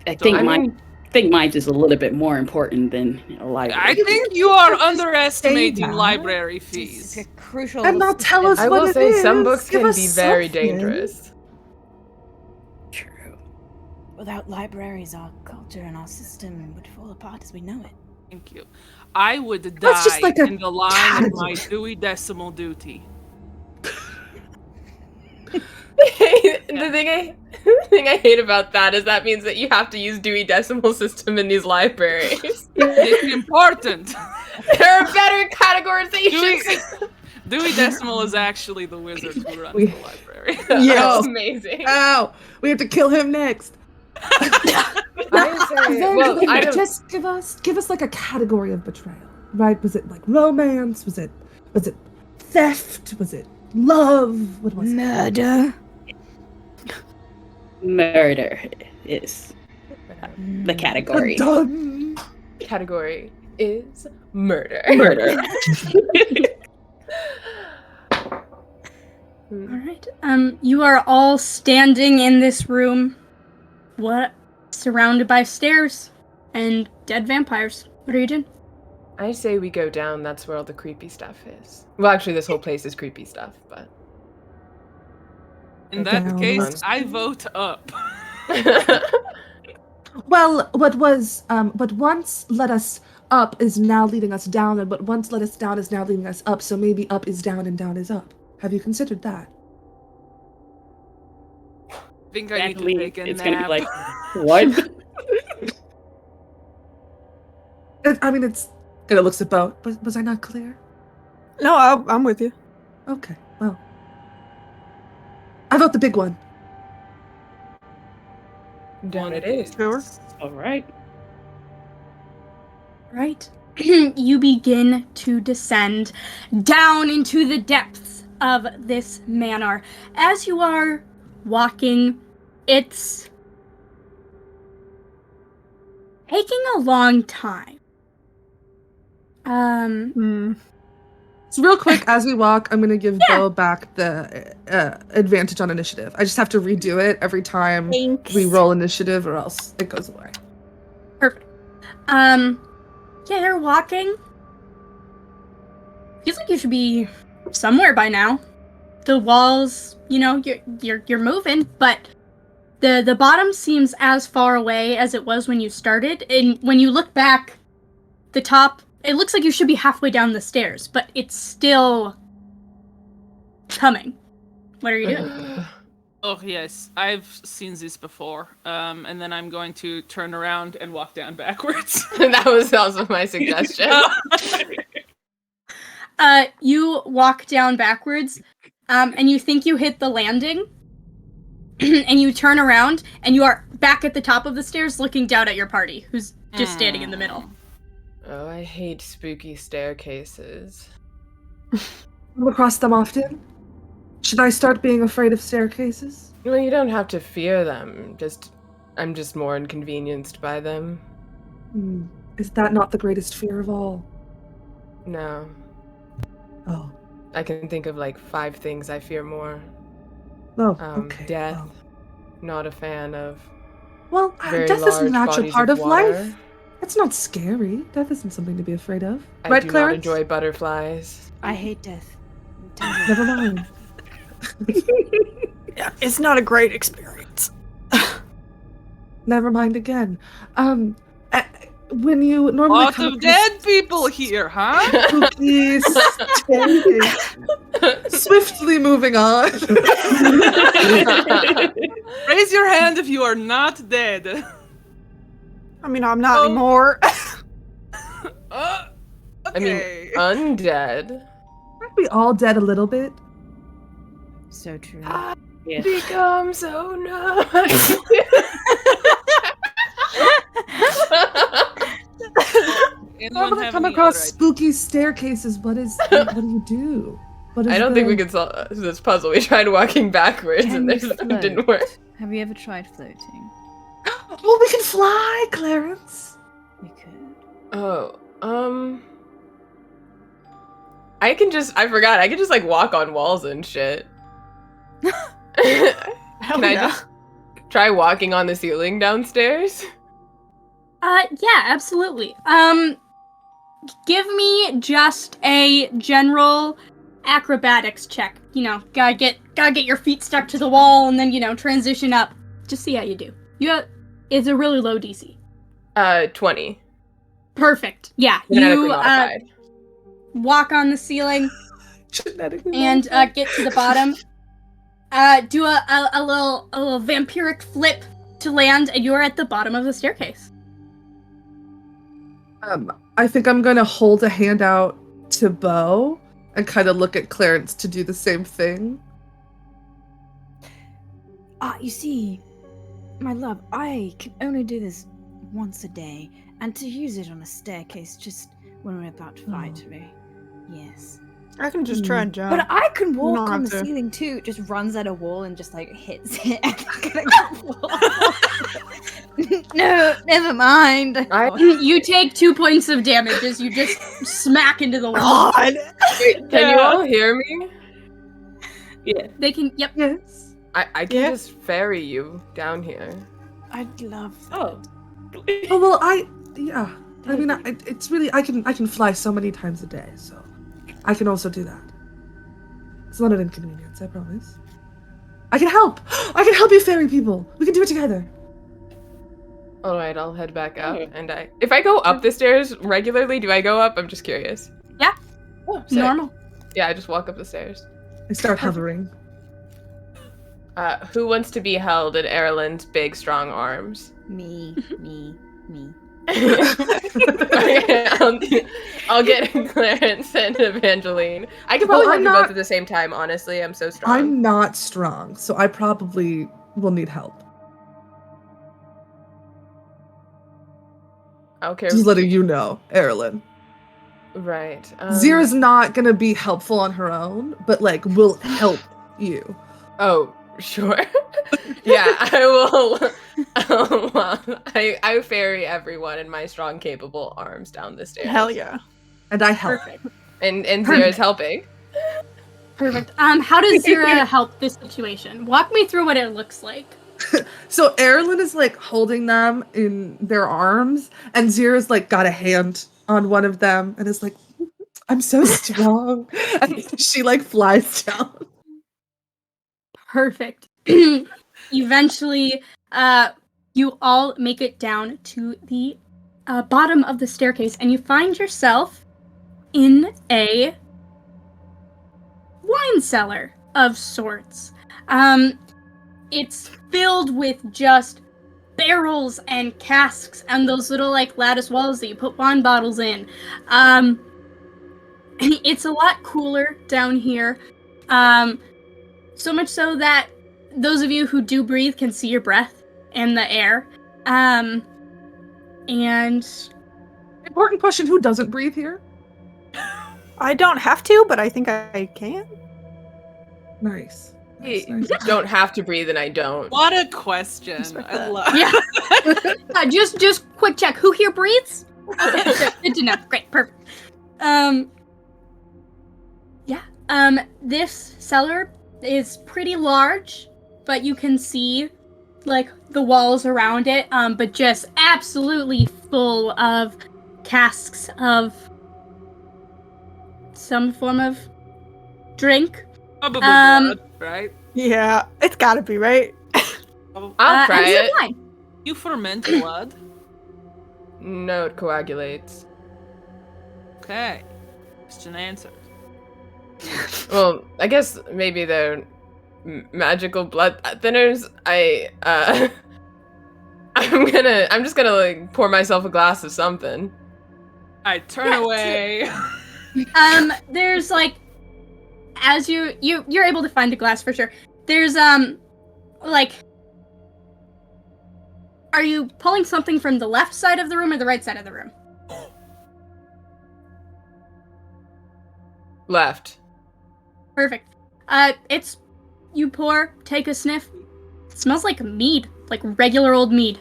[SPEAKER 6] I think
[SPEAKER 3] I
[SPEAKER 6] mine's is a little bit more important than a library.
[SPEAKER 2] I think you are underestimating library
[SPEAKER 8] This
[SPEAKER 2] fees.
[SPEAKER 8] is a crucial.
[SPEAKER 5] And now tell us
[SPEAKER 3] I
[SPEAKER 5] what
[SPEAKER 3] will
[SPEAKER 5] it
[SPEAKER 3] say some
[SPEAKER 5] is.
[SPEAKER 3] books
[SPEAKER 5] Give
[SPEAKER 3] can
[SPEAKER 5] us
[SPEAKER 3] be very
[SPEAKER 5] something.
[SPEAKER 3] dangerous.
[SPEAKER 6] True.
[SPEAKER 8] Without libraries, our culture and our system would fall apart as we know it.
[SPEAKER 2] Thank you. I would
[SPEAKER 5] That's just
[SPEAKER 2] die
[SPEAKER 5] like a
[SPEAKER 2] in the line of my
[SPEAKER 5] category.
[SPEAKER 2] Dewey Decimal duty.
[SPEAKER 3] The thing I hate about that is that means that you have to use Dewey Decimal System in these libraries.
[SPEAKER 2] It's important.
[SPEAKER 3] There are better categorizations.
[SPEAKER 2] Dewey Decimal is actually the wizard who runs
[SPEAKER 5] We-
[SPEAKER 2] the library.
[SPEAKER 5] Yo.
[SPEAKER 3] Amazing.
[SPEAKER 5] Ow! We have to kill him next.
[SPEAKER 3] I say, well, I don't.
[SPEAKER 5] Just give us like a category of betrayal, right? Was it like romance? Was it theft? Was it love? What was it?
[SPEAKER 8] Murder.
[SPEAKER 6] Murder is the category.
[SPEAKER 5] Done.
[SPEAKER 3] Category is murder.
[SPEAKER 6] Murder.
[SPEAKER 1] All right. You are all standing in this room. What? Surrounded by stairs and dead vampires. What are you doing?
[SPEAKER 3] I say we go down. That's where all the creepy stuff is. Well, actually, this whole place is creepy stuff, but.
[SPEAKER 2] In that
[SPEAKER 5] Down.
[SPEAKER 2] case, I vote up.
[SPEAKER 5] Well, what once led us up is now leading us down, and what once led us down is now leading us up. So maybe up is down and down is up. Have you considered that?
[SPEAKER 2] I think I need to
[SPEAKER 6] Exactly.
[SPEAKER 2] take a
[SPEAKER 6] It's
[SPEAKER 2] nap.
[SPEAKER 6] gonna be like, what?
[SPEAKER 5] I mean, it's. And it looks at Bo. Was I not clear?
[SPEAKER 7] No, I'm with you.
[SPEAKER 5] Okay. Well, I vote the big one.
[SPEAKER 3] Down it is.
[SPEAKER 7] Sure.
[SPEAKER 6] All right.
[SPEAKER 1] Right. You begin to descend down into the depths of this manor. As you are walking, it's taking a long time.
[SPEAKER 5] So real quick, as we walk, I'm gonna give Bo back the advantage on initiative. I just have to redo it every time
[SPEAKER 8] Thanks.
[SPEAKER 5] we roll initiative, or else it goes away.
[SPEAKER 1] Perfect. Yeah, you're walking. Feels like you should be somewhere by now. The walls, you're moving, but the bottom seems as far away as it was when you started. And when you look back, the top, it looks like you should be halfway down the stairs, but it's still coming. What are you doing?
[SPEAKER 2] Oh yes, I've seen this before. And then I'm going to turn around and walk down backwards.
[SPEAKER 3] That was also my suggestion.
[SPEAKER 1] You walk down backwards, and you think you hit the landing, and you turn around, and you are back at the top of the stairs looking down at your party, who's just standing in the middle.
[SPEAKER 3] Oh, I hate spooky staircases.
[SPEAKER 5] Come across them often? Should I start being afraid of staircases?
[SPEAKER 3] Well, you don't have to fear them. I'm just more inconvenienced by them.
[SPEAKER 5] Is that not the greatest fear of all?
[SPEAKER 3] No.
[SPEAKER 5] Oh.
[SPEAKER 3] I can think of like 5 things I fear more.
[SPEAKER 5] Oh, okay.
[SPEAKER 3] Death.
[SPEAKER 5] Well,
[SPEAKER 3] Not a fan of
[SPEAKER 5] death is a
[SPEAKER 3] large
[SPEAKER 5] natural
[SPEAKER 3] bodies
[SPEAKER 5] part of
[SPEAKER 3] water.
[SPEAKER 5] life. It's not scary. Death isn't something to be afraid of.
[SPEAKER 3] I
[SPEAKER 5] Right,
[SPEAKER 3] do
[SPEAKER 5] Clarence?
[SPEAKER 3] not enjoy butterflies.
[SPEAKER 8] I hate death.
[SPEAKER 5] Never mind.
[SPEAKER 7] Yeah, it's not a great experience.
[SPEAKER 5] Never mind again. When you normally
[SPEAKER 2] Lots
[SPEAKER 5] come
[SPEAKER 2] of
[SPEAKER 5] across
[SPEAKER 2] dead people here, huh?
[SPEAKER 5] spooky swiftly moving on.
[SPEAKER 2] Raise your hand if you are not dead.
[SPEAKER 7] I mean, I'm not
[SPEAKER 2] Oh.
[SPEAKER 7] anymore.
[SPEAKER 2] Okay.
[SPEAKER 3] I mean, undead.
[SPEAKER 5] Aren't we all dead a little bit?
[SPEAKER 8] So true.
[SPEAKER 6] Yeah.
[SPEAKER 3] Become so nice.
[SPEAKER 2] Anyone
[SPEAKER 5] Whenever I
[SPEAKER 2] have
[SPEAKER 5] come
[SPEAKER 2] any
[SPEAKER 5] across
[SPEAKER 2] other ideas?
[SPEAKER 5] spooky staircases, what do you do? What is
[SPEAKER 3] I don't think we can solve this puzzle. We tried walking backwards and
[SPEAKER 8] Can you
[SPEAKER 3] it didn't
[SPEAKER 8] float?
[SPEAKER 3] work.
[SPEAKER 8] Have you ever tried floating?
[SPEAKER 5] Well, we can fly, Clarence.
[SPEAKER 8] We could.
[SPEAKER 3] Oh, I forgot. I can just like walk on walls and shit. Can I just try walking on the ceiling downstairs?
[SPEAKER 1] Yeah, absolutely. Give me just a general acrobatics check. You know, gotta get your feet stuck to the wall and then, you know, transition up. Just see how you do. It's a really low DC.
[SPEAKER 3] 20.
[SPEAKER 1] Perfect. Yeah,
[SPEAKER 3] Genetically
[SPEAKER 1] you
[SPEAKER 3] modified.
[SPEAKER 1] walk on the ceiling and get to the bottom. Do a little vampiric flip to land, and you're at the bottom of the staircase.
[SPEAKER 5] I think I'm gonna hold a hand out to Bo and kind of look at Clarence to do the same thing.
[SPEAKER 8] You see, my love, I can only do this once a day, and to use it on a staircase just when we're about to fight me. Yes.
[SPEAKER 7] I can just try and jump.
[SPEAKER 8] But I can
[SPEAKER 7] You
[SPEAKER 8] walk
[SPEAKER 7] don't
[SPEAKER 8] on
[SPEAKER 7] have
[SPEAKER 8] the
[SPEAKER 7] to.
[SPEAKER 8] ceiling too. Just runs at a wall and just like hits it. And no, never mind.
[SPEAKER 1] You take 2 points of damage as you just smack into the wall.
[SPEAKER 7] God.
[SPEAKER 3] Wait, can you all hear me?
[SPEAKER 6] Yeah.
[SPEAKER 1] They can. Yep.
[SPEAKER 5] Yes.
[SPEAKER 3] I can
[SPEAKER 7] Yeah.
[SPEAKER 3] just ferry you down here.
[SPEAKER 8] I'd love that.
[SPEAKER 6] Oh.
[SPEAKER 5] Oh well, yeah. I mean, it's really I can fly so many times a day, so I can also do that. It's not an inconvenience, I promise. I can help. I can help you ferry people. We can do it together.
[SPEAKER 3] All right, I'll head back up. And if I go up the stairs regularly, do I go up? I'm just curious.
[SPEAKER 1] Yeah.
[SPEAKER 3] Oh, sick.
[SPEAKER 1] Normal.
[SPEAKER 3] Yeah, I just walk up the stairs.
[SPEAKER 5] I start hovering.
[SPEAKER 3] Who wants to be held in Erlen's big, strong arms?
[SPEAKER 8] Me.
[SPEAKER 3] Okay, I'll get Clarence and Evangeline. I could probably
[SPEAKER 5] Well,
[SPEAKER 3] have
[SPEAKER 5] I'm
[SPEAKER 3] you
[SPEAKER 5] not-
[SPEAKER 3] both at the same time, honestly. I'm so strong.
[SPEAKER 5] I'm not strong, so I probably will need help.
[SPEAKER 3] I don't care.
[SPEAKER 5] Just letting you know, Erlen.
[SPEAKER 3] Right.
[SPEAKER 5] Zira's not gonna be helpful on her own, but like will help you.
[SPEAKER 3] Oh, sure. Yeah, I will. I ferry everyone in my strong, capable arms down the stairs.
[SPEAKER 7] Hell yeah.
[SPEAKER 5] And I help.
[SPEAKER 1] Perfect.
[SPEAKER 3] And
[SPEAKER 1] Perfect.
[SPEAKER 3] Zira's helping.
[SPEAKER 1] Perfect. How does Zira help this situation? Walk me through what it looks like.
[SPEAKER 5] So Erlen is like holding them in their arms, and Zira's like got a hand on one of them and is like, I'm so strong. And she like flies down.
[SPEAKER 1] Perfect. Eventually, you all make it down to the bottom of the staircase, and you find yourself in a wine cellar of sorts. It's filled with just barrels and casks and those little like lattice walls that you put wine bottles in. It's a lot cooler down here. So much so that those of you who do breathe can see your breath in the air. And
[SPEAKER 5] Important question, who doesn't breathe here?
[SPEAKER 7] I don't have to, but I think I can.
[SPEAKER 5] Nice.
[SPEAKER 3] You
[SPEAKER 5] Nice.
[SPEAKER 3] don't have to breathe, and I don't.
[SPEAKER 2] What a question.
[SPEAKER 7] Respect
[SPEAKER 2] I
[SPEAKER 7] that.
[SPEAKER 2] love
[SPEAKER 1] yeah, just quick check. Who here breathes? Okay, good to know. Great, perfect. This cellar is pretty large, but you can see, like, the walls around it, but just absolutely full of casks of some form of drink.
[SPEAKER 2] Probably blood, right?
[SPEAKER 7] Yeah, it's gotta be, right?
[SPEAKER 3] I'll try
[SPEAKER 1] and some
[SPEAKER 3] it.
[SPEAKER 1] wine.
[SPEAKER 2] You ferment blood?
[SPEAKER 3] No, it coagulates.
[SPEAKER 2] Okay. Question answered.
[SPEAKER 3] Well, I guess maybe they're magical blood thinners. I'm just gonna like pour myself a glass of something.
[SPEAKER 2] I turn away.
[SPEAKER 1] There's like, as you're able to find the glass for sure. There's like, are you pulling something from the left side of the room or the right side of the room?
[SPEAKER 3] Left.
[SPEAKER 1] Perfect. You pour, take a sniff. It smells like mead, like regular old mead.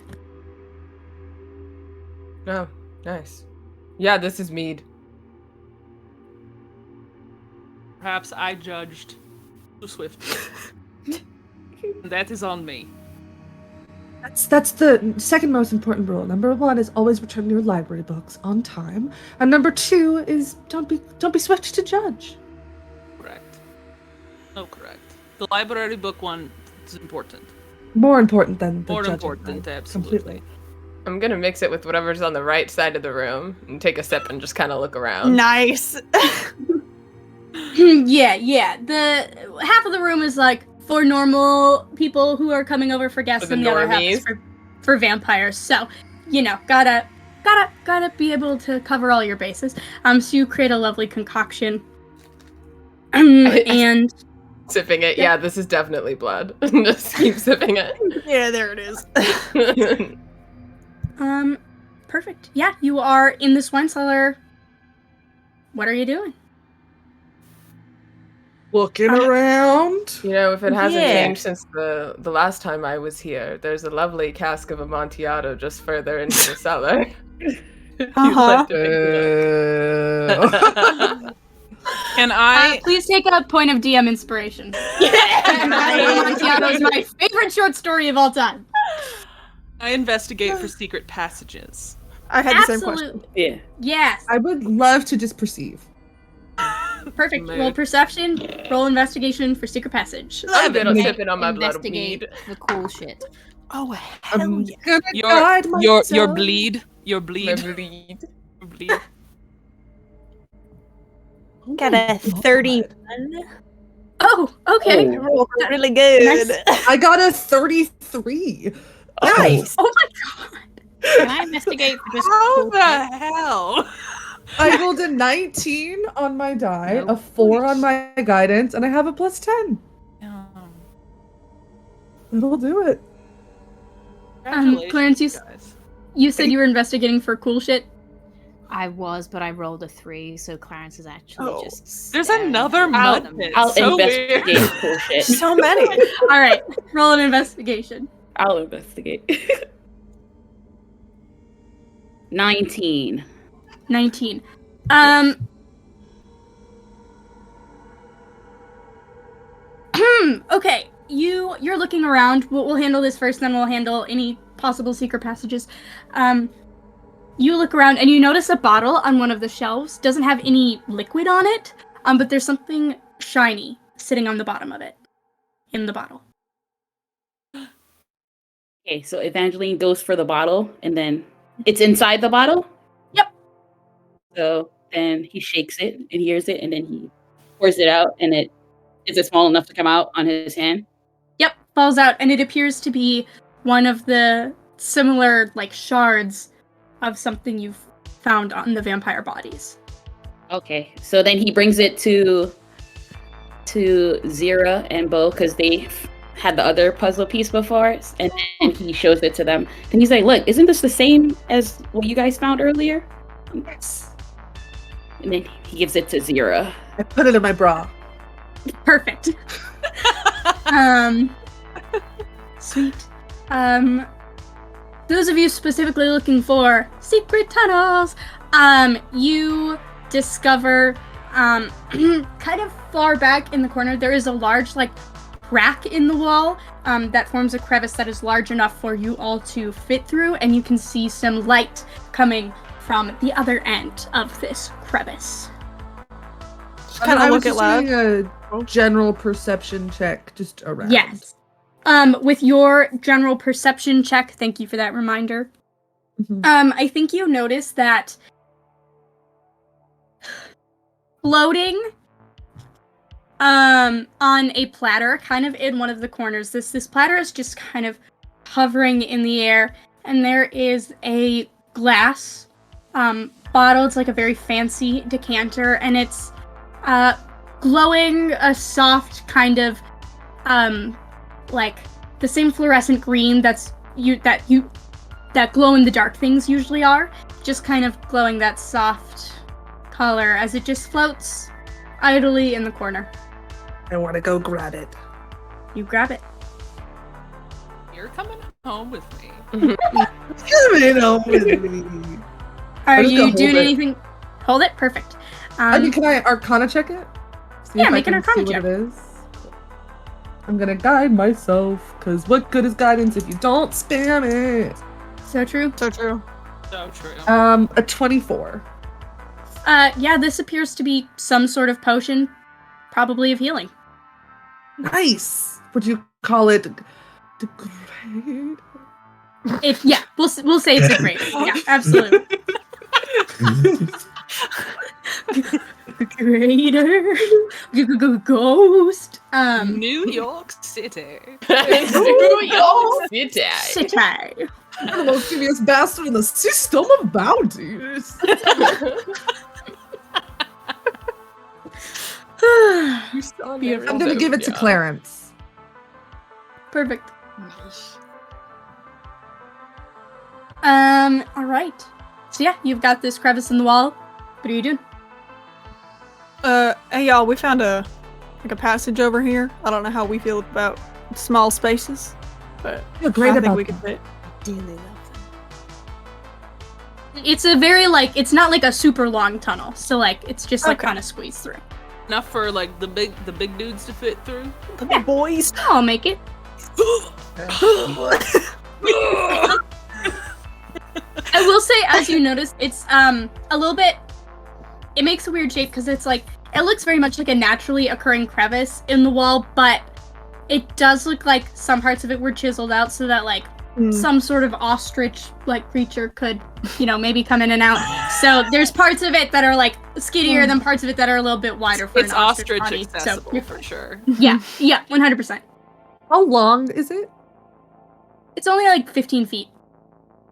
[SPEAKER 3] Oh, nice. Yeah, this is mead.
[SPEAKER 2] Perhaps I judged too swiftly. That is on me.
[SPEAKER 5] That's the second most important rule. Number 1 is always return your library books on time, and number 2 is don't be swift to judge.
[SPEAKER 2] Correct. No, correct. The library book one is important.
[SPEAKER 5] More important than the
[SPEAKER 2] More
[SPEAKER 5] judging,
[SPEAKER 2] important,
[SPEAKER 5] right?
[SPEAKER 2] absolutely.
[SPEAKER 5] Completely.
[SPEAKER 3] I'm gonna mix it with whatever's on the right side of the room and take a sip and just kind of look around.
[SPEAKER 7] Nice.
[SPEAKER 1] Yeah. The half of the room is like for normal people who are coming over for guests,
[SPEAKER 3] For the
[SPEAKER 1] and the other half is
[SPEAKER 3] normies.
[SPEAKER 1] for vampires. So, gotta be able to cover all your bases. So you create a lovely concoction. And
[SPEAKER 3] Sipping it. Yeah, this is definitely blood. Just keep sipping it.
[SPEAKER 7] Yeah, there it is.
[SPEAKER 1] perfect. Yeah, you are in this wine cellar. What are you doing?
[SPEAKER 5] Looking around.
[SPEAKER 3] You know, if it hasn't
[SPEAKER 6] Yeah.
[SPEAKER 3] changed since the last time I was here, there's a lovely cask of Amontillado just further into the cellar. If you'd like to pick it up.
[SPEAKER 2] Can I?
[SPEAKER 1] Please take a point of DM inspiration. Amontillado is my favorite short story of all time.
[SPEAKER 2] I investigate for secret passages.
[SPEAKER 7] I had the same question.
[SPEAKER 1] Absolutely.
[SPEAKER 6] Yeah.
[SPEAKER 1] Yes.
[SPEAKER 5] I would love to just perceive.
[SPEAKER 1] Perfect.
[SPEAKER 2] Man.
[SPEAKER 1] Roll perception, roll investigation for secret passage.
[SPEAKER 3] I'm good on
[SPEAKER 4] Make-
[SPEAKER 3] sipping on my blood of
[SPEAKER 4] investigate
[SPEAKER 3] mead.
[SPEAKER 4] the cool shit.
[SPEAKER 7] Oh, hell
[SPEAKER 5] I'm
[SPEAKER 7] yeah.
[SPEAKER 5] gonna
[SPEAKER 2] Your
[SPEAKER 5] guide
[SPEAKER 2] your
[SPEAKER 5] myself.
[SPEAKER 2] bleed. Your
[SPEAKER 3] My
[SPEAKER 2] bleed.
[SPEAKER 3] bleed.
[SPEAKER 2] Your bleed.
[SPEAKER 5] Oh
[SPEAKER 7] Got
[SPEAKER 5] my
[SPEAKER 7] a
[SPEAKER 5] God.
[SPEAKER 7] 31.
[SPEAKER 1] Oh, okay.
[SPEAKER 6] Oh.
[SPEAKER 7] Rolled really good.
[SPEAKER 5] I got a 33.
[SPEAKER 7] Nice.
[SPEAKER 1] Oh my god.
[SPEAKER 4] Can I investigate for just
[SPEAKER 2] How
[SPEAKER 4] cool
[SPEAKER 2] the
[SPEAKER 4] shit?
[SPEAKER 2] hell?
[SPEAKER 5] I rolled a 19 on my die,
[SPEAKER 2] No.
[SPEAKER 5] a 4 on my guidance, and I have a plus 10. That'll do it.
[SPEAKER 2] Congratulations,
[SPEAKER 1] Clarence,
[SPEAKER 2] guys.
[SPEAKER 1] You said you were investigating for cool shit.
[SPEAKER 4] I was, but I rolled a 3, so Clarence is actually
[SPEAKER 7] Oh.
[SPEAKER 4] just.
[SPEAKER 2] There's
[SPEAKER 4] staring
[SPEAKER 2] another
[SPEAKER 4] at
[SPEAKER 2] mud
[SPEAKER 4] them.
[SPEAKER 2] pit.
[SPEAKER 6] I'll
[SPEAKER 2] So
[SPEAKER 6] investigate
[SPEAKER 2] weird.
[SPEAKER 6] cool shit.
[SPEAKER 7] So many.
[SPEAKER 1] All right, roll an investigation.
[SPEAKER 6] I'll investigate. 19.
[SPEAKER 1] 19. Okay, you're looking around. We'll handle this first, then we'll handle any possible secret passages. You look around and you notice a bottle on one of the shelves. Doesn't have any liquid on it, but there's something shiny sitting on the bottom of it. In the bottle.
[SPEAKER 6] Okay, so Evangeline goes for the bottle, and then it's inside the bottle?
[SPEAKER 1] Yep.
[SPEAKER 6] So then he shakes it and hears it, and then he pours it out, and is it small enough to come out on his hand?
[SPEAKER 1] Yep, falls out, and it appears to be one of the similar, like, shards of something you've found on the vampire bodies.
[SPEAKER 6] Okay, so then he brings it to Zira and Bo, because they had the other puzzle piece before, and then he shows it to them. And he's like, look, isn't this the same as what you guys found earlier?
[SPEAKER 1] Yes.
[SPEAKER 6] And then he gives it to Zira.
[SPEAKER 5] I put it in my bra.
[SPEAKER 1] Perfect. Sweet. Those of you specifically looking for secret tunnels, you discover kind of far back in the corner, there is a large, like, crack in the wall that forms a crevice that is large enough for you all to fit through, and you can see some light coming from the other end of this crevice.
[SPEAKER 7] Kind of look at loud.
[SPEAKER 5] Doing a general perception check just around.
[SPEAKER 1] Yes. With your general perception check, thank you for that reminder. I think you notice that floating on a platter, kind of in one of the corners, this platter is just kind of hovering in the air, and there is a glass bottle. It's like a very fancy decanter, and it's glowing a soft kind of like the same fluorescent green that glow in the dark things usually are, just kind of glowing that soft color as it just floats idly in the corner.
[SPEAKER 5] I want to go grab it.
[SPEAKER 1] You grab it.
[SPEAKER 2] You're coming home with me.
[SPEAKER 5] Coming home with me.
[SPEAKER 1] Are
[SPEAKER 5] just
[SPEAKER 1] you
[SPEAKER 5] gonna
[SPEAKER 1] doing
[SPEAKER 5] hold it.
[SPEAKER 1] anything? Hold it. Perfect.
[SPEAKER 5] I mean, can I Arcana check it? See
[SPEAKER 1] Yeah,
[SPEAKER 5] if I
[SPEAKER 1] make an
[SPEAKER 5] can see
[SPEAKER 1] Arcana check.
[SPEAKER 5] what it is. I'm gonna guide myself, because what good is guidance if you don't spam it?
[SPEAKER 1] So true.
[SPEAKER 7] So true.
[SPEAKER 2] So true.
[SPEAKER 5] A 24.
[SPEAKER 1] Yeah, this appears to be some sort of potion, probably of healing.
[SPEAKER 5] Nice. Would you call it degrade?
[SPEAKER 1] We'll say it's a great. Yeah, absolutely. Greater ghost.
[SPEAKER 2] New York City.
[SPEAKER 3] New York City.
[SPEAKER 1] City.
[SPEAKER 5] You're the most devious bastard in the system of bounties.
[SPEAKER 1] Beautiful.
[SPEAKER 5] I'm gonna give it to Clarence.
[SPEAKER 1] Perfect. All right. So yeah, you've got this crevice in the wall. What are you doing?
[SPEAKER 7] Hey y'all, we found a passage over here. I don't know how we feel about small spaces, but
[SPEAKER 5] You're great
[SPEAKER 7] I think
[SPEAKER 5] about
[SPEAKER 7] we could fit.
[SPEAKER 8] Dearly love them.
[SPEAKER 1] It's a very it's not like a super long tunnel, so like it's just like
[SPEAKER 7] Okay.
[SPEAKER 1] kind of squeezed through.
[SPEAKER 2] Enough for like the big dudes to fit through.
[SPEAKER 7] The big boys.
[SPEAKER 1] I'll make it. I will say, as you notice, it's a little bit. It makes a weird shape because it's like it looks very much like a naturally occurring crevice in the wall, but it does look like some parts of it were chiseled out so that like some sort of ostrich-like creature could, maybe come in and out. So there's parts of it that are like skinnier than parts of it that are a little bit wider for
[SPEAKER 2] It's
[SPEAKER 1] an ostrich
[SPEAKER 2] ostrich
[SPEAKER 1] body.
[SPEAKER 2] accessible
[SPEAKER 1] So
[SPEAKER 2] for sure.
[SPEAKER 1] yeah, 100%.
[SPEAKER 5] How long is it?
[SPEAKER 1] It's only like 15 feet.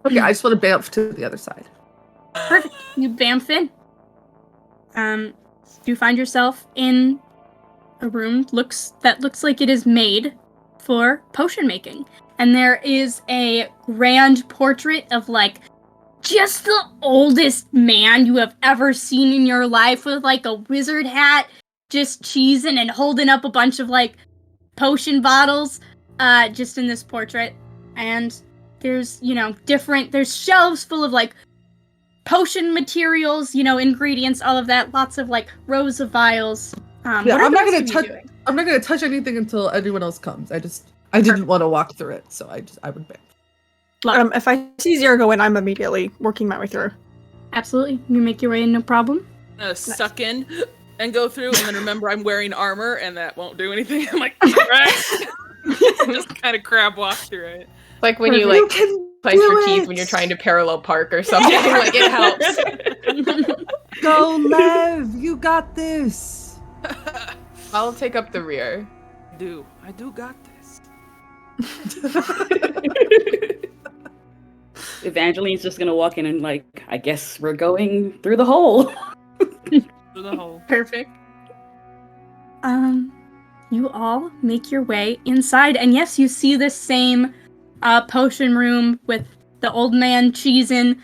[SPEAKER 5] Okay, I just want to bamf to the other side.
[SPEAKER 1] Perfect. You bamf in. You find yourself in a room that looks like it is made for potion making. And there is a grand portrait of like just the oldest man you have ever seen in your life with like a wizard hat, just cheesing and holding up a bunch of like potion bottles just in this portrait. And there's, there's shelves full of like potion materials, ingredients, all of that. Lots of like rows of vials.
[SPEAKER 5] Yeah,
[SPEAKER 1] what are
[SPEAKER 5] I'm
[SPEAKER 1] the
[SPEAKER 5] not
[SPEAKER 1] rest
[SPEAKER 5] gonna
[SPEAKER 1] of you
[SPEAKER 5] touch.
[SPEAKER 1] doing?
[SPEAKER 5] I'm not gonna touch anything until anyone else comes. I didn't want to walk through it, so I would bamf.
[SPEAKER 7] If I see Zero go in, I'm immediately working my way through.
[SPEAKER 1] Absolutely. You make your way in, no problem.
[SPEAKER 2] Suck in and go through, and then remember I'm wearing armor, and that won't do anything. I'm like, right. Just kind of crab walk through it.
[SPEAKER 3] Like when you
[SPEAKER 5] You can
[SPEAKER 3] clench
[SPEAKER 5] do
[SPEAKER 3] your teeth
[SPEAKER 5] it!
[SPEAKER 3] when you're trying to parallel park or something. Like it helps.
[SPEAKER 5] Go, Lev! You got this.
[SPEAKER 3] I'll take up the rear.
[SPEAKER 2] I do got this.
[SPEAKER 6] Evangeline's just gonna walk in and like, I guess we're going through the hole.
[SPEAKER 2] Through the hole.
[SPEAKER 1] Perfect. You all make your way inside, and yes, you see this same potion room with the old man cheesing,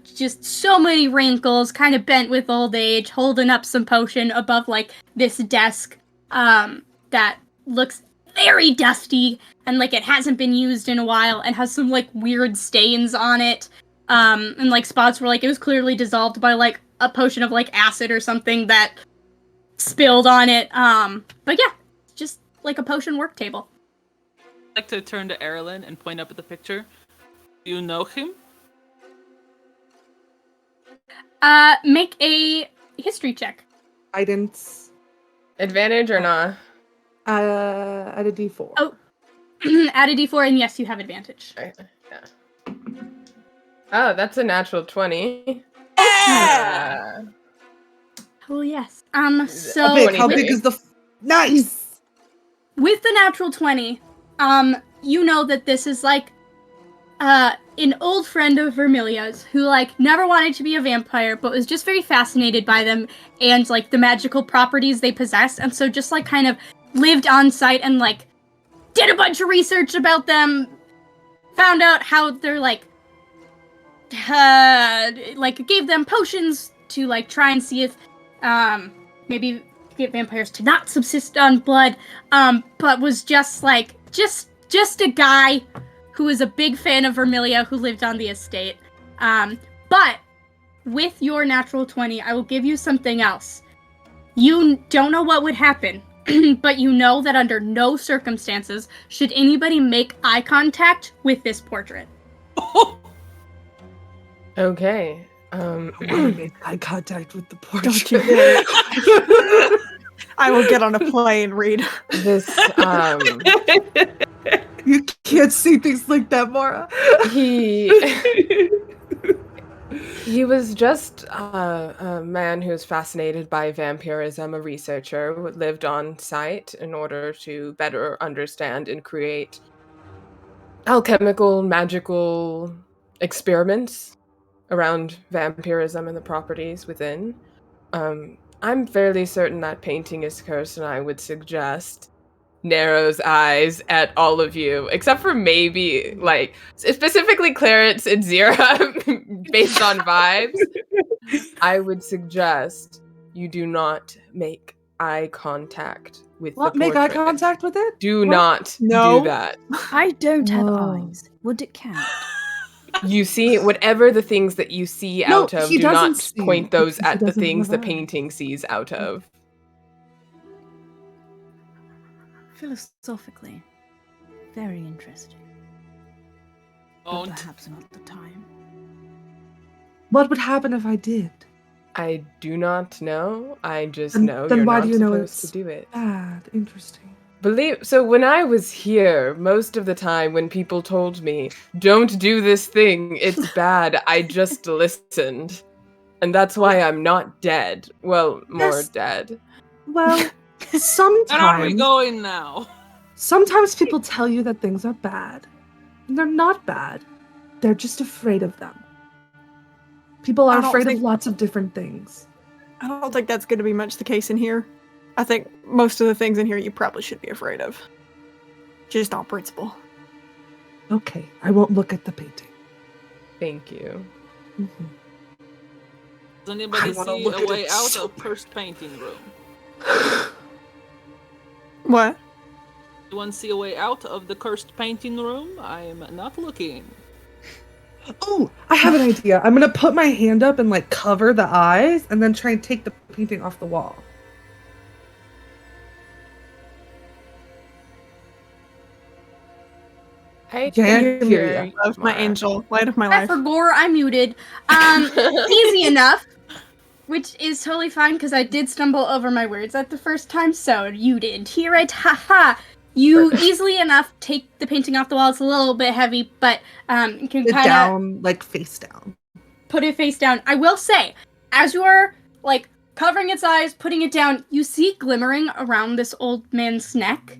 [SPEAKER 1] just so many wrinkles, kind of bent with old age, holding up some potion above like this desk that looks very dusty and like it hasn't been used in a while and has some like weird stains on it, and like spots where like it was clearly dissolved by like a potion of like acid or something that spilled on it. But yeah, just like a potion work table.
[SPEAKER 2] I'd like to turn to Erilyn and point up at the picture. Do you know him?
[SPEAKER 1] Make a history check.
[SPEAKER 5] Guidance.
[SPEAKER 3] Advantage or not?
[SPEAKER 5] At a D4.
[SPEAKER 1] Oh. Add a d4, and yes, you have advantage.
[SPEAKER 3] Yeah. Oh, that's a natural 20.
[SPEAKER 7] Yeah!
[SPEAKER 1] Oh yes. So
[SPEAKER 5] How big? How
[SPEAKER 3] with-
[SPEAKER 5] big is the? Nice.
[SPEAKER 1] with the natural 20, you know that this is like an old friend of Vermilia's who like never wanted to be a vampire but was just very fascinated by them and like the magical properties they possess, and so just like kind of lived on site and like did a bunch of research about them, found out how they're like gave them potions to like try and see if maybe get vampires to not subsist on blood, but was just like just a guy who was a big fan of Vermilia who lived on the estate. But with your natural 20, I will give you something else. You don't know what would happen, but you know that under no circumstances should anybody make eye contact with this portrait.
[SPEAKER 3] Okay.
[SPEAKER 5] I want to make eye contact with the portrait.
[SPEAKER 7] Don't you dare. I will get on a plane, Reed.
[SPEAKER 3] This
[SPEAKER 5] You can't see things like that, Mara.
[SPEAKER 3] he was just a man who was fascinated by vampirism, a researcher who lived on site in order to better understand and create alchemical, magical experiments around vampirism and the properties within. I'm fairly certain that painting is cursed, and I would suggest narrows eyes at all of you, except for maybe, like, specifically Clarence and Zira, based on vibes. I would suggest you do not make eye contact with the
[SPEAKER 5] What? Make eye
[SPEAKER 3] portrait.
[SPEAKER 5] contact with it?
[SPEAKER 3] Do
[SPEAKER 5] What?
[SPEAKER 3] not
[SPEAKER 7] No.
[SPEAKER 3] do that.
[SPEAKER 8] I don't have
[SPEAKER 5] Whoa.
[SPEAKER 8] eyes. Would it count?
[SPEAKER 3] You see, whatever the things that you see
[SPEAKER 5] No,
[SPEAKER 3] out of,
[SPEAKER 5] he
[SPEAKER 3] do not
[SPEAKER 5] doesn't see,
[SPEAKER 3] point those
[SPEAKER 5] because he
[SPEAKER 3] at the
[SPEAKER 5] doesn't
[SPEAKER 3] things the
[SPEAKER 5] have eyes.
[SPEAKER 3] painting sees out of.
[SPEAKER 8] Philosophically, very interesting. But
[SPEAKER 2] Don't.
[SPEAKER 8] perhaps not the time.
[SPEAKER 5] What would happen if I did?
[SPEAKER 3] I do not know. I just
[SPEAKER 5] Then-
[SPEAKER 3] know
[SPEAKER 5] then
[SPEAKER 3] you're
[SPEAKER 5] why
[SPEAKER 3] not
[SPEAKER 5] do you know
[SPEAKER 3] supposed
[SPEAKER 5] it's
[SPEAKER 3] to do it.
[SPEAKER 5] Bad. Interesting.
[SPEAKER 3] So when I was here, most of the time when people told me, don't do this thing, it's bad, I just listened. And that's why I'm not dead. Well, more
[SPEAKER 5] Yes.
[SPEAKER 3] dead.
[SPEAKER 5] Well,
[SPEAKER 2] Where are we
[SPEAKER 5] sometimes
[SPEAKER 2] going now?
[SPEAKER 5] Sometimes people tell you that things are bad. And they're not bad. They're just afraid of them. People
[SPEAKER 7] I
[SPEAKER 5] are
[SPEAKER 7] don't
[SPEAKER 5] afraid
[SPEAKER 7] think-
[SPEAKER 5] of lots of different things.
[SPEAKER 7] I don't think that's going to be much the case in here. I think most of the things in here you probably should be afraid of. Just on principle.
[SPEAKER 5] Okay, I won't look at the painting.
[SPEAKER 3] Thank you.
[SPEAKER 5] Mhm.
[SPEAKER 2] Does anybody
[SPEAKER 5] I wanna
[SPEAKER 2] see
[SPEAKER 5] look
[SPEAKER 2] a
[SPEAKER 5] at
[SPEAKER 2] way
[SPEAKER 5] it
[SPEAKER 2] out
[SPEAKER 5] so
[SPEAKER 2] of cursed painting room?
[SPEAKER 7] What?
[SPEAKER 2] Anyone see a way out of the cursed painting room? I am not looking.
[SPEAKER 5] Oh, I have an idea. I'm gonna put my hand up and like cover the eyes and then try and take the painting off the wall.
[SPEAKER 3] I
[SPEAKER 5] Yeah,
[SPEAKER 3] hear
[SPEAKER 5] Amelia.
[SPEAKER 3] you,
[SPEAKER 7] Love my
[SPEAKER 3] Mara.
[SPEAKER 7] angel. Light of my
[SPEAKER 1] I
[SPEAKER 7] life.
[SPEAKER 1] forgot I muted. Easy enough. Which is totally fine because I did stumble over my words at the first time, so you didn't hear it. Haha. You easily enough take the painting off the wall. It's a little bit heavy, but you can
[SPEAKER 5] Sit
[SPEAKER 1] kind of
[SPEAKER 5] down, like face down.
[SPEAKER 1] put it face down. I will say, as you are like covering its eyes, putting it down, you see glimmering around this old man's neck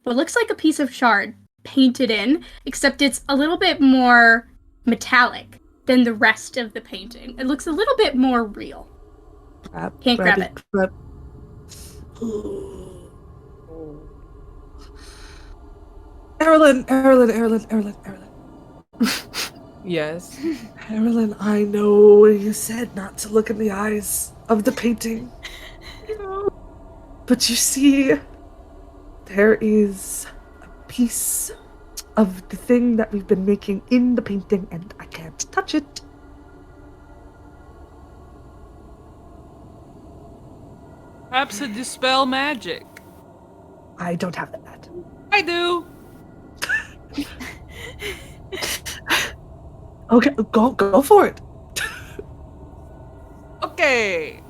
[SPEAKER 1] what looks like a piece of shard painted in, except it's a little bit more metallic than the rest of the painting. It looks a little bit more real. Can't grab it.
[SPEAKER 5] Grab. Erilyn.
[SPEAKER 3] Yes.
[SPEAKER 5] Erilyn, I know you said not to look in the eyes of the painting. But you see, there is a piece of the thing that we've been making in the painting, and I can't touch it.
[SPEAKER 2] Perhaps a dispel magic.
[SPEAKER 5] I don't have that.
[SPEAKER 2] I do.
[SPEAKER 5] Okay, go for it.
[SPEAKER 2] Okay.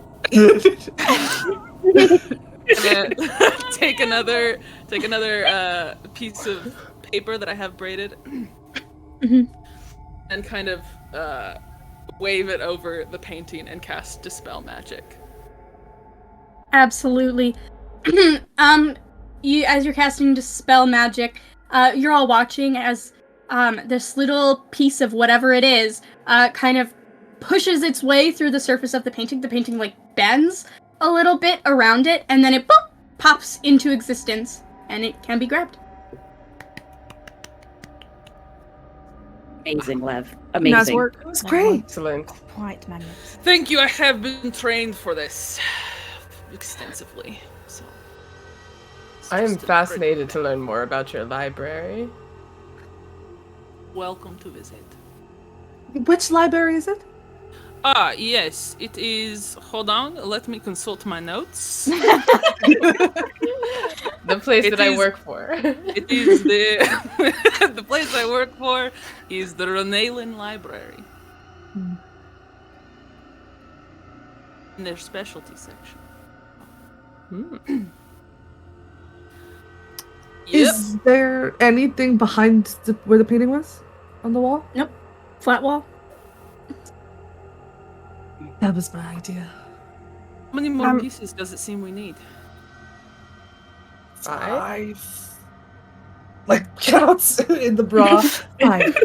[SPEAKER 2] And take another piece of paper that I have braided, and kind of wave it over the painting and cast dispel magic.
[SPEAKER 1] Absolutely. As you're casting dispel magic, you're all watching as this little piece of whatever it is kind of pushes its way through the surface of the painting. The painting like bends a little bit around it, and then it pops into existence, and it can be grabbed.
[SPEAKER 6] Amazing, Lev.
[SPEAKER 7] Nice
[SPEAKER 6] Amazing.
[SPEAKER 7] work.
[SPEAKER 5] It was great.
[SPEAKER 3] Excellent.
[SPEAKER 8] Quite magnificent.
[SPEAKER 2] Thank you. I have been trained for this extensively. So
[SPEAKER 3] I am fascinated to learn more about your library.
[SPEAKER 2] Welcome to visit.
[SPEAKER 5] Which library is it?
[SPEAKER 2] Yes, it is. Hold on, let me consult my notes.
[SPEAKER 3] The place
[SPEAKER 2] It
[SPEAKER 3] that I
[SPEAKER 2] is-
[SPEAKER 3] work for.
[SPEAKER 2] It is the the place I work for is the Ronalin Library. In their specialty section. Yep.
[SPEAKER 5] Is there anything behind where the painting was? On the wall?
[SPEAKER 1] Flat wall.
[SPEAKER 5] That was my idea.
[SPEAKER 2] How many more pieces does it seem we need?
[SPEAKER 5] 5. Like counts in the bra. 5.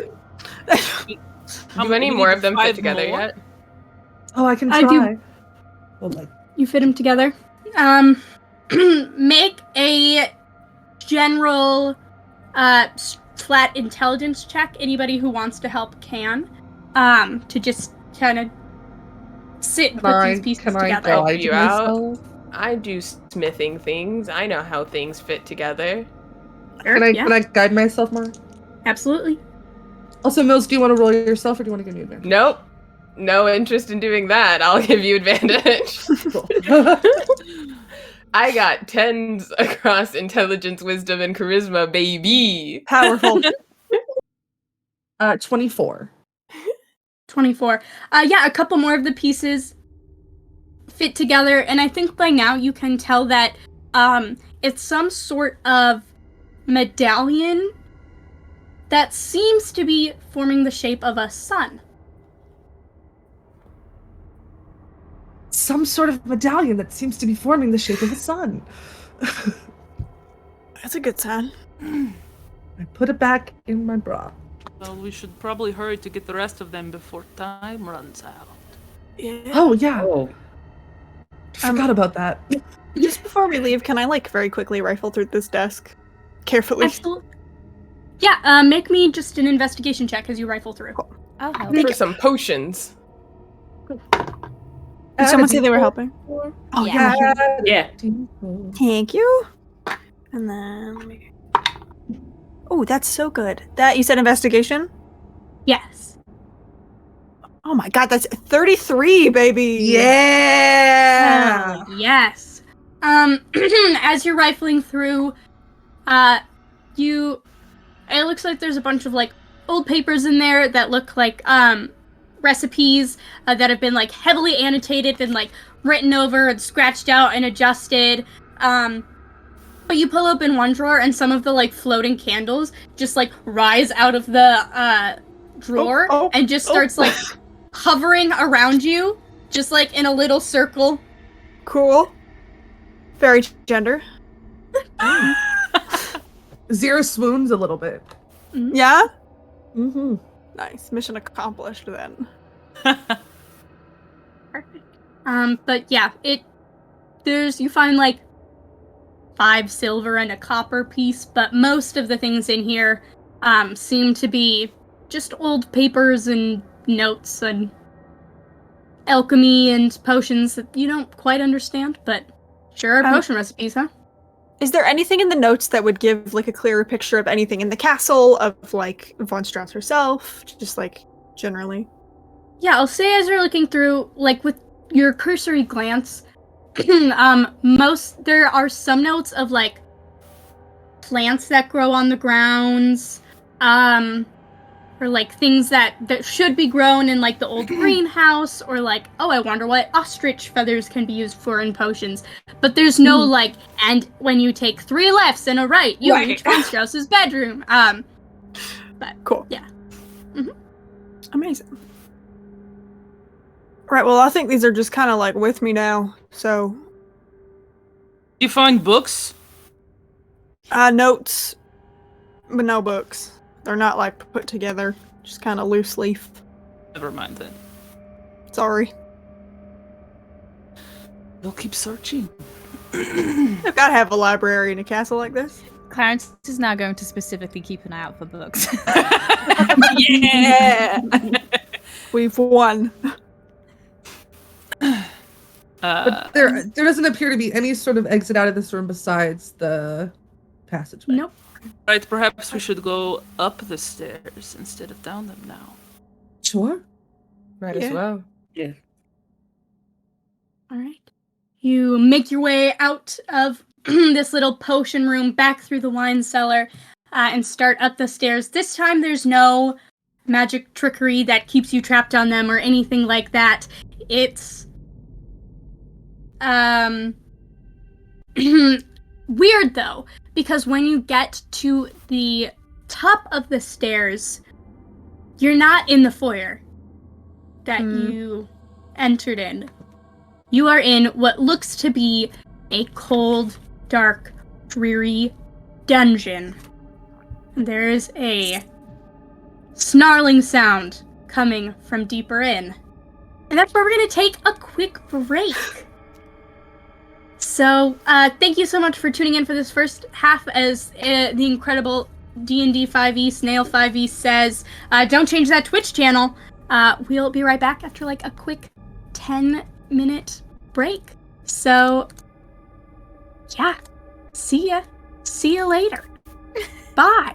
[SPEAKER 3] Do any
[SPEAKER 2] we
[SPEAKER 3] more
[SPEAKER 2] need
[SPEAKER 3] of them fit
[SPEAKER 2] 5
[SPEAKER 3] together
[SPEAKER 2] more?
[SPEAKER 3] yet?
[SPEAKER 5] Oh, I can
[SPEAKER 1] I
[SPEAKER 5] try.
[SPEAKER 1] do.
[SPEAKER 5] Oh, like,
[SPEAKER 1] You fit them together. Make a general flat intelligence check. Anybody who wants to help can. To just kind of sit and put these pieces
[SPEAKER 5] can I
[SPEAKER 1] together.
[SPEAKER 3] Help
[SPEAKER 5] guide
[SPEAKER 3] you out?
[SPEAKER 5] myself?
[SPEAKER 3] I do smithing things. I know how things fit together.
[SPEAKER 1] Sure, yeah,
[SPEAKER 5] Can I guide myself more?
[SPEAKER 1] absolutely.
[SPEAKER 5] Also, Mills, do you want to roll yourself or do you want to give me advantage?
[SPEAKER 3] Nope. No interest in doing that. I'll give you advantage. I got 10s across intelligence, wisdom, and charisma, baby.
[SPEAKER 7] Powerful.
[SPEAKER 5] 24.
[SPEAKER 1] 24. Yeah, a couple more of the pieces fit together, and I think by now you can tell that it's some sort of medallion that seems to be forming the shape of a sun.
[SPEAKER 5] Some sort of medallion that seems to be forming the shape of a sun.
[SPEAKER 7] That's a good sign.
[SPEAKER 5] I put it back in my bra.
[SPEAKER 2] Well, we should probably hurry to get the rest of them before time runs out.
[SPEAKER 7] Yeah.
[SPEAKER 5] Oh, yeah.
[SPEAKER 6] Oh,
[SPEAKER 5] Forgot about that.
[SPEAKER 7] Just before we leave, can I very quickly rifle through this desk? Carefully.
[SPEAKER 1] Absolutely. Yeah, make me just an investigation check as you rifle through.
[SPEAKER 4] I'll help.
[SPEAKER 3] For some potions.
[SPEAKER 7] Did someone say they were helping? Oh,
[SPEAKER 4] Yeah.
[SPEAKER 7] yeah.
[SPEAKER 6] yeah.
[SPEAKER 7] Thank you. And then let me. Oh, that's so good. That you said investigation?
[SPEAKER 1] Yes.
[SPEAKER 7] Oh my god, that's 33, baby.
[SPEAKER 5] Yeah!
[SPEAKER 1] Yes. As you're rifling through, it looks like there's a bunch of old papers in there that look like recipes that have been heavily annotated and written over and scratched out and adjusted. But you pull open one drawer and some of the floating candles just rise out of the drawer and just starts hovering around you, just in a little circle.
[SPEAKER 7] Cool. Very gender.
[SPEAKER 5] Zero swoons a little bit.
[SPEAKER 7] Yeah?
[SPEAKER 5] Mm-hmm.
[SPEAKER 7] Nice. Mission accomplished then.
[SPEAKER 1] Perfect. But yeah, you find 5 silver and a copper piece, but most of the things in here seem to be just old papers and notes and alchemy and potions that you don't quite understand, but sure are potion recipes, huh?
[SPEAKER 7] Is there anything in the notes that would give a clearer picture of anything in the castle, of von Strauss herself, just generally?
[SPEAKER 1] Yeah, I'll say as you're looking through, with your cursory glance, there are some notes of like plants that grow on the grounds, or like things that should be grown in like the old greenhouse, or like, oh, I wonder what ostrich feathers can be used for in potions. But there's no like, and when you take 3 lefts and a right, you reach Von Strauss's bedroom. But
[SPEAKER 7] Cool.
[SPEAKER 1] Yeah.
[SPEAKER 7] Amazing. Right, well, I think these are just kind of like with me now, so.
[SPEAKER 2] You find books?
[SPEAKER 7] Notes, but no books. They're not like put together, just kind of loose leaf.
[SPEAKER 2] Never mind then.
[SPEAKER 7] Sorry.
[SPEAKER 2] We'll keep searching.
[SPEAKER 7] I've got to have a library in a castle like this.
[SPEAKER 4] Clarence is now going to specifically keep an eye out for books.
[SPEAKER 7] Yeah! We've won.
[SPEAKER 5] But there doesn't appear to be any sort of exit out of this room besides the passageway.
[SPEAKER 1] Nope.
[SPEAKER 2] Right, perhaps we should go up the stairs instead of down them now.
[SPEAKER 5] Sure.
[SPEAKER 3] Might as well.
[SPEAKER 6] Yeah.
[SPEAKER 1] All right. You make your way out of this little potion room, back through the wine cellar, and start up the stairs. This time there's no magic trickery that keeps you trapped on them or anything like that. It's weird though, because when you get to the top of the stairs, you're not in the foyer that you entered in. You are in what looks to be a cold, dark, dreary dungeon. There is a snarling sound coming from deeper in. And that's where we're going to take a quick break. So, thank you so much for tuning in for this first half. As the incredible D&D 5e, Snail 5e says, don't change that Twitch channel. We'll be right back after like a quick 10-minute break. So, yeah, see ya. See you later. Bye.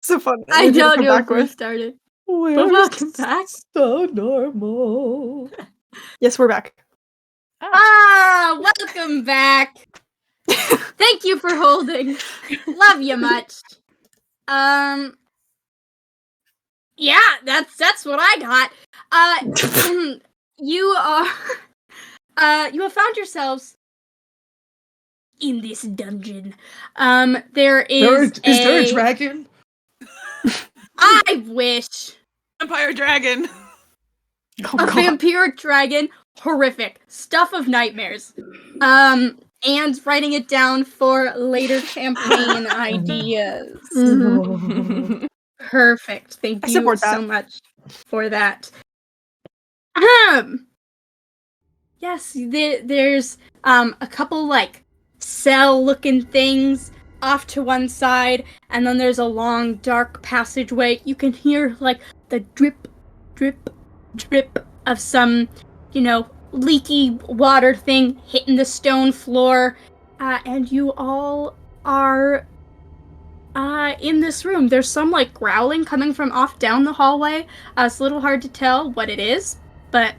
[SPEAKER 7] So fun.
[SPEAKER 1] I
[SPEAKER 7] Maybe
[SPEAKER 1] don't
[SPEAKER 7] come
[SPEAKER 1] know
[SPEAKER 7] back
[SPEAKER 1] if we
[SPEAKER 7] with.
[SPEAKER 1] started.
[SPEAKER 5] We're
[SPEAKER 1] welcome back.
[SPEAKER 5] so normal.
[SPEAKER 7] Yes, we're back.
[SPEAKER 1] Welcome back. Thank you for holding. Love you much. Yeah, that's what I got. You are you have found yourselves in this dungeon. There is
[SPEAKER 5] there a dragon?
[SPEAKER 1] I wish.
[SPEAKER 2] Vampire dragon.
[SPEAKER 7] Oh,
[SPEAKER 1] A
[SPEAKER 7] God.
[SPEAKER 1] vampiric dragon. Horrific. Stuff of nightmares. And writing it down for later campaign ideas.
[SPEAKER 7] Mhm.
[SPEAKER 1] Perfect. Thank
[SPEAKER 7] I
[SPEAKER 1] you
[SPEAKER 7] support
[SPEAKER 1] so
[SPEAKER 7] that.
[SPEAKER 1] much for that. Yes, there's a couple like cell-looking things off to one side, and then there's a long dark passageway. You can hear like the drip, drip, drip of some, leaky water thing hitting the stone floor, and you all are in this room. There's some like growling coming from off down the hallway. It's a little hard to tell what it is, but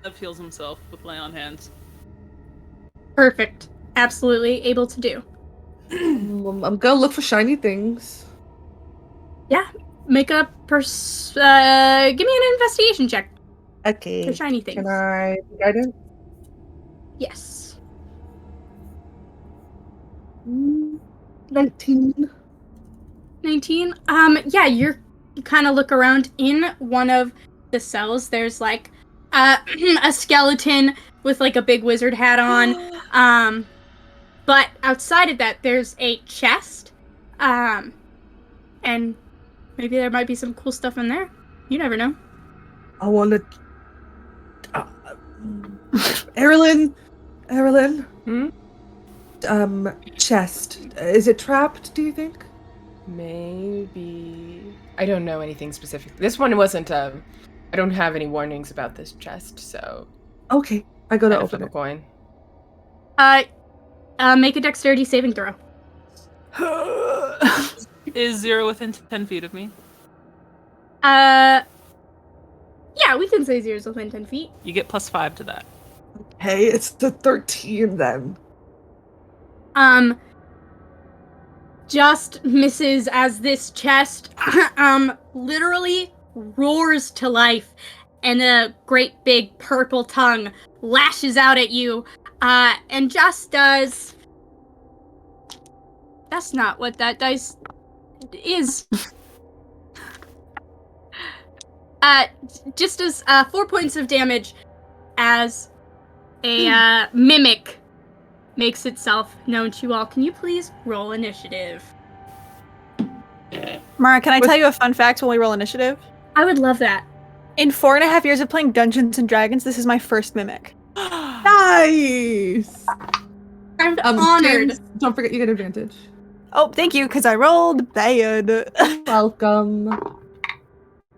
[SPEAKER 2] Lev heals himself with lay on hands.
[SPEAKER 1] perfect. Absolutely able to do.
[SPEAKER 5] I'm gonna look for shiny things.
[SPEAKER 1] Yeah, make a give me an investigation check
[SPEAKER 5] Okay.
[SPEAKER 1] for shiny things.
[SPEAKER 5] Can I guidance?
[SPEAKER 1] Yes.
[SPEAKER 5] 19.
[SPEAKER 1] 19. Yeah, you kind of look around in one of the cells. There's like a skeleton with like a big wizard hat on. But outside of that, there's a chest. And maybe there might be some cool stuff in there. You never know.
[SPEAKER 5] I wanna. Erilyn.
[SPEAKER 3] Hmm?
[SPEAKER 5] Chest. Is it trapped, do you think?
[SPEAKER 3] Maybe. I don't know anything specific. This one wasn't. I don't have any warnings about this chest, so.
[SPEAKER 5] Okay, I go to
[SPEAKER 3] Gotta
[SPEAKER 5] open
[SPEAKER 3] flip a
[SPEAKER 5] it.
[SPEAKER 3] coin.
[SPEAKER 1] Make a dexterity saving throw.
[SPEAKER 2] Is 0 within 10 feet of me?
[SPEAKER 1] Yeah, we can say 0's within 10 feet.
[SPEAKER 2] You get +5 to that.
[SPEAKER 5] Hey, it's the 13 then.
[SPEAKER 1] Just misses as this chest, literally roars to life, and a great big purple tongue lashes out at you, and just does... That's not what that dice is. Just does 4 points of damage as a mimic makes itself known to you all. Can you please roll initiative?
[SPEAKER 7] Mara, can I tell you a fun fact when we roll initiative?
[SPEAKER 1] I would love that.
[SPEAKER 7] In 4.5 years of playing Dungeons and Dragons, this is my first mimic.
[SPEAKER 5] Nice!
[SPEAKER 1] I'm honored.
[SPEAKER 5] James, don't forget you get advantage.
[SPEAKER 7] Oh, thank you, because I rolled bad.
[SPEAKER 5] Welcome.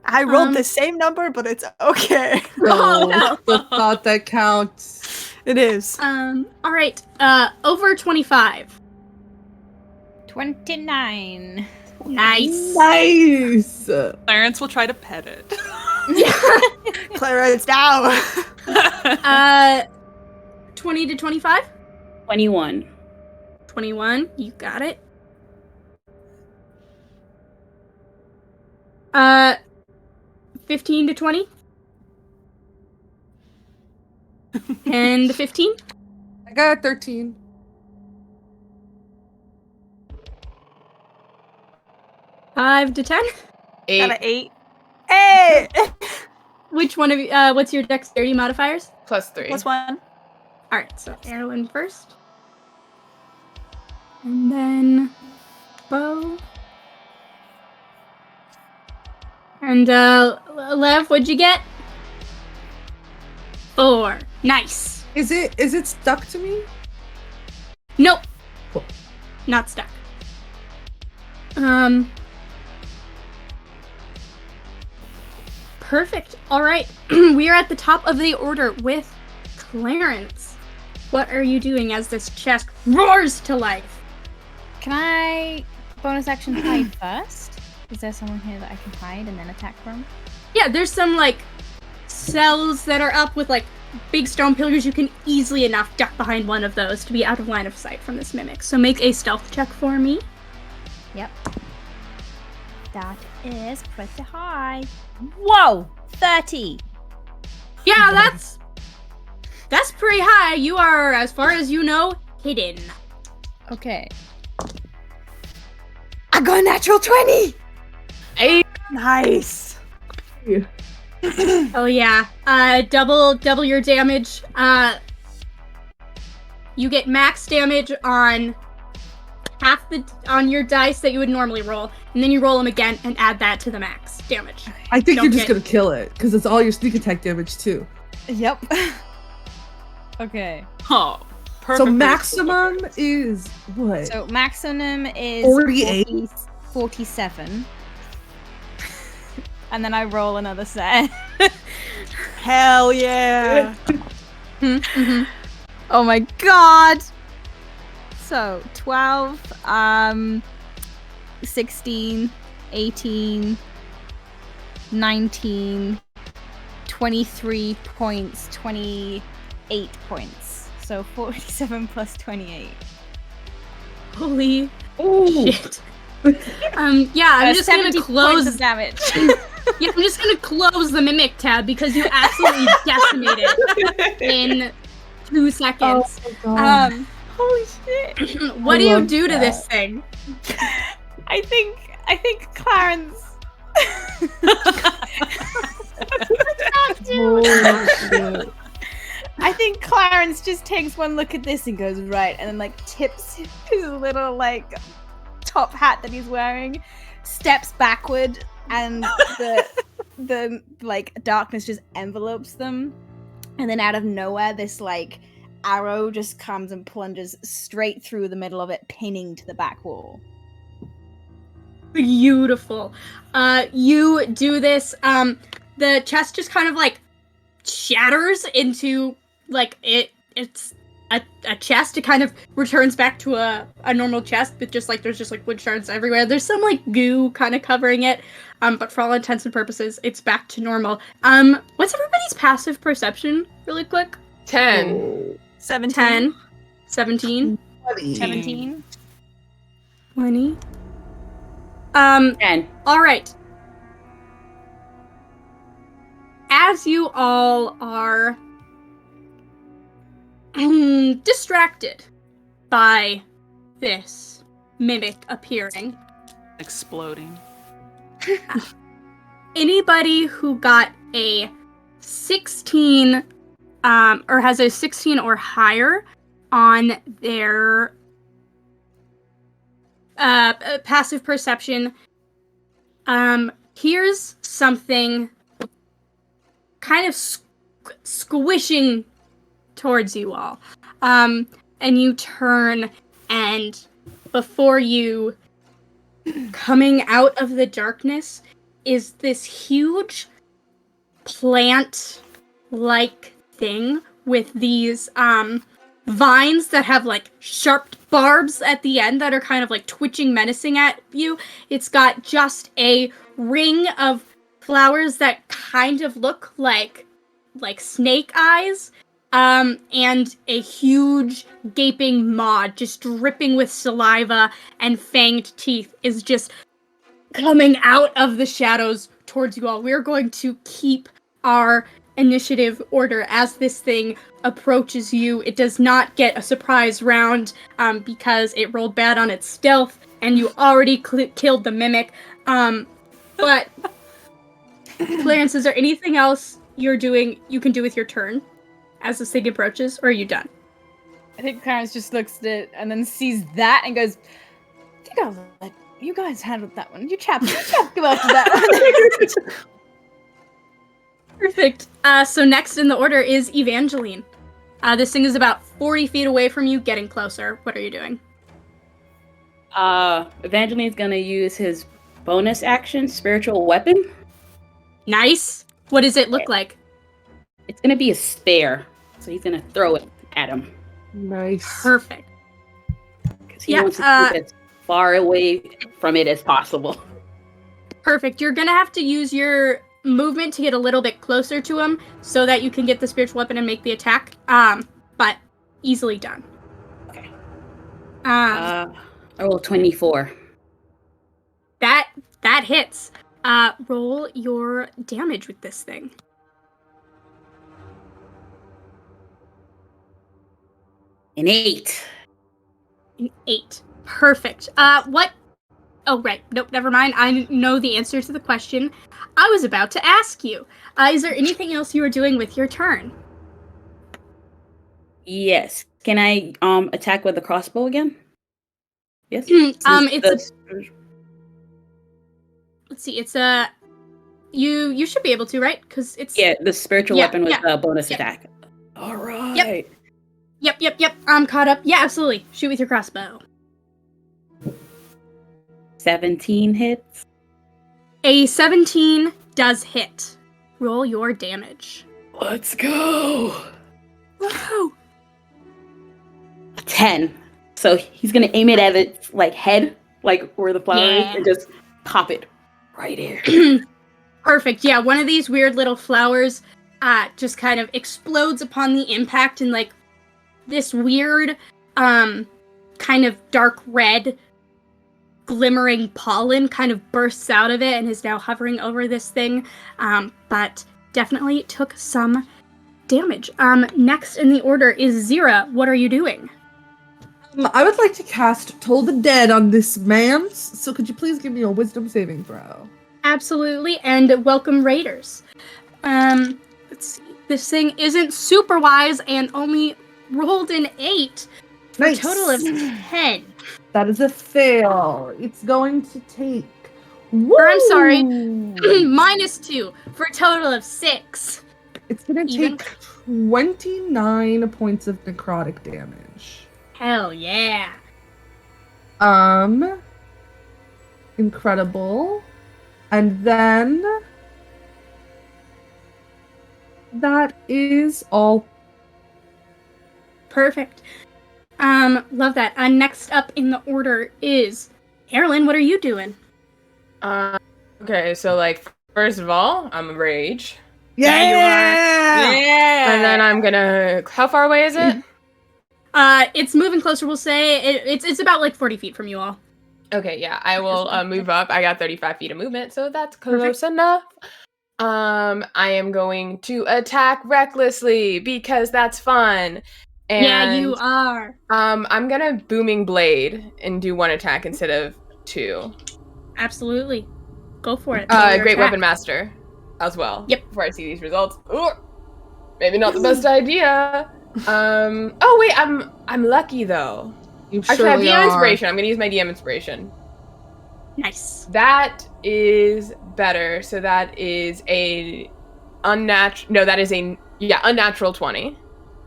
[SPEAKER 7] I rolled the same number, but it's okay.
[SPEAKER 1] Oh, no.
[SPEAKER 5] The thought that counts.
[SPEAKER 7] It is.
[SPEAKER 1] All right. Over 25.
[SPEAKER 4] 29.
[SPEAKER 1] Nice.
[SPEAKER 5] Nice.
[SPEAKER 2] Clarence will try to pet it.
[SPEAKER 7] Clara, it's down.
[SPEAKER 1] 20 to 25.
[SPEAKER 6] 21.
[SPEAKER 1] 21. You got it. 15 to 20. 10 to 15.
[SPEAKER 5] I got a 13.
[SPEAKER 1] 5 to 10.
[SPEAKER 7] Got
[SPEAKER 3] 8
[SPEAKER 7] an 8. Hey!
[SPEAKER 1] Which one of you? What's your dexterity modifiers?
[SPEAKER 3] plus 3.
[SPEAKER 7] Plus 1.
[SPEAKER 1] All right, so Erlen first, and then Bo, and Lev. What'd you get? 4. Nice.
[SPEAKER 5] Is it stuck to me?
[SPEAKER 1] Nope.
[SPEAKER 5] Cool.
[SPEAKER 1] Not stuck. Perfect. All right. We are at the top of the order with Clarence. What are you doing as this chest roars to life?
[SPEAKER 4] Can I bonus action hide first? Is there someone here that I can hide and then attack from?
[SPEAKER 1] Yeah, there's some like cells that are up with like big stone pillars. You can easily enough duck behind one of those to be out of line of sight from this mimic. So make a stealth check for me.
[SPEAKER 4] Yep. That is pretty high. Whoa! 30!
[SPEAKER 1] Yeah, that's pretty high. You are, as far as you know, hidden.
[SPEAKER 4] Okay. I got a natural 20!
[SPEAKER 7] Nice.
[SPEAKER 1] Oh yeah. Double your damage. You get max damage on on your dice that you would normally roll, and then you roll them again and add that to the max damage.
[SPEAKER 5] I think you're just
[SPEAKER 1] Okay.
[SPEAKER 5] gonna kill it because it's all your sneak attack damage too.
[SPEAKER 4] Yep. Okay.
[SPEAKER 2] Oh,
[SPEAKER 5] So
[SPEAKER 2] perfect.
[SPEAKER 5] maximum is what?
[SPEAKER 4] So maximum is
[SPEAKER 5] 48?
[SPEAKER 4] 47. And then I roll another set.
[SPEAKER 7] Hell yeah.
[SPEAKER 1] Mm-hmm.
[SPEAKER 4] Oh my god! So 12, 16, 18, 19, 23 points, 28 points. So 47 plus 28.
[SPEAKER 1] Holy
[SPEAKER 5] Ooh.
[SPEAKER 1] shit. Yeah, I'm just gonna
[SPEAKER 4] 70 points
[SPEAKER 1] close.
[SPEAKER 4] of damage.
[SPEAKER 1] Yeah, I'm just gonna close the mimic tab because you absolutely decimated in 2 seconds.
[SPEAKER 5] God.
[SPEAKER 4] Holy shit.
[SPEAKER 1] What
[SPEAKER 5] I
[SPEAKER 1] do you
[SPEAKER 5] love
[SPEAKER 1] do to
[SPEAKER 5] that.
[SPEAKER 1] this thing?
[SPEAKER 4] I think Clarence.
[SPEAKER 5] Holy shit.
[SPEAKER 4] I think Clarence just takes one look at this and goes right, and then like tips his little like top hat that he's wearing, steps backward, and the like darkness just envelopes them, and then out of nowhere this like arrow just comes and plunges straight through the middle of it, pinning to the back wall.
[SPEAKER 1] Beautiful. You do this. The chest just kind of like shatters into like it's a chest. It kind of returns back to a normal chest, but just like there's just like wood shards everywhere. There's some like goo kind of covering it. But for all intents and purposes, it's back to normal. What's everybody's passive perception, really quick?
[SPEAKER 3] 10.
[SPEAKER 7] 17.
[SPEAKER 1] 10, 17,
[SPEAKER 4] 17.
[SPEAKER 1] 20.
[SPEAKER 6] 10.
[SPEAKER 1] All right. As you all are distracted by this mimic appearing,
[SPEAKER 2] Exploding.
[SPEAKER 1] anybody who got a 16 or has a 16 or higher on their passive perception here's something kind of squishing towards you all, and you turn, and before you, coming out of the darkness, is this huge plant-like thing with these vines that have like sharp barbs at the end that are kind of like twitching menacing at you. It's got just a ring of flowers that kind of look like snake eyes, and a huge gaping maw just dripping with saliva and fanged teeth is just coming out of the shadows towards you all. We're going to keep our initiative order as this thing approaches you. It does not get a surprise round because it rolled bad on its stealth and you already killed the mimic. But Clarence, is there anything else you can do with your turn as this thing approaches, or are you done?
[SPEAKER 9] I think Clarence just looks at it and then sees that and goes, I think I'll let you guys handle that one. You chaps go after that one.
[SPEAKER 1] Perfect. So next in the order is Evangeline. This thing is about 40 feet away from you, getting closer. What are you doing?
[SPEAKER 6] Evangeline's gonna use his bonus action, spiritual weapon.
[SPEAKER 1] Nice. What does it look like?
[SPEAKER 6] It's gonna be a spear, so he's gonna throw it at him.
[SPEAKER 5] Nice.
[SPEAKER 1] Perfect.
[SPEAKER 6] Because he wants to keep as far away from it as possible.
[SPEAKER 1] Perfect. You're gonna have to use your movement to get a little bit closer to him so that you can get the spiritual weapon and make the attack. But easily done.
[SPEAKER 6] Okay.
[SPEAKER 1] I
[SPEAKER 6] roll 24.
[SPEAKER 1] That hits. Roll your damage with this thing.
[SPEAKER 6] An 8.
[SPEAKER 1] An 8. Perfect. What? Oh, right. Nope, never mind. I know the answer to the question I was about to ask you. Is there anything else you are doing with your turn?
[SPEAKER 6] Yes. Can I attack with the crossbow again? Yes.
[SPEAKER 1] Let's see. It's a. You should be able to, right? Because it's.
[SPEAKER 6] Yeah, the spiritual weapon with a bonus attack. All right.
[SPEAKER 1] Yep. I'm caught up. Yeah, absolutely. Shoot with your crossbow.
[SPEAKER 6] 17 hits.
[SPEAKER 1] A 17 does hit. Roll your damage.
[SPEAKER 6] Let's go.
[SPEAKER 1] Whoa.
[SPEAKER 6] 10. So he's gonna aim it at its head, where the flower is, and just pop it right here.
[SPEAKER 1] Perfect. Yeah, one of these weird little flowers just kind of explodes upon the impact, and this weird kind of dark red glimmering pollen kind of bursts out of it and is now hovering over this thing, but definitely took some damage. Next in the order is Zira. What are you doing?
[SPEAKER 5] I would like to cast Toll the Dead on this man, so could you please give me a wisdom saving throw?
[SPEAKER 1] Absolutely, and welcome raiders. Let's see. This thing isn't super wise and only rolled an 8 for a total of 10.
[SPEAKER 5] That is a fail. It's going to take...
[SPEAKER 1] Or I'm sorry, -2 for a total of 6.
[SPEAKER 5] It's going to take 29 points of necrotic damage.
[SPEAKER 1] Hell yeah.
[SPEAKER 5] Incredible. And then... that is all.
[SPEAKER 1] Perfect. Love that. Next up in the order is Erlen. What are you doing?
[SPEAKER 3] Okay, so first of all, I'm a rage.
[SPEAKER 5] Yeah,
[SPEAKER 1] you are.
[SPEAKER 3] Yeah. And then I'm gonna. How far away is it?
[SPEAKER 1] It's moving closer. We'll say it's about 40 feet from you all.
[SPEAKER 3] Okay, yeah, I will move up. I got 35 feet of movement, so that's close enough. I am going to attack recklessly because that's fun. And,
[SPEAKER 1] yeah, you are.
[SPEAKER 3] I'm gonna booming blade and do 1 attack instead of 2.
[SPEAKER 1] Absolutely, go for it.
[SPEAKER 3] Great weapon master, as well.
[SPEAKER 1] Yep.
[SPEAKER 3] Before I see these results, ooh, maybe not the best idea. Oh wait, I'm lucky though. Actually, I have DM inspiration. I'm gonna use my DM inspiration.
[SPEAKER 1] Nice.
[SPEAKER 3] That is better. So that is a unnatural. No, that is a unnatural 20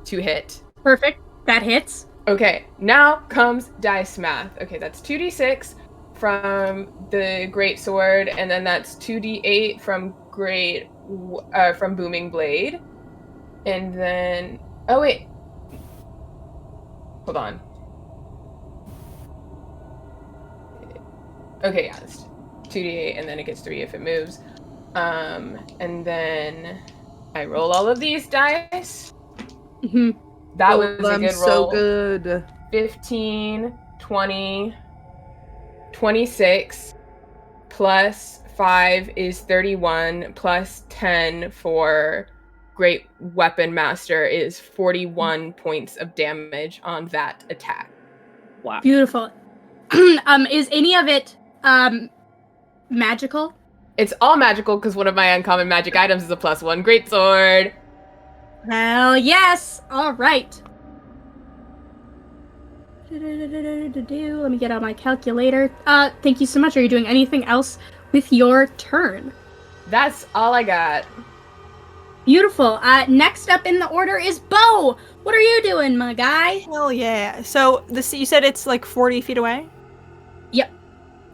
[SPEAKER 3] to hit.
[SPEAKER 1] Perfect. That hits.
[SPEAKER 3] Okay, now comes dice math. Okay, that's 2d6 from the great sword, and then that's 2d8 from from booming blade, and then Oh, wait. Hold on. Okay, yeah, it's 2d8, and then it gets 3 if it moves. And then I roll all of these dice.
[SPEAKER 1] Mhm.
[SPEAKER 3] That
[SPEAKER 5] Oh,
[SPEAKER 3] was a
[SPEAKER 5] I'm
[SPEAKER 3] good
[SPEAKER 5] so
[SPEAKER 3] roll.
[SPEAKER 5] good.
[SPEAKER 3] 15, 20, 26, plus 5 is 31, plus 10 for Great Weapon Master is 41 points of damage on that attack.
[SPEAKER 6] Wow.
[SPEAKER 1] Beautiful. Is any of it magical?
[SPEAKER 3] It's all magical because one of my uncommon magic items is a +1 greatsword.
[SPEAKER 1] Hell yes! All right. Let me get out my calculator. Thank you so much. Are you doing anything else with your turn?
[SPEAKER 3] That's all I got.
[SPEAKER 1] Beautiful. Next up in the order is Bo. What are you doing, my guy?
[SPEAKER 7] Hell yeah. So you said it's like 40 feet away?
[SPEAKER 1] Yep.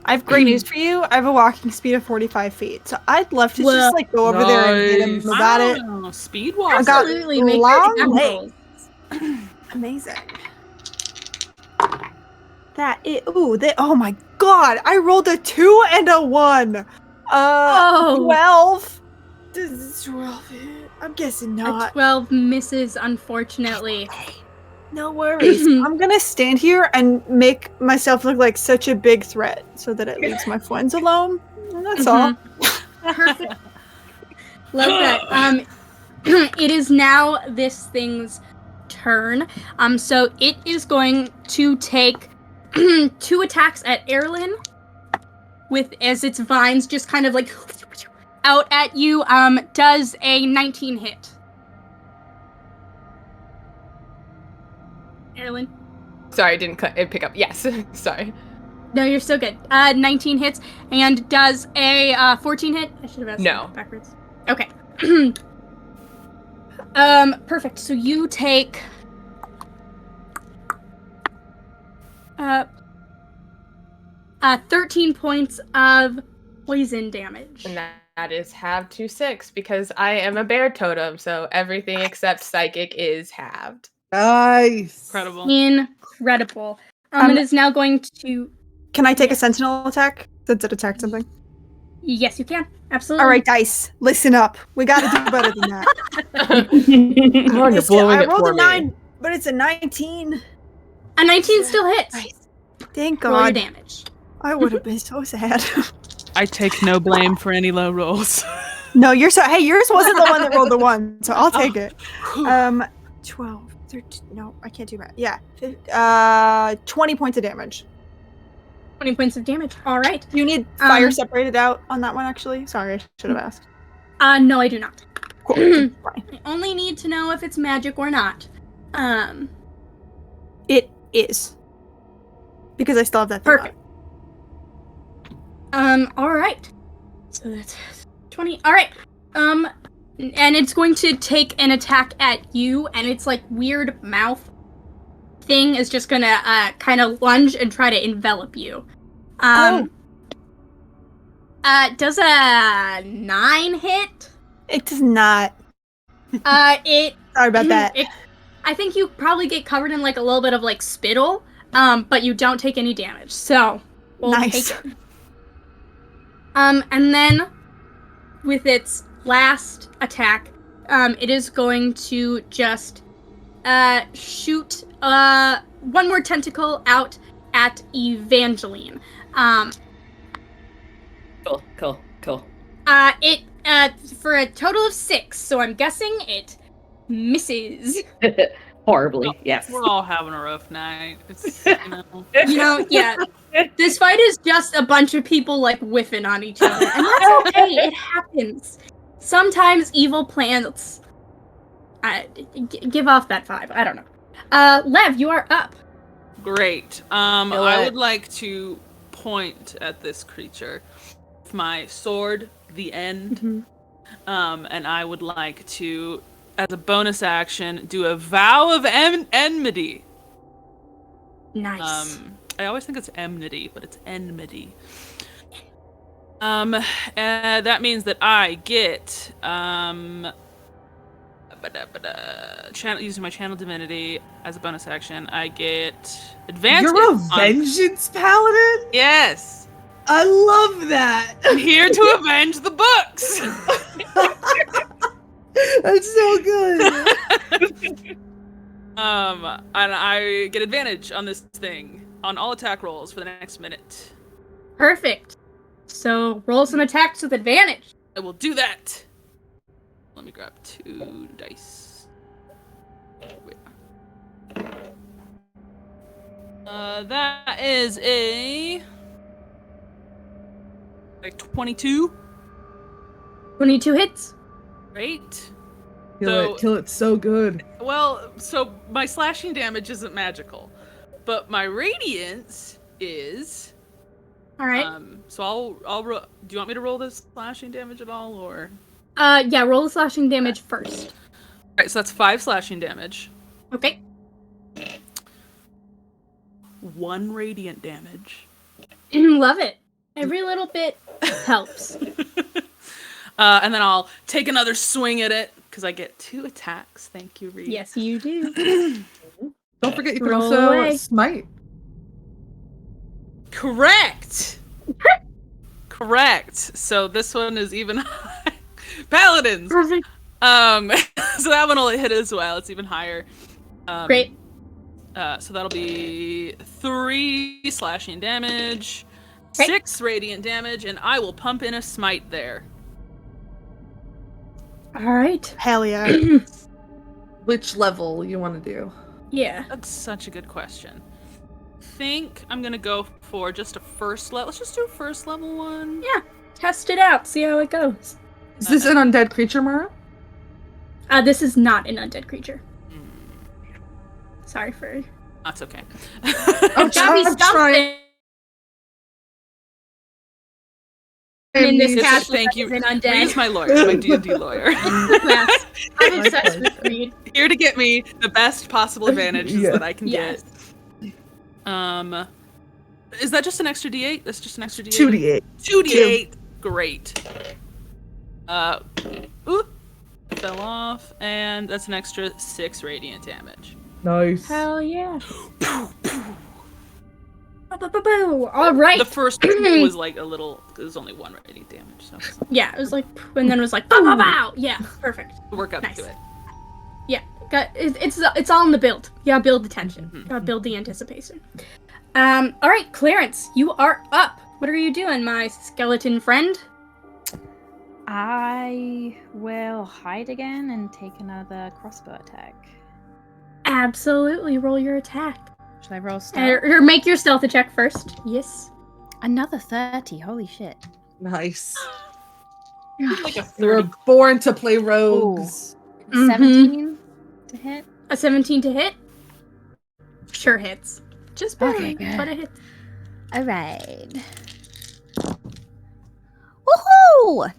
[SPEAKER 7] I have great news for you. I have a walking speed of 45 feet. So I'd love to
[SPEAKER 1] Well,
[SPEAKER 7] just like go over there and get him
[SPEAKER 5] nice.
[SPEAKER 7] about it.
[SPEAKER 2] Wow, speed walk.
[SPEAKER 7] I got
[SPEAKER 1] Absolutely. Make
[SPEAKER 7] long
[SPEAKER 1] your attack
[SPEAKER 7] legs.
[SPEAKER 1] rolls.
[SPEAKER 7] Amazing. Oh my god, I rolled a 2 and a 1.
[SPEAKER 1] Oh.
[SPEAKER 7] 12. Does 12 hit? I'm guessing
[SPEAKER 1] A
[SPEAKER 7] not.
[SPEAKER 1] 12 misses, unfortunately.
[SPEAKER 7] No worries. I'm gonna stand here and make myself look like such a big threat so that it leaves my friends alone. And that's all.
[SPEAKER 1] Perfect. Love that. It is now this thing's turn. So it is going to take 2 attacks at Erlin as its vines just kind of like out at you. Does a 19 hit? Erlin?
[SPEAKER 3] Sorry, didn't pick up. Yes, sorry.
[SPEAKER 1] No, you're still good. 19 hits, and does a 14 hit? I should have asked
[SPEAKER 3] No.
[SPEAKER 1] that backwards. Okay. Perfect. So you take 13 points of poison damage.
[SPEAKER 3] And that is halved to 6 because I am a bear totem, so everything except psychic is halved.
[SPEAKER 5] Nice.
[SPEAKER 2] Incredible.
[SPEAKER 1] Incredible. It is now going to...
[SPEAKER 7] Can I take a
[SPEAKER 1] Yes.
[SPEAKER 7] sentinel attack since it attacked something?
[SPEAKER 1] Yes, you can. Absolutely.
[SPEAKER 7] All right, dice. Listen up. We got to do better than that.
[SPEAKER 3] Oh, you're blowing
[SPEAKER 7] I
[SPEAKER 3] it
[SPEAKER 7] rolled
[SPEAKER 3] for
[SPEAKER 7] a
[SPEAKER 3] me.
[SPEAKER 7] 9, but it's a 19.
[SPEAKER 1] A 19 still hits.
[SPEAKER 7] Nice. Thank
[SPEAKER 1] Roll your
[SPEAKER 7] God.
[SPEAKER 1] damage.
[SPEAKER 7] I would have been so sad.
[SPEAKER 2] I take no blame for any low rolls.
[SPEAKER 7] No, yours wasn't the one that rolled the 1, so I'll take it. 12, 13. No, I can't do that. Yeah. 20 points of damage.
[SPEAKER 1] 20 points of damage. All right.
[SPEAKER 7] You need fire separated out on that one, actually? Sorry, I should have asked.
[SPEAKER 1] No, I do not.
[SPEAKER 7] Cool. Fine.
[SPEAKER 1] I only need to know if it's magic or not.
[SPEAKER 7] It is. Because I still have that thing
[SPEAKER 1] Perfect. All right. So that's 20. All right. And it's going to take an attack at you, and its like weird mouth thing is just gonna kind of lunge and try to envelop you. Does a 9 hit?
[SPEAKER 7] It does not.
[SPEAKER 1] It.
[SPEAKER 7] Sorry about that.
[SPEAKER 1] I think you probably get covered in like a little bit of like spittle, but you don't take any damage. So we'll
[SPEAKER 7] Nice.
[SPEAKER 1] take it. And then with its last attack, it is going to just shoot one more tentacle out at Evangeline.
[SPEAKER 6] Cool.
[SPEAKER 1] It for a total of 6, so I'm guessing it misses.
[SPEAKER 6] Horribly, yes.
[SPEAKER 2] We're all having a rough night. It's,
[SPEAKER 1] Yeah. This fight is just a bunch of people like whiffing on each other, and that's okay. It happens. Sometimes evil plants give off that vibe. I don't know. Lev, you are up.
[SPEAKER 2] Great. I would like to point at this creature with my sword, the end.
[SPEAKER 1] Mm-hmm.
[SPEAKER 2] And I would like to, as a bonus action, do a vow of enmity.
[SPEAKER 1] Nice.
[SPEAKER 2] I always think it's enmity, but it's enmity. That means that I get using my channel divinity as a bonus action, I get advantage.
[SPEAKER 5] You're a vengeance paladin?
[SPEAKER 2] Yes.
[SPEAKER 5] I love that.
[SPEAKER 2] I'm here to avenge the books.
[SPEAKER 5] That's so good.
[SPEAKER 2] And I get advantage on this thing on all attack rolls for the next minute.
[SPEAKER 1] Perfect. So roll some attacks with advantage.
[SPEAKER 2] I will do that. Let me grab 2 dice. That is a 22.
[SPEAKER 1] 22 hits.
[SPEAKER 2] Great.
[SPEAKER 5] Kill it so good.
[SPEAKER 2] Well, so my slashing damage isn't magical, but my radiance is.
[SPEAKER 1] All right.
[SPEAKER 2] So I'll do you want me to roll this slashing damage at all, or?
[SPEAKER 1] Yeah, roll the slashing damage first.
[SPEAKER 2] All right, so that's 5 slashing damage.
[SPEAKER 1] Okay.
[SPEAKER 2] 1 radiant damage.
[SPEAKER 1] Love it. Every little bit helps.
[SPEAKER 2] And then I'll take another swing at it because I get 2 attacks. Thank you, Reed.
[SPEAKER 1] Yes, you do.
[SPEAKER 5] Don't forget you can
[SPEAKER 1] Roll
[SPEAKER 5] also
[SPEAKER 1] away.
[SPEAKER 5] smite.
[SPEAKER 2] Correct. Correct. So this one is even high. Paladins.
[SPEAKER 1] Perfect.
[SPEAKER 2] So that one will hit as well. It's even higher.
[SPEAKER 1] Great.
[SPEAKER 2] So that'll be 3 slashing damage,
[SPEAKER 1] Okay.
[SPEAKER 2] 6 radiant damage, and I will pump in a smite there.
[SPEAKER 1] All right.
[SPEAKER 7] Hell yeah.
[SPEAKER 5] Which level you want to do?
[SPEAKER 1] Yeah.
[SPEAKER 2] That's such a good question. Think I'm gonna go for just a first level. Let's just do a first level one.
[SPEAKER 1] Yeah. Test it out. See how it goes.
[SPEAKER 5] Is this an undead creature, Mara?
[SPEAKER 1] This is not an undead creature. Sorry for.
[SPEAKER 2] That's okay.
[SPEAKER 5] I'm
[SPEAKER 1] Gabby, stop
[SPEAKER 5] trying.
[SPEAKER 1] it. In this
[SPEAKER 2] It's just-
[SPEAKER 1] castle,
[SPEAKER 2] thank
[SPEAKER 1] that
[SPEAKER 2] you.
[SPEAKER 1] is an
[SPEAKER 2] Reed
[SPEAKER 1] undead.
[SPEAKER 2] is my lawyer, my D&D lawyer.
[SPEAKER 1] Yes. I'm obsessed with Reed.
[SPEAKER 2] Here to get me the best possible advantages
[SPEAKER 5] Yeah.
[SPEAKER 2] that I can
[SPEAKER 1] Yes.
[SPEAKER 2] get. Is that just an extra D8? That's just an extra D8.
[SPEAKER 5] 2d8.
[SPEAKER 2] 2d8. Great. Ooh, fell off, and that's an extra 6 radiant damage.
[SPEAKER 5] Nice.
[SPEAKER 1] Hell yeah. All right.
[SPEAKER 2] The first one was like a little. It was only 1 radiant damage, so
[SPEAKER 1] Yeah, it was like, and then it was like, bow, bow, bow. Yeah, perfect.
[SPEAKER 2] we'll work up
[SPEAKER 1] Nice.
[SPEAKER 2] to it.
[SPEAKER 1] Yeah, it's all in the build. You gotta build the tension. You gotta build the anticipation. All right, Clarence, you are up. What are you doing, my skeleton friend?
[SPEAKER 4] I will hide again and take another crossbow attack.
[SPEAKER 1] Absolutely, roll your attack.
[SPEAKER 4] Should I roll stealth?
[SPEAKER 1] Or make your stealth check first. Yes.
[SPEAKER 4] Another 30. Holy shit.
[SPEAKER 5] Nice.
[SPEAKER 2] Like a
[SPEAKER 5] You were
[SPEAKER 2] 30.
[SPEAKER 5] born to play rogues.
[SPEAKER 1] Mhm.
[SPEAKER 4] 17 to hit.
[SPEAKER 1] A 17 to hit? Sure hits. Just barely,
[SPEAKER 4] Okay, good.
[SPEAKER 1] but it hits.
[SPEAKER 4] All right. Woohoo!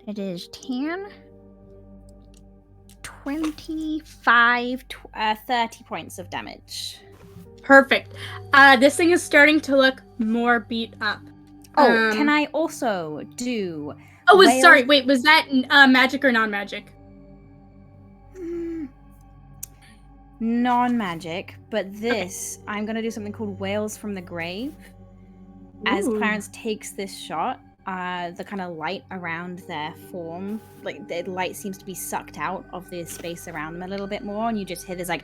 [SPEAKER 4] It is 10, 25, 30 points of damage.
[SPEAKER 1] Perfect. This thing is starting to look more beat up.
[SPEAKER 4] Oh, can I also do...
[SPEAKER 1] Oh,
[SPEAKER 4] whale-
[SPEAKER 1] sorry. Wait, was that magic or non-magic?
[SPEAKER 4] Non-magic, but this, I'm going to do something called Whales from the Grave. As
[SPEAKER 1] Ooh.
[SPEAKER 4] Clarence takes this shot, the kind of light around their form, like the light seems to be sucked out of the space around them a little bit more, and you just hear this like,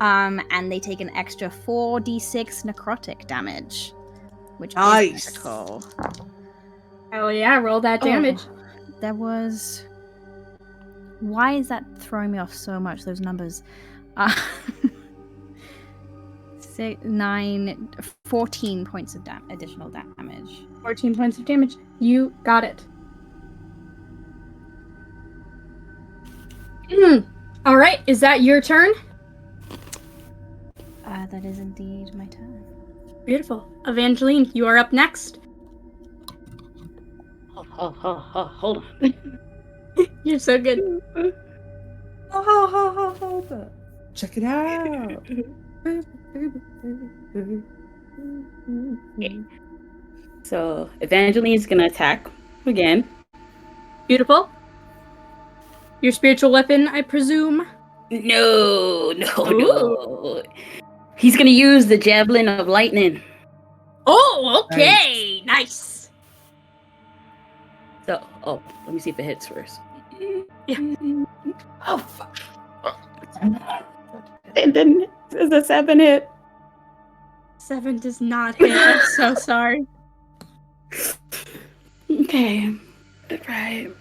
[SPEAKER 4] and they take an extra 4d6 necrotic damage, which
[SPEAKER 5] Nice.
[SPEAKER 4] is critical.
[SPEAKER 1] Oh yeah, roll that damage.
[SPEAKER 4] There was. Why is that throwing me off so much? Those numbers. 6, 9, 14 points of additional damage.
[SPEAKER 1] 14 points of damage. You got it. All right, is that your turn?
[SPEAKER 4] That is indeed my turn.
[SPEAKER 1] Beautiful. Evangeline, you are up next.
[SPEAKER 6] Hold on.
[SPEAKER 1] You're so good.
[SPEAKER 5] Hold up. Check it out.
[SPEAKER 6] So Evangeline's gonna attack again.
[SPEAKER 1] Beautiful. Your spiritual weapon, I presume?
[SPEAKER 6] No. He's gonna use the javelin of lightning.
[SPEAKER 1] Oh, okay. Nice.
[SPEAKER 6] So, let me see if it hits first.
[SPEAKER 1] Yeah.
[SPEAKER 6] Oh, fuck. It didn't. It's a 7 hit.
[SPEAKER 1] 7 does not hit. I'm so sorry.
[SPEAKER 6] Okay. Right.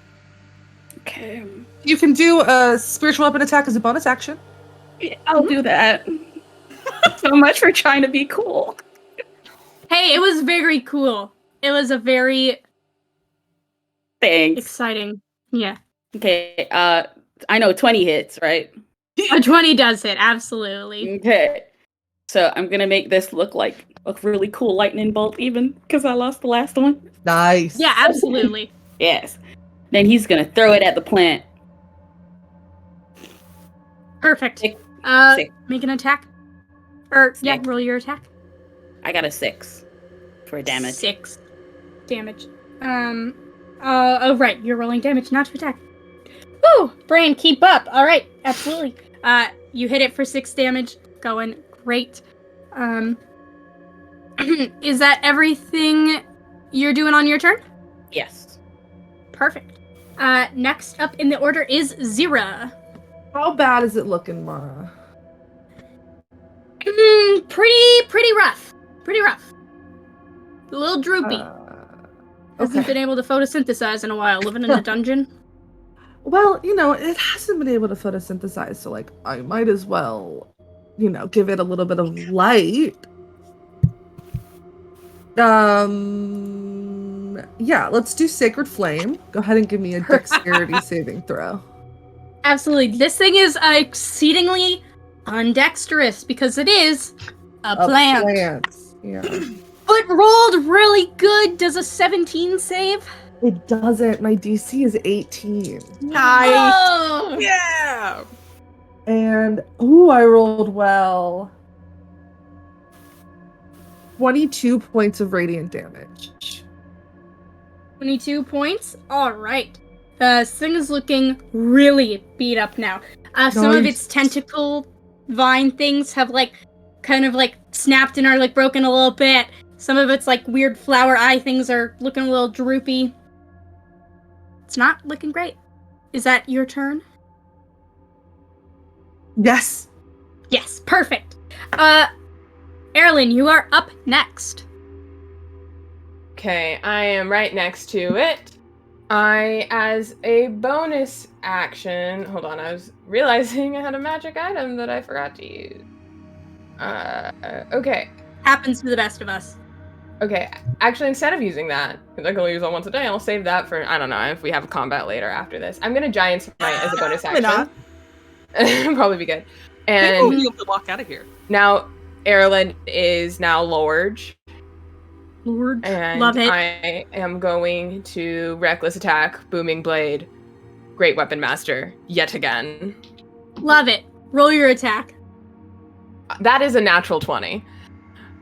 [SPEAKER 6] Okay.
[SPEAKER 5] You can do a spiritual weapon attack as a bonus action.
[SPEAKER 6] Yeah, I'll do that. So much for trying to be cool.
[SPEAKER 1] Hey, it was very cool. It was a very
[SPEAKER 6] Thanks.
[SPEAKER 1] exciting. Yeah.
[SPEAKER 6] Okay, I know 20 hits, right?
[SPEAKER 1] A 20 does hit, absolutely.
[SPEAKER 6] Okay. So I'm gonna make this look like a really cool lightning bolt even, because I lost the last one.
[SPEAKER 5] Nice.
[SPEAKER 1] Yeah, absolutely.
[SPEAKER 6] Yes. Then he's gonna throw it at the plant.
[SPEAKER 1] Perfect.
[SPEAKER 6] Six.
[SPEAKER 1] Make an attack. Or, yeah,
[SPEAKER 6] Six.
[SPEAKER 1] roll your attack.
[SPEAKER 6] I got a 6 for damage.
[SPEAKER 1] 6 damage. Oh, right, you're rolling damage, not to attack. Woo! Brain, keep up. All right, absolutely. You hit it for 6 damage. Going great. Is that everything you're doing on your turn?
[SPEAKER 6] Yes.
[SPEAKER 1] Perfect. Next up in the order is Zira.
[SPEAKER 5] How bad is it looking, Mara?
[SPEAKER 1] Pretty rough. Pretty rough. A little droopy. Hasn't been able to photosynthesize in a while, living in a dungeon.
[SPEAKER 5] Well, it hasn't been able to photosynthesize, so, I might as well, give it a little bit of light. Yeah, let's do Sacred Flame. Go ahead and give me a dexterity saving throw.
[SPEAKER 1] Absolutely. This thing is exceedingly undexterous because it is a plant.
[SPEAKER 5] Yeah.
[SPEAKER 1] But rolled really good. Does a 17 save?
[SPEAKER 5] It doesn't. My DC is 18.
[SPEAKER 7] Nice.
[SPEAKER 1] Oh!
[SPEAKER 2] Yeah.
[SPEAKER 5] And, I rolled well. 22 points of radiant damage.
[SPEAKER 1] 22 points? Alright. This thing is looking really beat up now. Some of its tentacle vine things have, kind of, snapped and are, broken a little bit. Some of its, weird flower eye things are looking a little droopy. It's not looking great. Is that your turn?
[SPEAKER 5] Yes.
[SPEAKER 1] Yes, perfect. Erlyn, you are up next.
[SPEAKER 3] Okay, I am right next to it. As a bonus action, hold on, I was realizing I had a magic item that I forgot to use. Okay.
[SPEAKER 1] Happens to the best of us.
[SPEAKER 3] Okay, actually, instead of using that, because I can only use it once a day, I'll save that for, I don't know, if we have a combat later after this. I'm gonna Giant Smite as a bonus action.
[SPEAKER 7] not.
[SPEAKER 3] It'll probably be good.
[SPEAKER 2] Maybe we'll
[SPEAKER 3] And
[SPEAKER 2] be able to walk out of here.
[SPEAKER 3] now, Erlyn is now Lord.
[SPEAKER 1] Lord,
[SPEAKER 3] And
[SPEAKER 1] love it.
[SPEAKER 3] I am going to Reckless Attack, Booming Blade, Great Weapon Master, yet again.
[SPEAKER 1] Love it. Roll your attack.
[SPEAKER 3] That is a natural 20.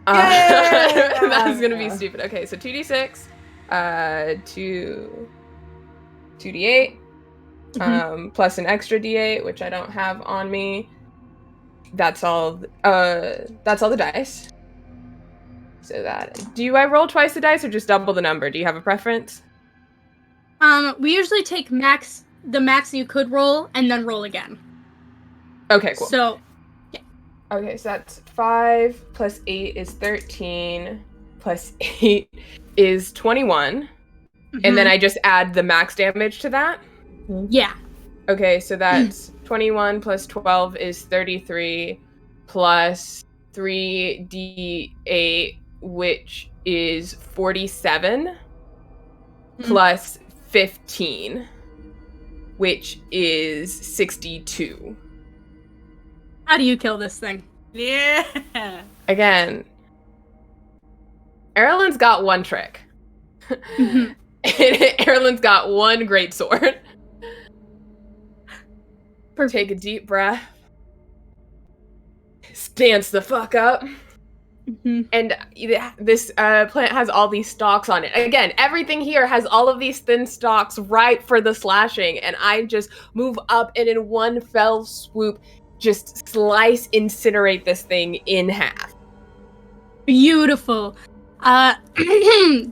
[SPEAKER 3] That's gonna be stupid. Okay, so 2d6, 2d8, plus an extra d8, which I don't have on me. That's all the dice. So do I roll twice the dice or just double the number? Do you have a preference?
[SPEAKER 1] We usually take the max you could roll and then roll again.
[SPEAKER 3] Okay, cool.
[SPEAKER 1] So,
[SPEAKER 3] Okay, so that's 5 plus 8 is 13, plus 8 is 21, and then I just add the max damage to that?
[SPEAKER 1] Yeah.
[SPEAKER 3] Okay, so that's 21 plus 12 is 33, plus 3d8, which is 47, plus 15, which is 62.
[SPEAKER 1] How do you kill this thing?
[SPEAKER 2] Yeah.
[SPEAKER 3] Again, Erlyn's got one trick. Erlyn's got one great sword. Take a deep breath. Stance the fuck up. And this plant has all these stalks on it. Again, everything here has all of these thin stalks ripe for the slashing, and I just move up and in one fell swoop just incinerate this thing in half.
[SPEAKER 1] Beautiful.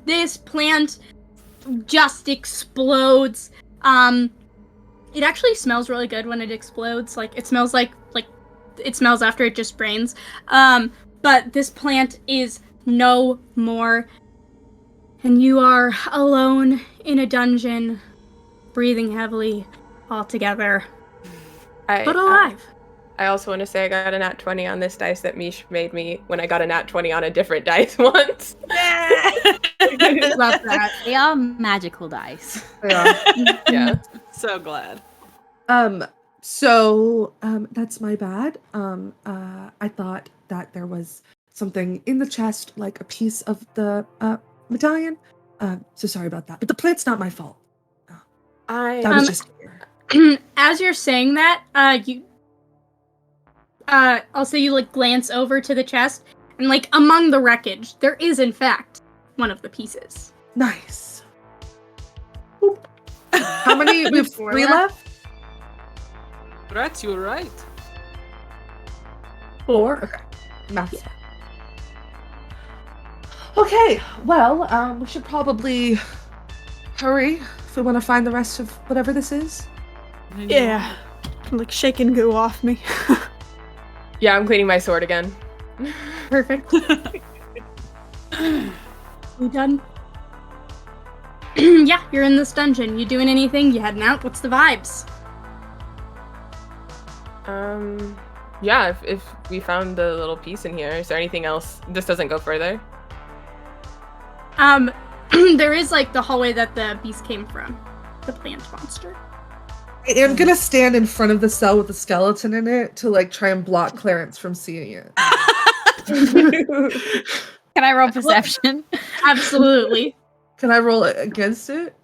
[SPEAKER 1] This plant just explodes. It actually smells really good when it explodes. Like it smells like it smells after it just brains. But this plant is no more, and you are alone in a dungeon, breathing heavily, all together, but alive.
[SPEAKER 3] I also want to say I got a nat 20 on this dice that Mish made me when I got a nat 20 on a different dice once.
[SPEAKER 1] Love that.
[SPEAKER 4] They are magical dice.
[SPEAKER 3] Yeah.
[SPEAKER 2] So glad.
[SPEAKER 5] So that's my bad. I thought that there was something in the chest, like a piece of the medallion. So sorry about that. But the plant's not my fault. That was just here.
[SPEAKER 1] As you're saying that, I'll say you like glance over to the chest, and like among the wreckage, there is in fact one of the pieces.
[SPEAKER 5] Nice. Boop. How many? We have 3 left?
[SPEAKER 2] Right, you were right.
[SPEAKER 5] 4? Okay. Math. Yeah. Okay, well, we should probably hurry if we want to find the rest of whatever this is.
[SPEAKER 7] Yeah. Like shaking goo off me.
[SPEAKER 3] Yeah, I'm cleaning my sword again.
[SPEAKER 1] Perfect. You done? Yeah, you're in this dungeon. You doing anything? You heading out? What's the vibes?
[SPEAKER 3] Yeah, if we found the little piece in here, is there anything else? This doesn't go further?
[SPEAKER 1] There is like the hallway that the beast came from. The plant monster.
[SPEAKER 5] I am gonna stand in front of the cell with the skeleton in it to like try and block Clarence from seeing it.
[SPEAKER 4] Can I roll perception?
[SPEAKER 1] Absolutely.
[SPEAKER 5] Can I roll it against it?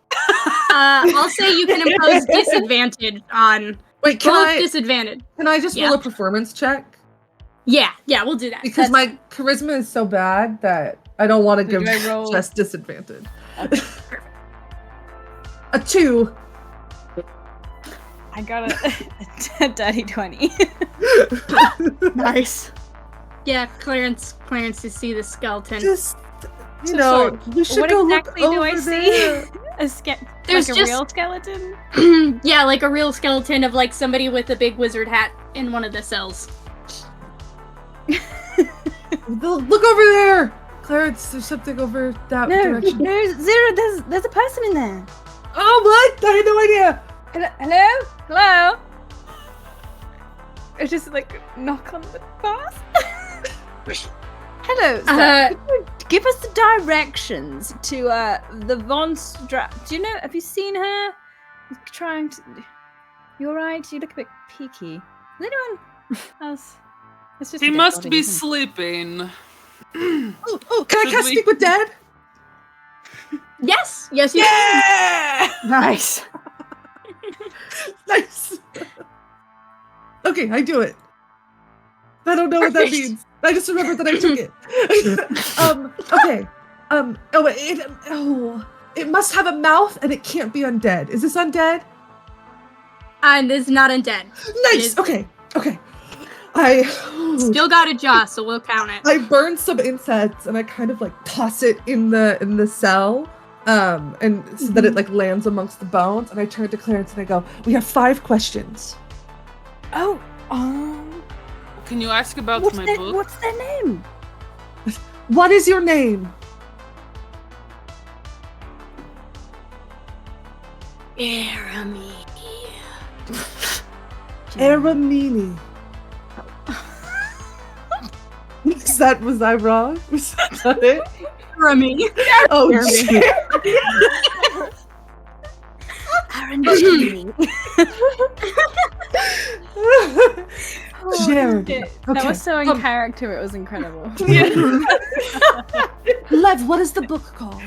[SPEAKER 1] I'll say you can impose disadvantage on.
[SPEAKER 5] Wait,
[SPEAKER 1] disadvantage?
[SPEAKER 5] Can I just roll a performance check?
[SPEAKER 1] Yeah, we'll do that.
[SPEAKER 5] Because my charisma is so bad that I don't want to give just disadvantage. Okay. A 2.
[SPEAKER 4] I got a dirty 20.
[SPEAKER 7] Nice.
[SPEAKER 1] Yeah, Clarence, you see the skeleton.
[SPEAKER 5] Just, we should go
[SPEAKER 4] exactly
[SPEAKER 5] look
[SPEAKER 4] do I
[SPEAKER 5] over
[SPEAKER 4] see?
[SPEAKER 5] there.
[SPEAKER 1] There's
[SPEAKER 4] like a real skeleton?
[SPEAKER 1] Yeah, like a real skeleton of like somebody with a big wizard hat in one of the cells.
[SPEAKER 5] Look over there! Clarence, there's something over that direction.
[SPEAKER 8] No, Zero, there's a person in there.
[SPEAKER 5] Oh, what? I had no idea.
[SPEAKER 4] Hello?
[SPEAKER 7] I just like knock on the glass.
[SPEAKER 8] Hello, sir. Could you give us the directions to the Von Strauss. Do you know? Have you seen her? Trying to. You alright? You look a bit peaky. Is anyone else? It's just
[SPEAKER 2] He must be sleeping.
[SPEAKER 5] Oh, can I cast Speak with Dead?
[SPEAKER 1] Yes, you can.
[SPEAKER 7] Nice.
[SPEAKER 5] Nice. Okay, I do it. I don't know what that means. I just remember that I took it. Okay. It must have a mouth and it can't be undead. Is this undead?
[SPEAKER 1] And it's not undead.
[SPEAKER 5] Nice. Okay. I
[SPEAKER 1] still got a jaw, so we'll count it.
[SPEAKER 5] I burn some incense and I kind of like toss it in the cell, and so that it like lands amongst the bones. And I turn to Clarence and I go, "We have 5 questions."
[SPEAKER 8] Oh,
[SPEAKER 2] Can you ask about my book?
[SPEAKER 8] What's their name?
[SPEAKER 5] What is your name? Aramini. Was I wrong? Was that it?
[SPEAKER 1] Remy.
[SPEAKER 5] Oh, shit. Jeremy.
[SPEAKER 4] That was so in character, it was incredible.
[SPEAKER 5] Lev, what is the book called?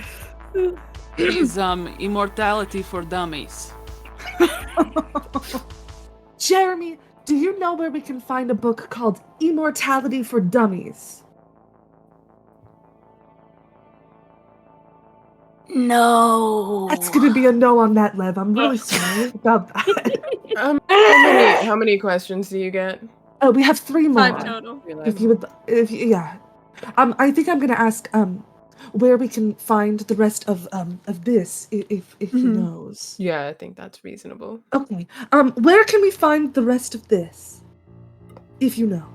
[SPEAKER 2] It's Immortality for Dummies.
[SPEAKER 5] Jeremy, do you know where we can find a book called Immortality for Dummies?
[SPEAKER 1] No.
[SPEAKER 5] That's gonna be a no on that, Lev. I'm really sorry about that.
[SPEAKER 3] How many questions do you get?
[SPEAKER 5] Oh, we have 3 more.
[SPEAKER 1] 5 total.
[SPEAKER 5] If you would, yeah. I think I'm gonna ask where we can find the rest of this if he knows.
[SPEAKER 3] Yeah, I think that's reasonable.
[SPEAKER 5] Okay. Where can we find the rest of this? If you know.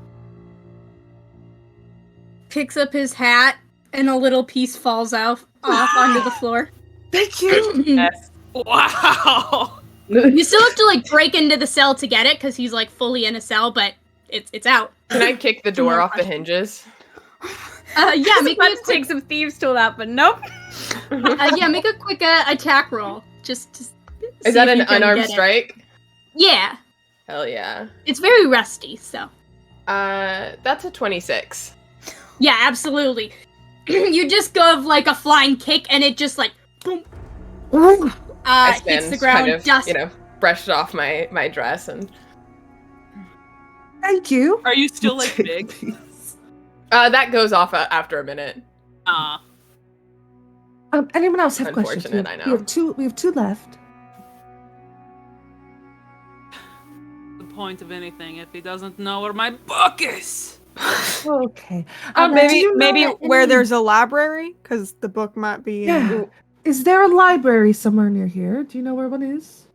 [SPEAKER 1] Picks up his hat, and a little piece falls off onto the floor.
[SPEAKER 5] Thank you.
[SPEAKER 2] Yes. Wow.
[SPEAKER 1] You still have to like break into the cell to get it because he's like fully in a cell, but it's out.
[SPEAKER 3] Can I kick the door off the hinges?
[SPEAKER 1] Yeah, make me a
[SPEAKER 9] Let's
[SPEAKER 1] quick.
[SPEAKER 9] take some thieves tool out, but nope.
[SPEAKER 1] Yeah, make a quick attack roll. Just
[SPEAKER 3] Is
[SPEAKER 1] see
[SPEAKER 3] that
[SPEAKER 1] if
[SPEAKER 3] an
[SPEAKER 1] you can
[SPEAKER 3] unarmed
[SPEAKER 1] get it.
[SPEAKER 3] strike?
[SPEAKER 1] Yeah,
[SPEAKER 3] Hell yeah.
[SPEAKER 1] it's very rusty. So
[SPEAKER 3] That's a 26.
[SPEAKER 1] yeah, absolutely. You just go of like a flying kick, and it just like boom,
[SPEAKER 3] I
[SPEAKER 1] hits
[SPEAKER 3] stand
[SPEAKER 1] the ground.
[SPEAKER 3] kind of,
[SPEAKER 1] Dust.
[SPEAKER 3] brushed off my dress and.
[SPEAKER 5] Thank you.
[SPEAKER 2] Are you still like big?
[SPEAKER 3] That goes off after a minute.
[SPEAKER 5] Anyone else have questions?
[SPEAKER 3] Unfortunate, I know.
[SPEAKER 5] We have two left.
[SPEAKER 2] The point of anything if he doesn't know where my book is.
[SPEAKER 5] Okay.
[SPEAKER 7] Maybe where there's a library, because the book might be.
[SPEAKER 5] Yeah. Is there a library somewhere near here? Do you know where one is?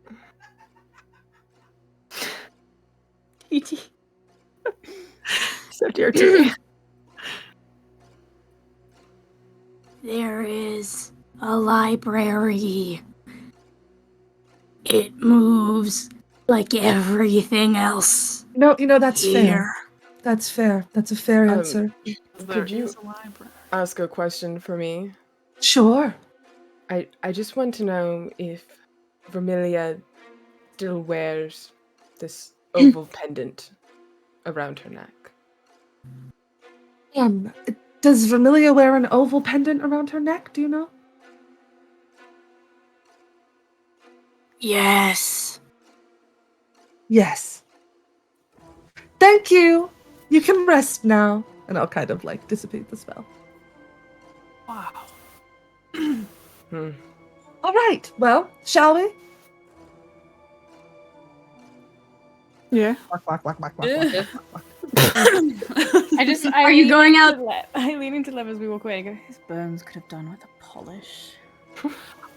[SPEAKER 7] So dear to me.
[SPEAKER 1] There is a library. It moves like everything else.
[SPEAKER 5] No, that's
[SPEAKER 1] here.
[SPEAKER 5] fair. That's fair. That's a fair answer.
[SPEAKER 3] Could you
[SPEAKER 2] is a library.
[SPEAKER 3] ask a question for me?
[SPEAKER 5] Sure.
[SPEAKER 3] I just want to know if Vermilia still wears this oval pendant around her neck.
[SPEAKER 5] Does Vermilia wear an oval pendant around her neck? Do you know?
[SPEAKER 1] Yes.
[SPEAKER 5] Yes. Thank you. You can rest now. And I'll kind of like dissipate the spell.
[SPEAKER 2] Wow.
[SPEAKER 5] All right. Well, shall we?
[SPEAKER 7] Yeah.
[SPEAKER 1] Are you going out?
[SPEAKER 9] I lean into Lev as we walk away and go, his bones could have done with a polish.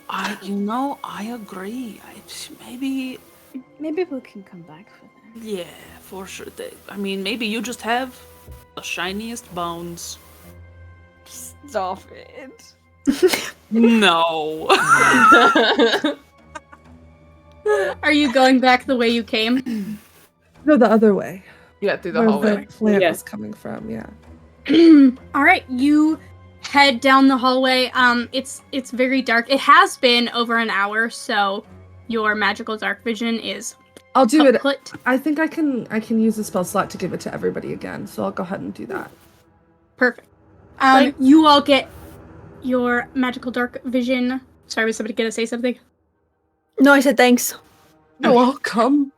[SPEAKER 2] I agree. Maybe,
[SPEAKER 9] Maybe we can come back for that.
[SPEAKER 2] yeah, for sure. Maybe you just have the shiniest bones.
[SPEAKER 9] Stop it.
[SPEAKER 2] No.
[SPEAKER 1] Are you going back the way you came?
[SPEAKER 5] No, the other way.
[SPEAKER 3] Yeah, through the
[SPEAKER 5] Where
[SPEAKER 3] hallway.
[SPEAKER 5] the plant
[SPEAKER 6] Yeah.
[SPEAKER 5] was coming from, yeah.
[SPEAKER 1] All right, you head down the hallway. It's very dark. It has been over an hour, so your magical dark vision is
[SPEAKER 5] I'll do it.
[SPEAKER 1] kaput.
[SPEAKER 5] I think I can use the spell slot to give it to everybody again, so I'll go ahead and do that.
[SPEAKER 1] Perfect. You all get your magical dark vision. Sorry, was somebody gonna say something?
[SPEAKER 7] No, I said thanks.
[SPEAKER 5] You're welcome.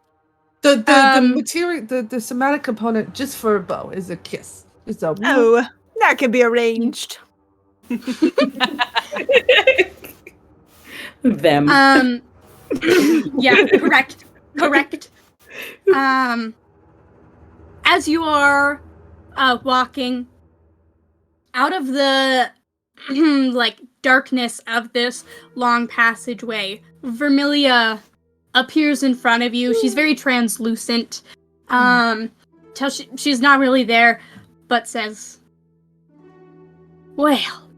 [SPEAKER 5] The material, the somatic component just for a bow is a kiss. It's a
[SPEAKER 7] Oh, that can be arranged.
[SPEAKER 6] Them.
[SPEAKER 1] Yeah, correct. As you are walking out of the like darkness of this long passageway, Vermilia appears in front of you. She's very translucent. She's not really there, but says, "Well,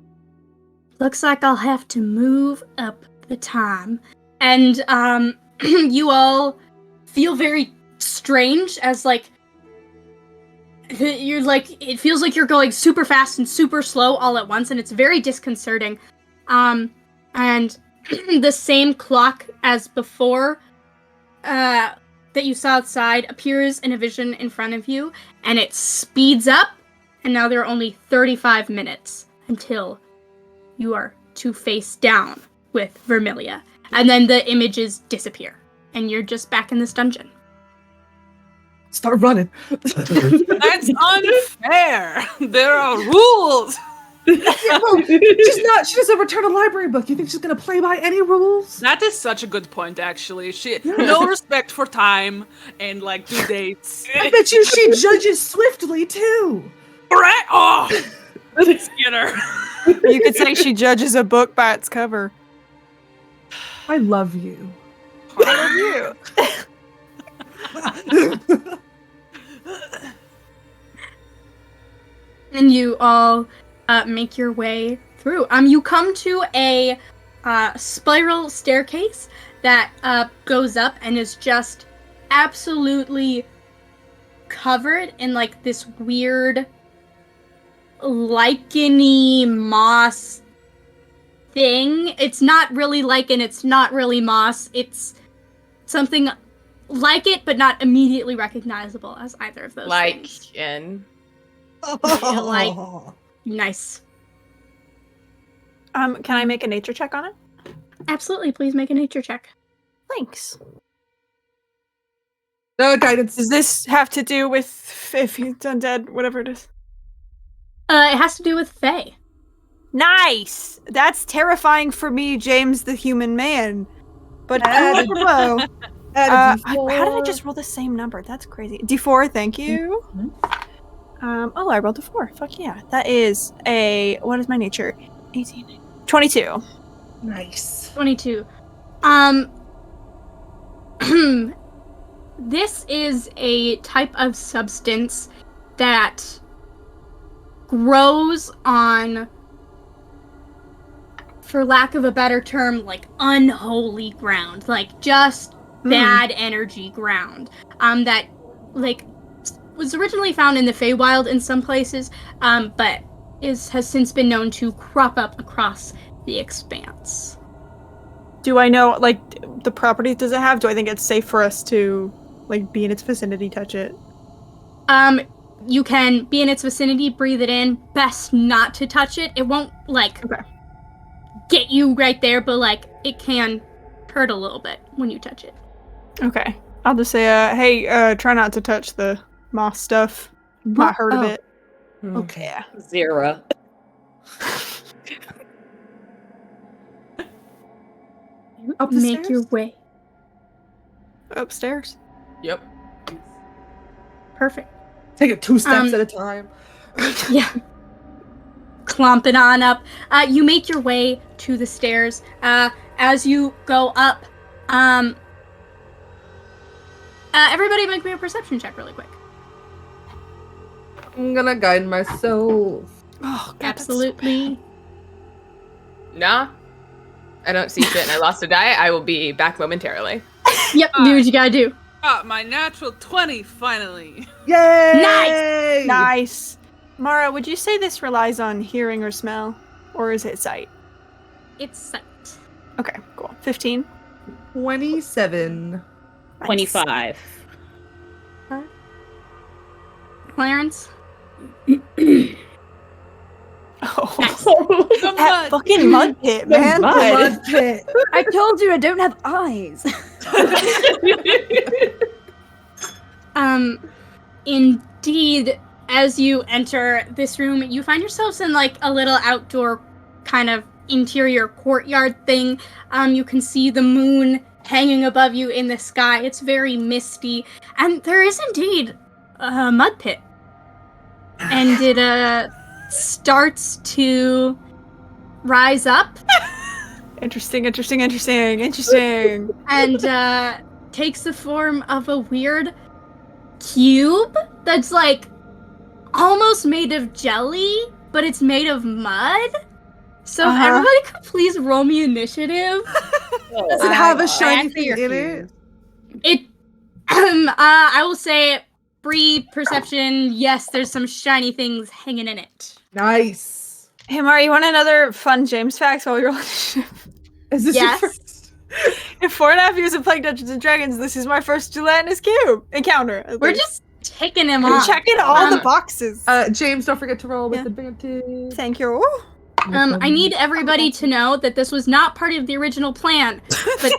[SPEAKER 1] looks like I'll have to move up the time." And you all feel very strange as like you're like, it feels like you're going super fast and super slow all at once, and it's very disconcerting. And the same clock as before that you saw outside appears in a vision in front of you, and it speeds up, and now there are only 35 minutes until you are to face down with Vermilia. And then the images disappear, and you're just back in this dungeon.
[SPEAKER 5] Start running.
[SPEAKER 2] That's unfair. There are rules.
[SPEAKER 5] Yeah, well, she doesn't return a library book. You think she's gonna play by any rules?
[SPEAKER 2] That is such a good point, actually. She no respect for time and like due dates.
[SPEAKER 5] I bet you she judges swiftly too.
[SPEAKER 2] Right? Oh, let's get her.
[SPEAKER 7] You could say she judges a book by its cover.
[SPEAKER 5] I love you.
[SPEAKER 7] I love you.
[SPEAKER 1] And you all make your way through. You come to a spiral staircase that goes up and is just absolutely covered in like this weird licheny moss thing. It's not really lichen, it's not really moss. It's something like it, but not immediately recognizable as either of those things.
[SPEAKER 3] Lichen.
[SPEAKER 1] Like, nice.
[SPEAKER 7] Can I make a nature check on it?
[SPEAKER 1] Absolutely, please make a nature check.
[SPEAKER 7] Thanks.
[SPEAKER 5] Guidance.
[SPEAKER 7] Does this have to do with if he's undead, whatever it is?
[SPEAKER 1] It has to do with Fae.
[SPEAKER 7] Nice! That's terrifying for me, James the human man. But cool below. How did I just roll the same number? That's crazy. D4, thank you. I rolled a 4. Fuck yeah. That is what is my nature? 18. 22.
[SPEAKER 5] Nice.
[SPEAKER 1] 22. This is a type of substance that grows on, for lack of a better term, like unholy ground, like just bad energy ground. That like was originally found in the Feywild in some places, but has since been known to crop up across the expanse.
[SPEAKER 7] Do I know, like, the properties does it have? Do I think it's safe for us to, like, be in its vicinity, touch it?
[SPEAKER 1] You can be in its vicinity, breathe it in. Best not to touch it. It won't, like, get you right there, but, like, it can hurt a little bit when you touch it.
[SPEAKER 7] Okay. I'll just say, hey, try not to touch the moss stuff. Might hurt a bit.
[SPEAKER 5] Okay.
[SPEAKER 7] Yeah.
[SPEAKER 6] 0.
[SPEAKER 5] Up the
[SPEAKER 1] Make
[SPEAKER 5] stairs?
[SPEAKER 1] your way.
[SPEAKER 7] Upstairs.
[SPEAKER 3] Yep.
[SPEAKER 1] Perfect.
[SPEAKER 5] Take it 2 steps at a time.
[SPEAKER 1] Yeah. Clomping on up. You make your way to the stairs. As you go up, everybody make me a perception check really quick.
[SPEAKER 5] I'm gonna guide myself.
[SPEAKER 7] Oh, God,
[SPEAKER 1] Absolutely.
[SPEAKER 3] Nah. I don't see shit and I lost a die. I will be back momentarily.
[SPEAKER 1] Yep, do what you gotta do.
[SPEAKER 2] My natural 20, finally.
[SPEAKER 5] Yay!
[SPEAKER 7] Nice. Mara, would you say this relies on hearing or smell? Or is it sight?
[SPEAKER 1] It's sight.
[SPEAKER 7] Okay, cool. 15.
[SPEAKER 5] 27.
[SPEAKER 6] 25.
[SPEAKER 1] Clarence?
[SPEAKER 7] Oh,
[SPEAKER 2] The
[SPEAKER 7] that
[SPEAKER 2] mud.
[SPEAKER 7] fucking mud pit, man.
[SPEAKER 5] Mud pit.
[SPEAKER 9] I told you I don't have eyes.
[SPEAKER 1] Indeed, as you enter this room, you find yourselves in like a little outdoor kind of interior courtyard thing. You can see the moon hanging above you in the sky. It's very misty, and there is indeed a mud pit. And it starts to rise up
[SPEAKER 7] Interesting.
[SPEAKER 1] and takes the form of a weird cube that's like almost made of jelly, but it's made of mud. So if everybody could please roll me initiative.
[SPEAKER 5] Does it have a shiny
[SPEAKER 9] Back to
[SPEAKER 5] thing
[SPEAKER 9] your
[SPEAKER 5] in it?
[SPEAKER 1] It I will say Bree perception, yes, there's some shiny things hanging in it.
[SPEAKER 5] Nice.
[SPEAKER 7] Hey, Mara, you want another fun James fact while you're on the ship?
[SPEAKER 5] Is this
[SPEAKER 1] Yes.
[SPEAKER 5] your first?
[SPEAKER 7] In 4.5 years of playing Dungeons & Dragons, this is my first gelatinous cube encounter.
[SPEAKER 1] We're just taking him
[SPEAKER 7] I'm
[SPEAKER 1] on.
[SPEAKER 7] checking all the boxes.
[SPEAKER 5] James, don't forget to roll with
[SPEAKER 7] Yeah.
[SPEAKER 5] advantage.
[SPEAKER 7] Thank you.
[SPEAKER 1] I need everybody to know that this was not part of the original plan, but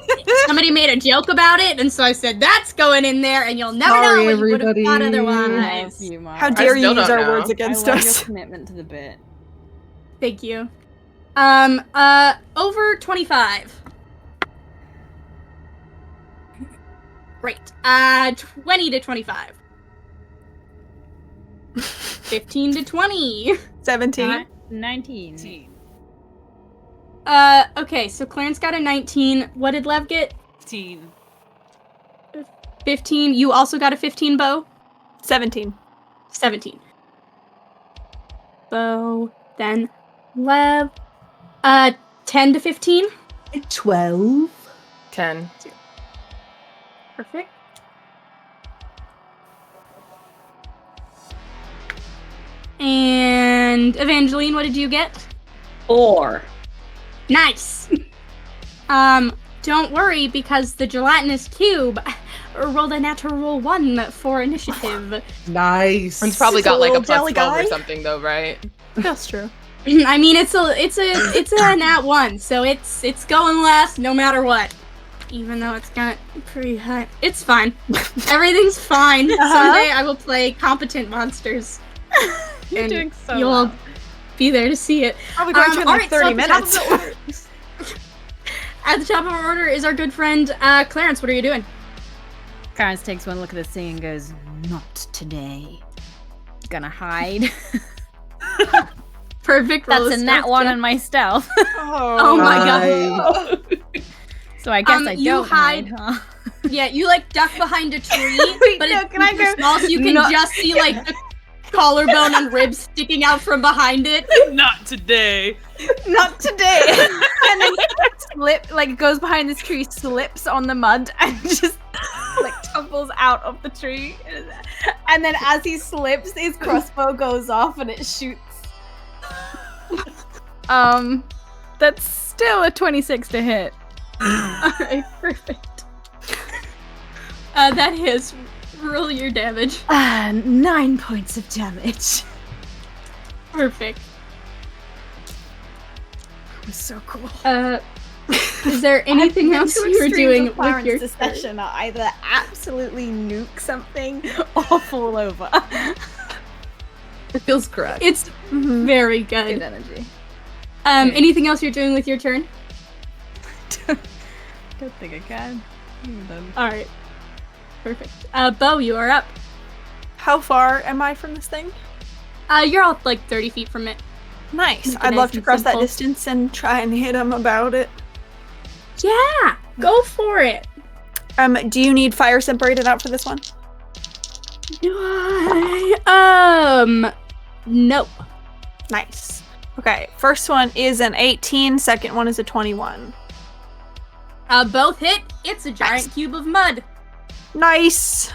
[SPEAKER 1] somebody made a joke about it, and so I said that's going in there, and you'll never
[SPEAKER 5] Sorry,
[SPEAKER 1] know what you would have
[SPEAKER 5] everybody.
[SPEAKER 1] thought
[SPEAKER 9] I
[SPEAKER 1] otherwise.
[SPEAKER 9] love you, Mara.
[SPEAKER 7] How dare you
[SPEAKER 3] still
[SPEAKER 7] use
[SPEAKER 3] don't
[SPEAKER 7] our
[SPEAKER 3] know.
[SPEAKER 7] words
[SPEAKER 9] I
[SPEAKER 7] against
[SPEAKER 9] love your
[SPEAKER 7] us?
[SPEAKER 9] commitment to the bit.
[SPEAKER 1] Thank you. Over 25. Great. 20 to 25. 15 to 20.
[SPEAKER 7] 17.
[SPEAKER 8] 19.
[SPEAKER 1] Okay, so Clarence got a 19. What did Lev get?
[SPEAKER 2] 15.
[SPEAKER 1] 15. You also got a 15, Bo?
[SPEAKER 7] 17.
[SPEAKER 1] 17. Bo, then Lev. 10 to 15.
[SPEAKER 5] 12.
[SPEAKER 3] 10.
[SPEAKER 1] Perfect. And Evangeline, what did you get?
[SPEAKER 6] 4.
[SPEAKER 1] Nice. Don't worry, because the gelatinous cube rolled a natural 1 for initiative.
[SPEAKER 5] Nice.
[SPEAKER 3] It's probably
[SPEAKER 7] Just a
[SPEAKER 3] got like a
[SPEAKER 7] little
[SPEAKER 3] plus
[SPEAKER 7] jelly
[SPEAKER 3] 12 or
[SPEAKER 7] guy.
[SPEAKER 3] something though, right?
[SPEAKER 7] That's true.
[SPEAKER 1] I mean, it's a nat 1, so it's going last no matter what. Even though it's got pretty high, it's fine. Everything's fine. Someday I will play competent monsters.
[SPEAKER 8] You're
[SPEAKER 1] and
[SPEAKER 8] doing so
[SPEAKER 1] you'll
[SPEAKER 8] well.
[SPEAKER 1] be there to see it.
[SPEAKER 7] Probably going to in like 30 minutes.
[SPEAKER 1] At the top of our order is our good friend Clarence. What are you doing?
[SPEAKER 8] Clarence takes one look at this thing and goes, "Not today." Gonna hide.
[SPEAKER 1] Perfect. Roll
[SPEAKER 8] That's
[SPEAKER 1] a
[SPEAKER 8] a nat
[SPEAKER 1] stealth
[SPEAKER 8] 1
[SPEAKER 1] check.
[SPEAKER 8] on my stealth.
[SPEAKER 1] Oh my god.
[SPEAKER 8] So I guess I
[SPEAKER 1] you
[SPEAKER 8] don't hide,
[SPEAKER 1] hide-
[SPEAKER 8] huh?
[SPEAKER 1] Yeah, you like duck behind a tree,
[SPEAKER 8] Wait,
[SPEAKER 1] but
[SPEAKER 8] no,
[SPEAKER 1] it's
[SPEAKER 8] can I
[SPEAKER 1] super
[SPEAKER 8] go-
[SPEAKER 1] small, so you can
[SPEAKER 8] No.
[SPEAKER 1] just see like the collarbone and ribs sticking out from behind it.
[SPEAKER 2] Not today.
[SPEAKER 8] Not today. And then it goes behind this tree, slips on the mud, and just like tumbles out of the tree. And then as he slips, his crossbow goes off and it shoots. That's still a 26 to hit.
[SPEAKER 1] Alright, perfect. That hits. Roll your damage.
[SPEAKER 8] 9 points of damage.
[SPEAKER 1] Perfect.
[SPEAKER 8] It was so cool.
[SPEAKER 1] Is there anything else you're doing with your turn?
[SPEAKER 8] session are either absolutely nuke something or fall over.
[SPEAKER 5] It feels correct.
[SPEAKER 1] It's very good.
[SPEAKER 8] Good energy.
[SPEAKER 1] Anything else you're doing with your turn?
[SPEAKER 8] Don't think I can.
[SPEAKER 1] Alright. Perfect. Bo, you are up.
[SPEAKER 7] How far am I from this thing?
[SPEAKER 1] You're all like 30 feet from it.
[SPEAKER 7] Nice.
[SPEAKER 1] Make it
[SPEAKER 7] I'd love
[SPEAKER 1] nice
[SPEAKER 7] to
[SPEAKER 1] and
[SPEAKER 7] cross that
[SPEAKER 1] simple.
[SPEAKER 7] distance and try and hit him about it.
[SPEAKER 1] Yeah! Go for it!
[SPEAKER 7] Do you need fire separated out for this one?
[SPEAKER 1] No.
[SPEAKER 7] Nice. Okay, first one is an 18, second one is a 21.
[SPEAKER 1] Both hit. It's a giant cube of mud.
[SPEAKER 7] Nice.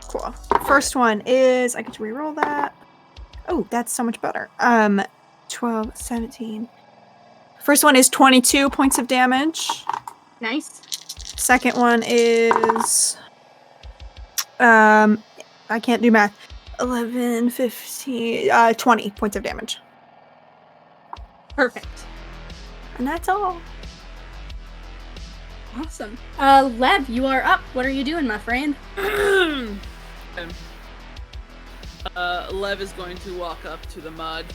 [SPEAKER 7] Cool. First one is, I get to reroll that. Oh, that's so much better. 12, 17. First one is 22 points of damage.
[SPEAKER 1] Nice.
[SPEAKER 7] Second one is, I can't do math. 11, 15, 20 points of damage.
[SPEAKER 1] Perfect.
[SPEAKER 7] And that's all.
[SPEAKER 1] Awesome. Lev, you are up. What are you doing, my friend?
[SPEAKER 2] Lev is going to walk up to the mud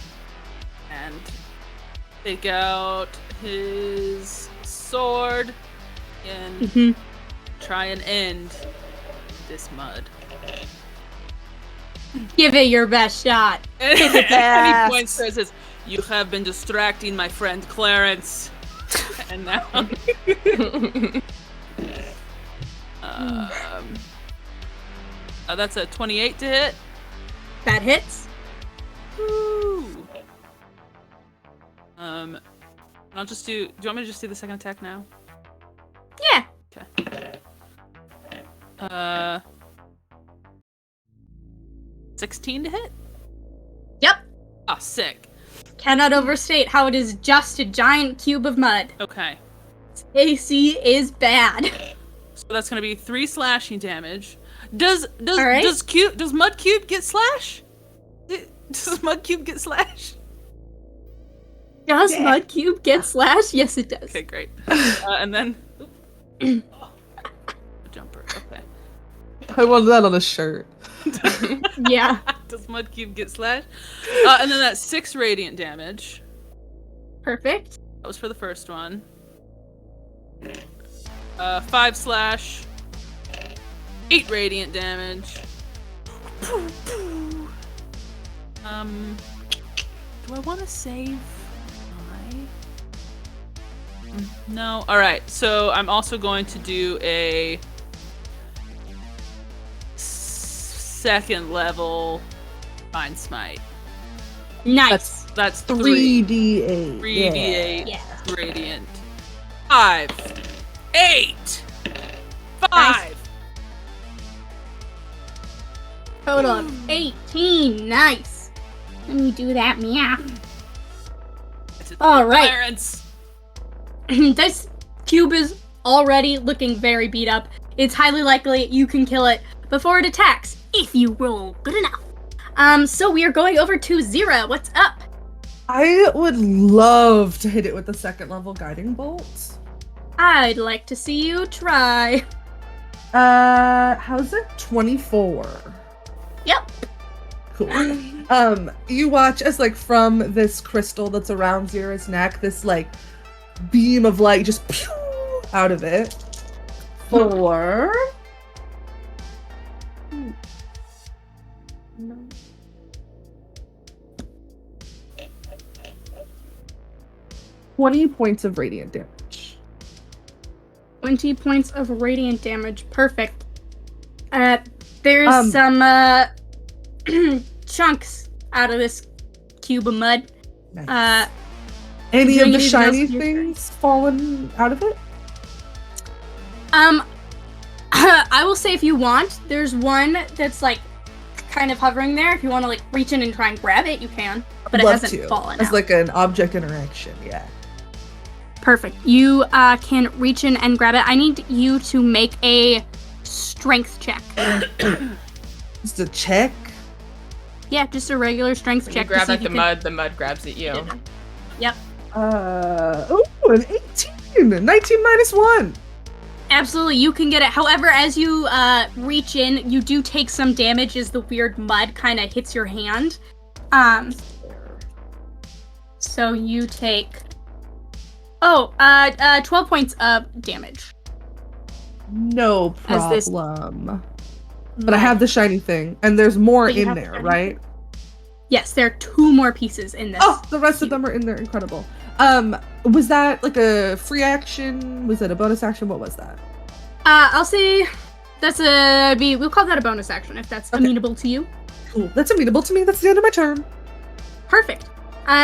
[SPEAKER 2] and take out his sword and try and end this mud.
[SPEAKER 1] Give it your best shot.
[SPEAKER 2] And
[SPEAKER 7] fast.
[SPEAKER 2] he points to it and says, "You have been distracting my friend Clarence." And now that's a 28 to hit.
[SPEAKER 1] That hits.
[SPEAKER 2] Woo. And I'll just do you want me to just do the second attack now?
[SPEAKER 1] Yeah.
[SPEAKER 2] Okay. 16 to hit?
[SPEAKER 1] Yep.
[SPEAKER 2] Oh, sick.
[SPEAKER 1] Cannot overstate how it is just a giant cube of mud.
[SPEAKER 2] Okay.
[SPEAKER 1] AC is bad.
[SPEAKER 2] So that's gonna be 3 slashing damage. Does
[SPEAKER 1] right.
[SPEAKER 2] does Mud Cube get slash? Does Mud Cube get slash?
[SPEAKER 1] Does Mudcube get slash? Yes, it does.
[SPEAKER 2] Okay, great. And then a jumper. Okay.
[SPEAKER 5] I wanted that on a shirt.
[SPEAKER 1] Yeah.
[SPEAKER 2] Does Mudcube get slashed? And then that's 6 radiant damage.
[SPEAKER 1] Perfect.
[SPEAKER 2] That was for the first one. 5 slash. 8 radiant damage. Do I want to save my... No. Alright, so I'm also going to do a second level Mind Smite.
[SPEAKER 1] Nice.
[SPEAKER 2] That's 3.
[SPEAKER 5] 3d8.
[SPEAKER 2] 3d8
[SPEAKER 1] Yeah.
[SPEAKER 2] radiant. 5. 8. 5.
[SPEAKER 1] Nice. Total of 18. Nice. Let me do that math. All right.
[SPEAKER 2] Clarence.
[SPEAKER 1] This cube is already looking very beat up. It's highly likely you can kill it before it attacks, if you roll good enough. So we are going over to Zira. What's up?
[SPEAKER 5] I would love to hit it with the second level guiding bolt.
[SPEAKER 1] I'd like to see you try.
[SPEAKER 5] How's it? 24.
[SPEAKER 1] Yep.
[SPEAKER 5] Cool. You watch as like from this crystal that's around Zira's neck, this like beam of light just pew out of it. 4. No. 20 points of radiant damage.
[SPEAKER 1] 20 points of radiant damage. Perfect. There's some chunks out of this cube of mud.
[SPEAKER 5] Nice. Any of
[SPEAKER 1] doing
[SPEAKER 5] the
[SPEAKER 1] anything
[SPEAKER 5] shiny
[SPEAKER 1] else in your
[SPEAKER 5] things fallen out of it?
[SPEAKER 1] I will say if you want, there's one that's like kind of hovering there. If you want to like reach in and try and grab it, you can. But it
[SPEAKER 5] Love
[SPEAKER 1] hasn't
[SPEAKER 5] to.
[SPEAKER 1] fallen
[SPEAKER 5] As
[SPEAKER 1] out.
[SPEAKER 5] like an object interaction, yeah.
[SPEAKER 1] Perfect. You can reach in and grab it. I need you to make a strength check.
[SPEAKER 5] Just a check.
[SPEAKER 1] Yeah, just a regular strength
[SPEAKER 3] When
[SPEAKER 1] check.
[SPEAKER 3] you grab
[SPEAKER 1] to see
[SPEAKER 3] at
[SPEAKER 1] if
[SPEAKER 3] the mud grabs at you.
[SPEAKER 1] Yep.
[SPEAKER 5] An 18! 19 minus 1!
[SPEAKER 1] Absolutely, you can get it. However, as you reach in, you do take some damage as the weird mud kind of hits your hand. So you take 12 points of damage.
[SPEAKER 5] No
[SPEAKER 1] As this-
[SPEAKER 5] problem. But I have the shiny thing, and there's more
[SPEAKER 1] But you
[SPEAKER 5] in
[SPEAKER 1] have the
[SPEAKER 5] there,
[SPEAKER 1] shiny
[SPEAKER 5] right?
[SPEAKER 1] Yes, there are 2 more pieces in this.
[SPEAKER 5] Oh, the rest of them are in there. Incredible. Was that like a free action? Was it a bonus action? What was that?
[SPEAKER 1] I'll say that's we'll call that a bonus action if that's amenable to you.
[SPEAKER 5] Cool. That's amenable to me. That's the end of my turn.
[SPEAKER 1] Perfect.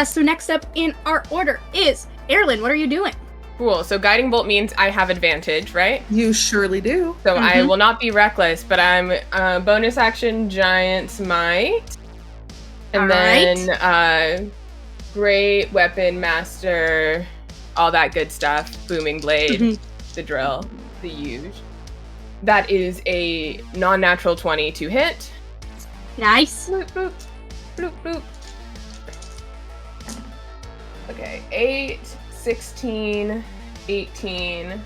[SPEAKER 1] So next up in our order is Erlyn. What are you doing?
[SPEAKER 3] Cool. So guiding bolt means I have advantage, right?
[SPEAKER 5] You surely do.
[SPEAKER 3] So I will not be reckless, but I'm bonus action giant smite. And then great weapon master, all that good stuff. Booming blade, the drill, the huge. That is a non-natural 20 to hit.
[SPEAKER 1] Nice.
[SPEAKER 3] Bloop, bloop, bloop, bloop. Okay, 8, 16, 18,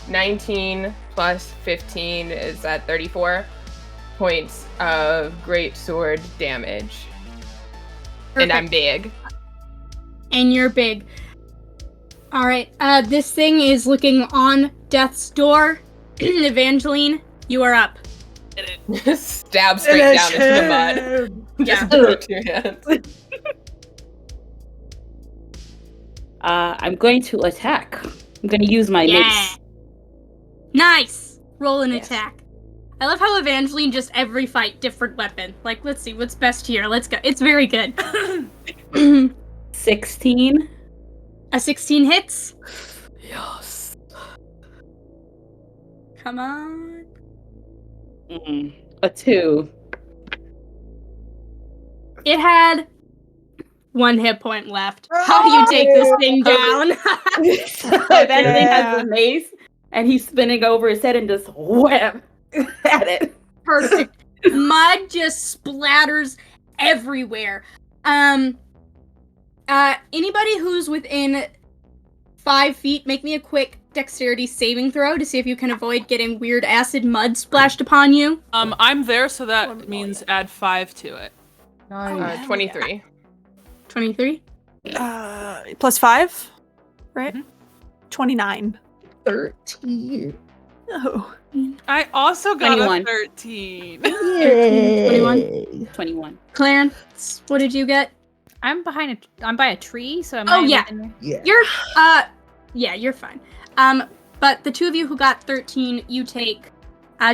[SPEAKER 3] 19 plus 15 is at 34 points of great sword damage. And I'm big.
[SPEAKER 1] And you're big. All right. This thing is looking on death's door. Evangeline, you are up.
[SPEAKER 3] Stab straight down into the mud. Just with 2 hands.
[SPEAKER 6] I'm going to attack. I'm going to use my mace.
[SPEAKER 1] Nice. Roll an attack. I love how Evangeline just every fight different weapon. Like, let's see what's best here. Let's go. It's very good.
[SPEAKER 6] 16.
[SPEAKER 1] A 16 hits.
[SPEAKER 6] Yes.
[SPEAKER 1] Come on.
[SPEAKER 6] A 2.
[SPEAKER 1] It had 1 hit point left. How do you take this thing down?
[SPEAKER 6] Evangeline has the mace, and he's spinning over his head and just wham at it.
[SPEAKER 1] Perfect. Mud just splatters everywhere. Anybody who's within 5 feet, make me a quick dexterity saving throw to see if you can avoid getting weird acid mud splashed upon you.
[SPEAKER 2] I'm there, so that means add 5 to it.
[SPEAKER 5] Nice.
[SPEAKER 3] 23.
[SPEAKER 1] 23.
[SPEAKER 7] +5, right? 29.
[SPEAKER 5] 13.
[SPEAKER 7] Oh.
[SPEAKER 2] I also got
[SPEAKER 6] 21.
[SPEAKER 2] a 13.
[SPEAKER 1] 21.
[SPEAKER 6] 21.
[SPEAKER 1] Clarence, what did you get?
[SPEAKER 4] I'm by a tree, so am
[SPEAKER 1] Oh,
[SPEAKER 4] I
[SPEAKER 1] yeah.
[SPEAKER 4] within-
[SPEAKER 5] Yeah.
[SPEAKER 1] You're yeah, you're fine. But the two of you who got 13, you take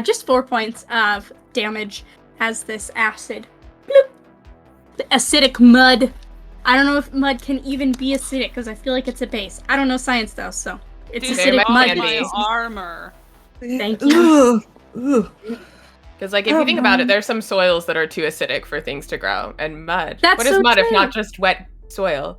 [SPEAKER 1] just 4 points of damage as this acid. Bloop. The acidic mud. I don't know if mud can even be acidic because I feel like it's a base. I don't know science though, so it's
[SPEAKER 2] Dude,
[SPEAKER 1] acidic
[SPEAKER 3] might
[SPEAKER 1] mud.
[SPEAKER 3] can
[SPEAKER 2] my
[SPEAKER 3] be.
[SPEAKER 2] armor.
[SPEAKER 1] Thank you.
[SPEAKER 5] Ugh.
[SPEAKER 3] Because, like, if you think about it, there's some soils that are too acidic for things to grow. And mud.
[SPEAKER 1] That's
[SPEAKER 3] what is
[SPEAKER 1] so
[SPEAKER 3] mud if
[SPEAKER 1] true.
[SPEAKER 3] not just wet soil?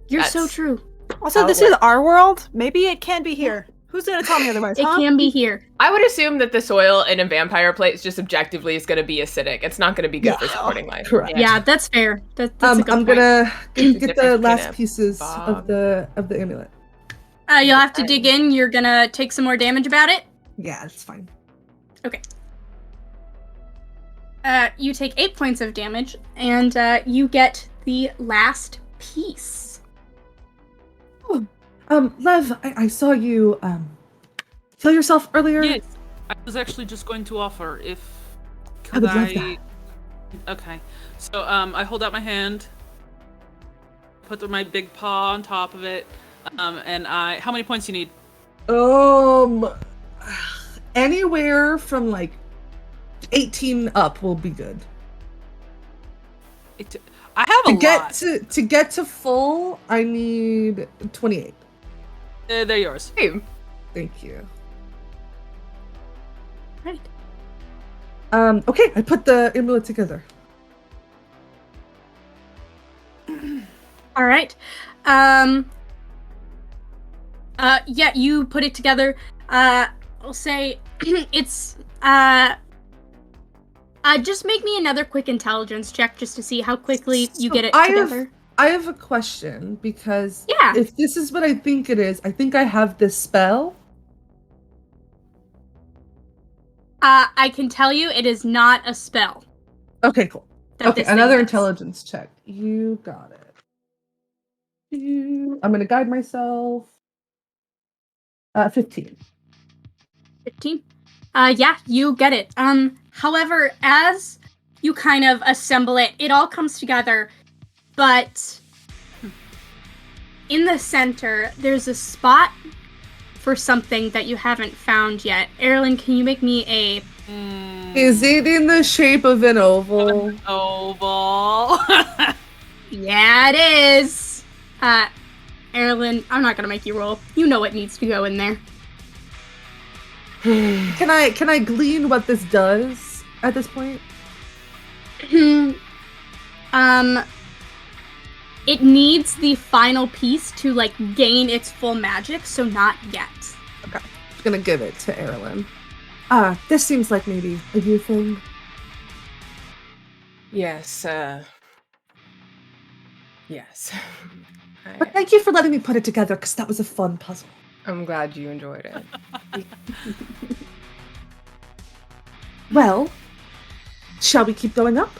[SPEAKER 1] You're so
[SPEAKER 3] That's-
[SPEAKER 1] true.
[SPEAKER 7] Also,
[SPEAKER 3] How
[SPEAKER 7] this
[SPEAKER 3] it
[SPEAKER 7] is our world. Maybe it can be here. Who's gonna tell me otherwise?
[SPEAKER 1] It
[SPEAKER 7] huh?
[SPEAKER 1] can be here.
[SPEAKER 3] I would assume that the soil in a vampire place just objectively is going to be acidic. It's not going to be good for
[SPEAKER 5] Yeah.
[SPEAKER 3] supporting life.
[SPEAKER 5] Correct.
[SPEAKER 1] Yeah, that's fair. That's a good
[SPEAKER 5] I'm
[SPEAKER 1] point.
[SPEAKER 5] gonna get the
[SPEAKER 3] Difference
[SPEAKER 5] last
[SPEAKER 3] between a
[SPEAKER 5] pieces
[SPEAKER 3] bog.
[SPEAKER 5] of the amulet.
[SPEAKER 1] You'll have to dig in. You're gonna take some more damage about it.
[SPEAKER 5] Yeah, it's fine.
[SPEAKER 1] You take 8 points of damage, and you get the last piece.
[SPEAKER 5] Lev, I saw you kill yourself earlier.
[SPEAKER 2] Yes, I was actually just going to offer if
[SPEAKER 5] I would love that.
[SPEAKER 2] Okay, so I hold out my hand, put my big paw on top of it, and how many points do you need?
[SPEAKER 5] Anywhere from like 18 up will be good.
[SPEAKER 2] I have a lot.
[SPEAKER 5] To get to full, I need 28.
[SPEAKER 2] They're yours.
[SPEAKER 3] Hey,
[SPEAKER 5] Thank you.
[SPEAKER 1] Right.
[SPEAKER 5] Okay, I put the amulet together.
[SPEAKER 1] All right. Yeah, you put it together. I'll say it's just make me another quick intelligence check just to see how quickly you get it together.
[SPEAKER 5] I have a question because
[SPEAKER 1] Yeah.
[SPEAKER 5] if this is what I think it is, I think I have this spell.
[SPEAKER 1] I can tell you it is not a spell.
[SPEAKER 5] Okay, cool.
[SPEAKER 1] that
[SPEAKER 5] Okay,
[SPEAKER 1] this thing
[SPEAKER 5] another
[SPEAKER 1] does.
[SPEAKER 5] intelligence check. You got it. I'm gonna guide myself. 15.
[SPEAKER 1] 15. Yeah, you get it. However, as you kind of assemble it, it all comes together, but in the center, there's a spot for something that you haven't found yet. Erlen, can you make me a...
[SPEAKER 5] Is it in the shape of an oval?
[SPEAKER 2] Oval.
[SPEAKER 1] Yeah, it is! Erlen, I'm not gonna make you roll. You know what needs to go in there.
[SPEAKER 5] Can I glean what this does at this point?
[SPEAKER 1] It needs the final piece to, like, gain its full magic, so not yet.
[SPEAKER 5] Okay. I'm gonna give it to Erlen. This seems like maybe a you thing.
[SPEAKER 3] yes. Yes.
[SPEAKER 5] But thank you for letting me put it together, because that was a fun puzzle.
[SPEAKER 3] I'm glad you enjoyed it.
[SPEAKER 5] Well, shall we keep going up?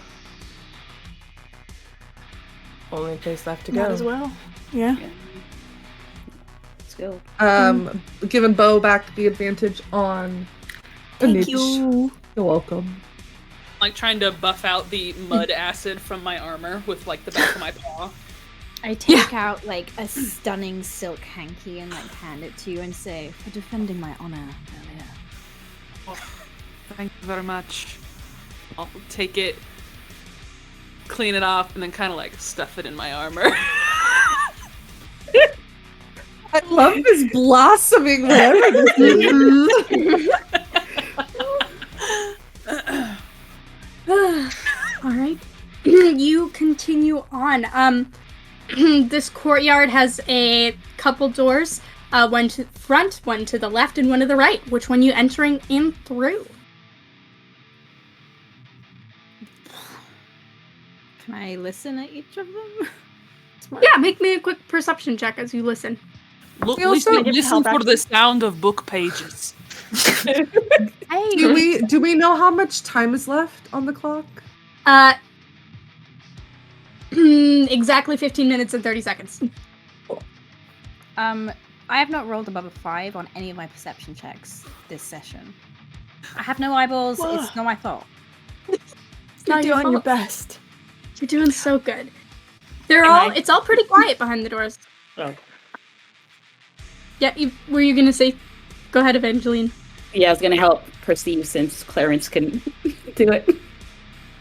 [SPEAKER 3] Only place left to
[SPEAKER 7] Might
[SPEAKER 3] go.
[SPEAKER 7] as well. Yeah.
[SPEAKER 6] Let's go.
[SPEAKER 5] Giving Bo back the advantage on the
[SPEAKER 7] Thank
[SPEAKER 5] niche.
[SPEAKER 7] you.
[SPEAKER 5] You're welcome.
[SPEAKER 2] Like trying to buff out the mud acid from my armor with like the back of my paw.
[SPEAKER 4] I take out like a stunning silk hanky and like hand it to you and say, "For defending my honor earlier."
[SPEAKER 2] Oh, thank you very much. I'll take it, clean it off, and then kind of like stuff it in my armor.
[SPEAKER 5] I love this blossoming whatever this is.
[SPEAKER 1] All right. You continue on. This courtyard has a couple doors. One to the front, one to the left, and one to the right. Which one you entering in through?
[SPEAKER 4] Can I listen at each of them?
[SPEAKER 1] Yeah, make me a quick perception check as you listen.
[SPEAKER 2] Listen for the sound of book pages.
[SPEAKER 5] Do we know how much time is left on the clock?
[SPEAKER 1] Exactly 15 minutes and 30 seconds.
[SPEAKER 8] I have not rolled above a 5 on any of my perception checks this session. I have no eyeballs.
[SPEAKER 7] Whoa.
[SPEAKER 8] It's not my fault.
[SPEAKER 7] You're
[SPEAKER 1] your
[SPEAKER 7] doing your
[SPEAKER 1] fault.
[SPEAKER 7] best.
[SPEAKER 1] You're doing so good. It's all pretty quiet behind the doors.
[SPEAKER 6] Oh.
[SPEAKER 1] Yeah, were you gonna say? Go ahead, Evangeline.
[SPEAKER 6] Yeah, I was gonna help perceive since Clarence couldn't do it.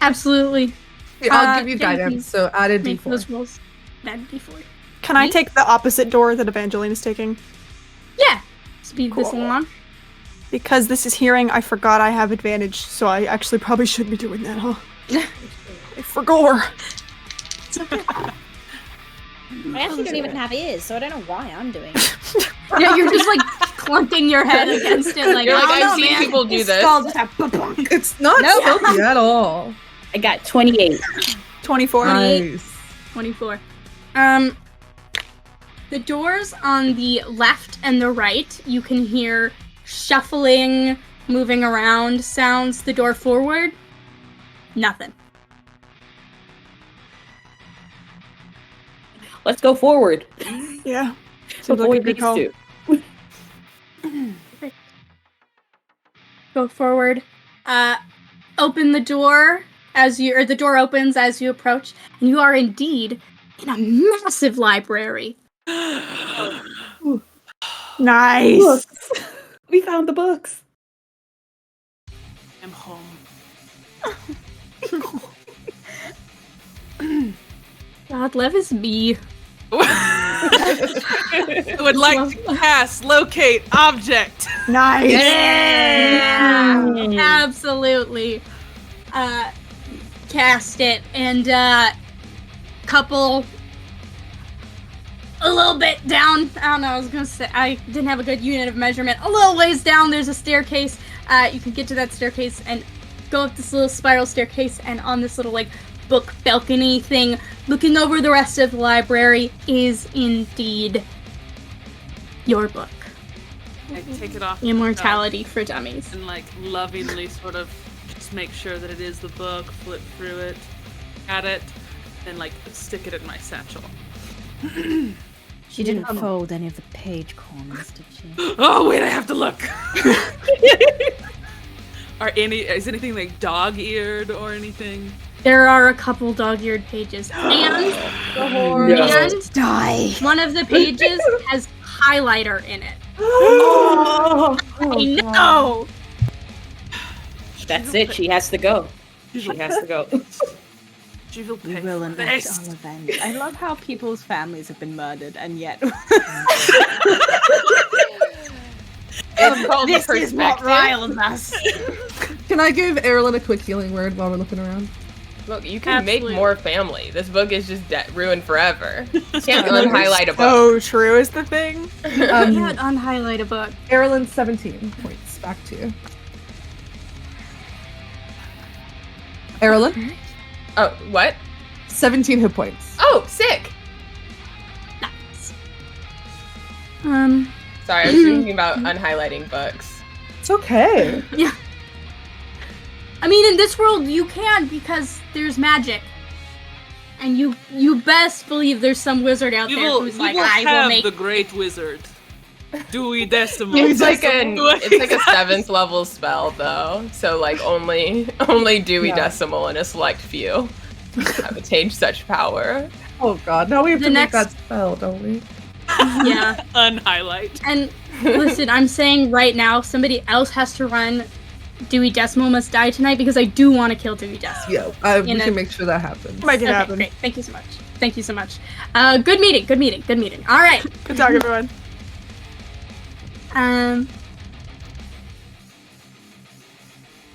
[SPEAKER 1] Absolutely.
[SPEAKER 5] Yeah, I'll give you
[SPEAKER 1] Jen,
[SPEAKER 5] guidance.
[SPEAKER 1] please
[SPEAKER 5] So add a
[SPEAKER 1] make
[SPEAKER 5] d4.
[SPEAKER 1] those rolls. Add a d4.
[SPEAKER 7] Can I take the opposite door that Evangeline is taking?
[SPEAKER 1] Yeah. Speed this
[SPEAKER 7] Cool.
[SPEAKER 1] along.
[SPEAKER 7] Because this is hearing, I forgot I have advantage, so I actually probably should be doing that, huh? For gore.
[SPEAKER 4] I actually don't even have ears, so I don't know why I'm doing it.
[SPEAKER 1] Yeah, you're just like clunking your head against it, like
[SPEAKER 3] You're like,
[SPEAKER 1] I don't
[SPEAKER 3] I've
[SPEAKER 1] know,
[SPEAKER 3] seen
[SPEAKER 1] man.
[SPEAKER 3] people do this.
[SPEAKER 5] It's not stealthy at all.
[SPEAKER 6] I got 28.
[SPEAKER 7] 24.
[SPEAKER 5] Nice.
[SPEAKER 1] 24. The doors on the left and the right, you can hear shuffling, moving around sounds. The door forward, nothing.
[SPEAKER 6] Let's go forward.
[SPEAKER 7] Yeah. Seems like a
[SPEAKER 6] Avoid
[SPEAKER 7] good
[SPEAKER 6] these
[SPEAKER 7] call.
[SPEAKER 6] two.
[SPEAKER 1] Go forward. Open the door the door opens as you approach, and you are indeed in a massive library.
[SPEAKER 7] Nice.
[SPEAKER 6] Books. We found the books.
[SPEAKER 2] I'm home.
[SPEAKER 1] God, love is me.
[SPEAKER 2] I would like to cast locate object.
[SPEAKER 7] Nice.
[SPEAKER 1] Yeah, absolutely. Cast it, and couple a little bit down. I don't know. I was gonna say I didn't have a good unit of measurement. A little ways down, there's a staircase. You can get to that staircase and go up this little spiral staircase, and on this little like book balcony thing, looking over the rest of the library, is indeed your book.
[SPEAKER 2] I take it off
[SPEAKER 1] Immortality for Dummies.
[SPEAKER 2] and like lovingly sort of just make sure that it is the book, flip through it, at it, and like stick it in my satchel.
[SPEAKER 8] She didn't fold any of the page corners, did she?
[SPEAKER 2] Oh wait, I have to look. Is anything like dog-eared or anything?
[SPEAKER 1] There are a couple dog-eared pages, and
[SPEAKER 8] Die.
[SPEAKER 1] one of the pages has highlighter in it. I know.
[SPEAKER 6] That's it. She has to go. She has to go.
[SPEAKER 2] You will
[SPEAKER 8] We
[SPEAKER 2] pay
[SPEAKER 8] will
[SPEAKER 2] for
[SPEAKER 8] enact
[SPEAKER 2] this.
[SPEAKER 8] all revenge. I love how people's families have been murdered, and yet
[SPEAKER 3] It's called
[SPEAKER 8] this is what
[SPEAKER 3] perspective.
[SPEAKER 8] riles us.
[SPEAKER 5] Can I give Erilyn a quick healing word while we're looking around?
[SPEAKER 3] Look, you can
[SPEAKER 1] Absolutely.
[SPEAKER 3] make more family. This book is just ruined forever. Can't unhighlight a book.
[SPEAKER 7] So true is the thing.
[SPEAKER 1] You had unhighlight a book.
[SPEAKER 5] Erilyn, 17 points. Back to you. Erilyn,
[SPEAKER 3] Oh, what?
[SPEAKER 5] 17 hit points.
[SPEAKER 3] Oh, sick.
[SPEAKER 1] Nice.
[SPEAKER 3] Sorry, I was thinking about unhighlighting books.
[SPEAKER 5] It's okay.
[SPEAKER 1] Yeah. I mean, in this world, you can because there's magic. And you best believe there's some wizard out
[SPEAKER 2] You
[SPEAKER 1] there
[SPEAKER 2] will,
[SPEAKER 1] who's
[SPEAKER 2] you
[SPEAKER 1] like,
[SPEAKER 2] will
[SPEAKER 1] I will
[SPEAKER 2] have
[SPEAKER 1] make...
[SPEAKER 2] the Great Wizard. Dewey Decimal.
[SPEAKER 3] It's like a 7th level spell though, so like only Dewey
[SPEAKER 5] Yeah.
[SPEAKER 3] Decimal and a select few have attained such power.
[SPEAKER 5] Oh god, now we have
[SPEAKER 1] The
[SPEAKER 5] to make
[SPEAKER 1] next-
[SPEAKER 5] that spell, don't we?
[SPEAKER 1] Yeah.
[SPEAKER 2] Unhighlight.
[SPEAKER 1] And listen, I'm saying right now, somebody else has to run Dewey Decimal Must Die tonight because I do want to kill Dewey Decimal.
[SPEAKER 5] Yeah, we
[SPEAKER 1] In a-
[SPEAKER 5] can make sure that happens.
[SPEAKER 7] Make it
[SPEAKER 1] Okay,
[SPEAKER 7] happen.
[SPEAKER 1] great. Thank you so much. Thank you so much. Good meeting. All right.
[SPEAKER 7] Good talk, everyone.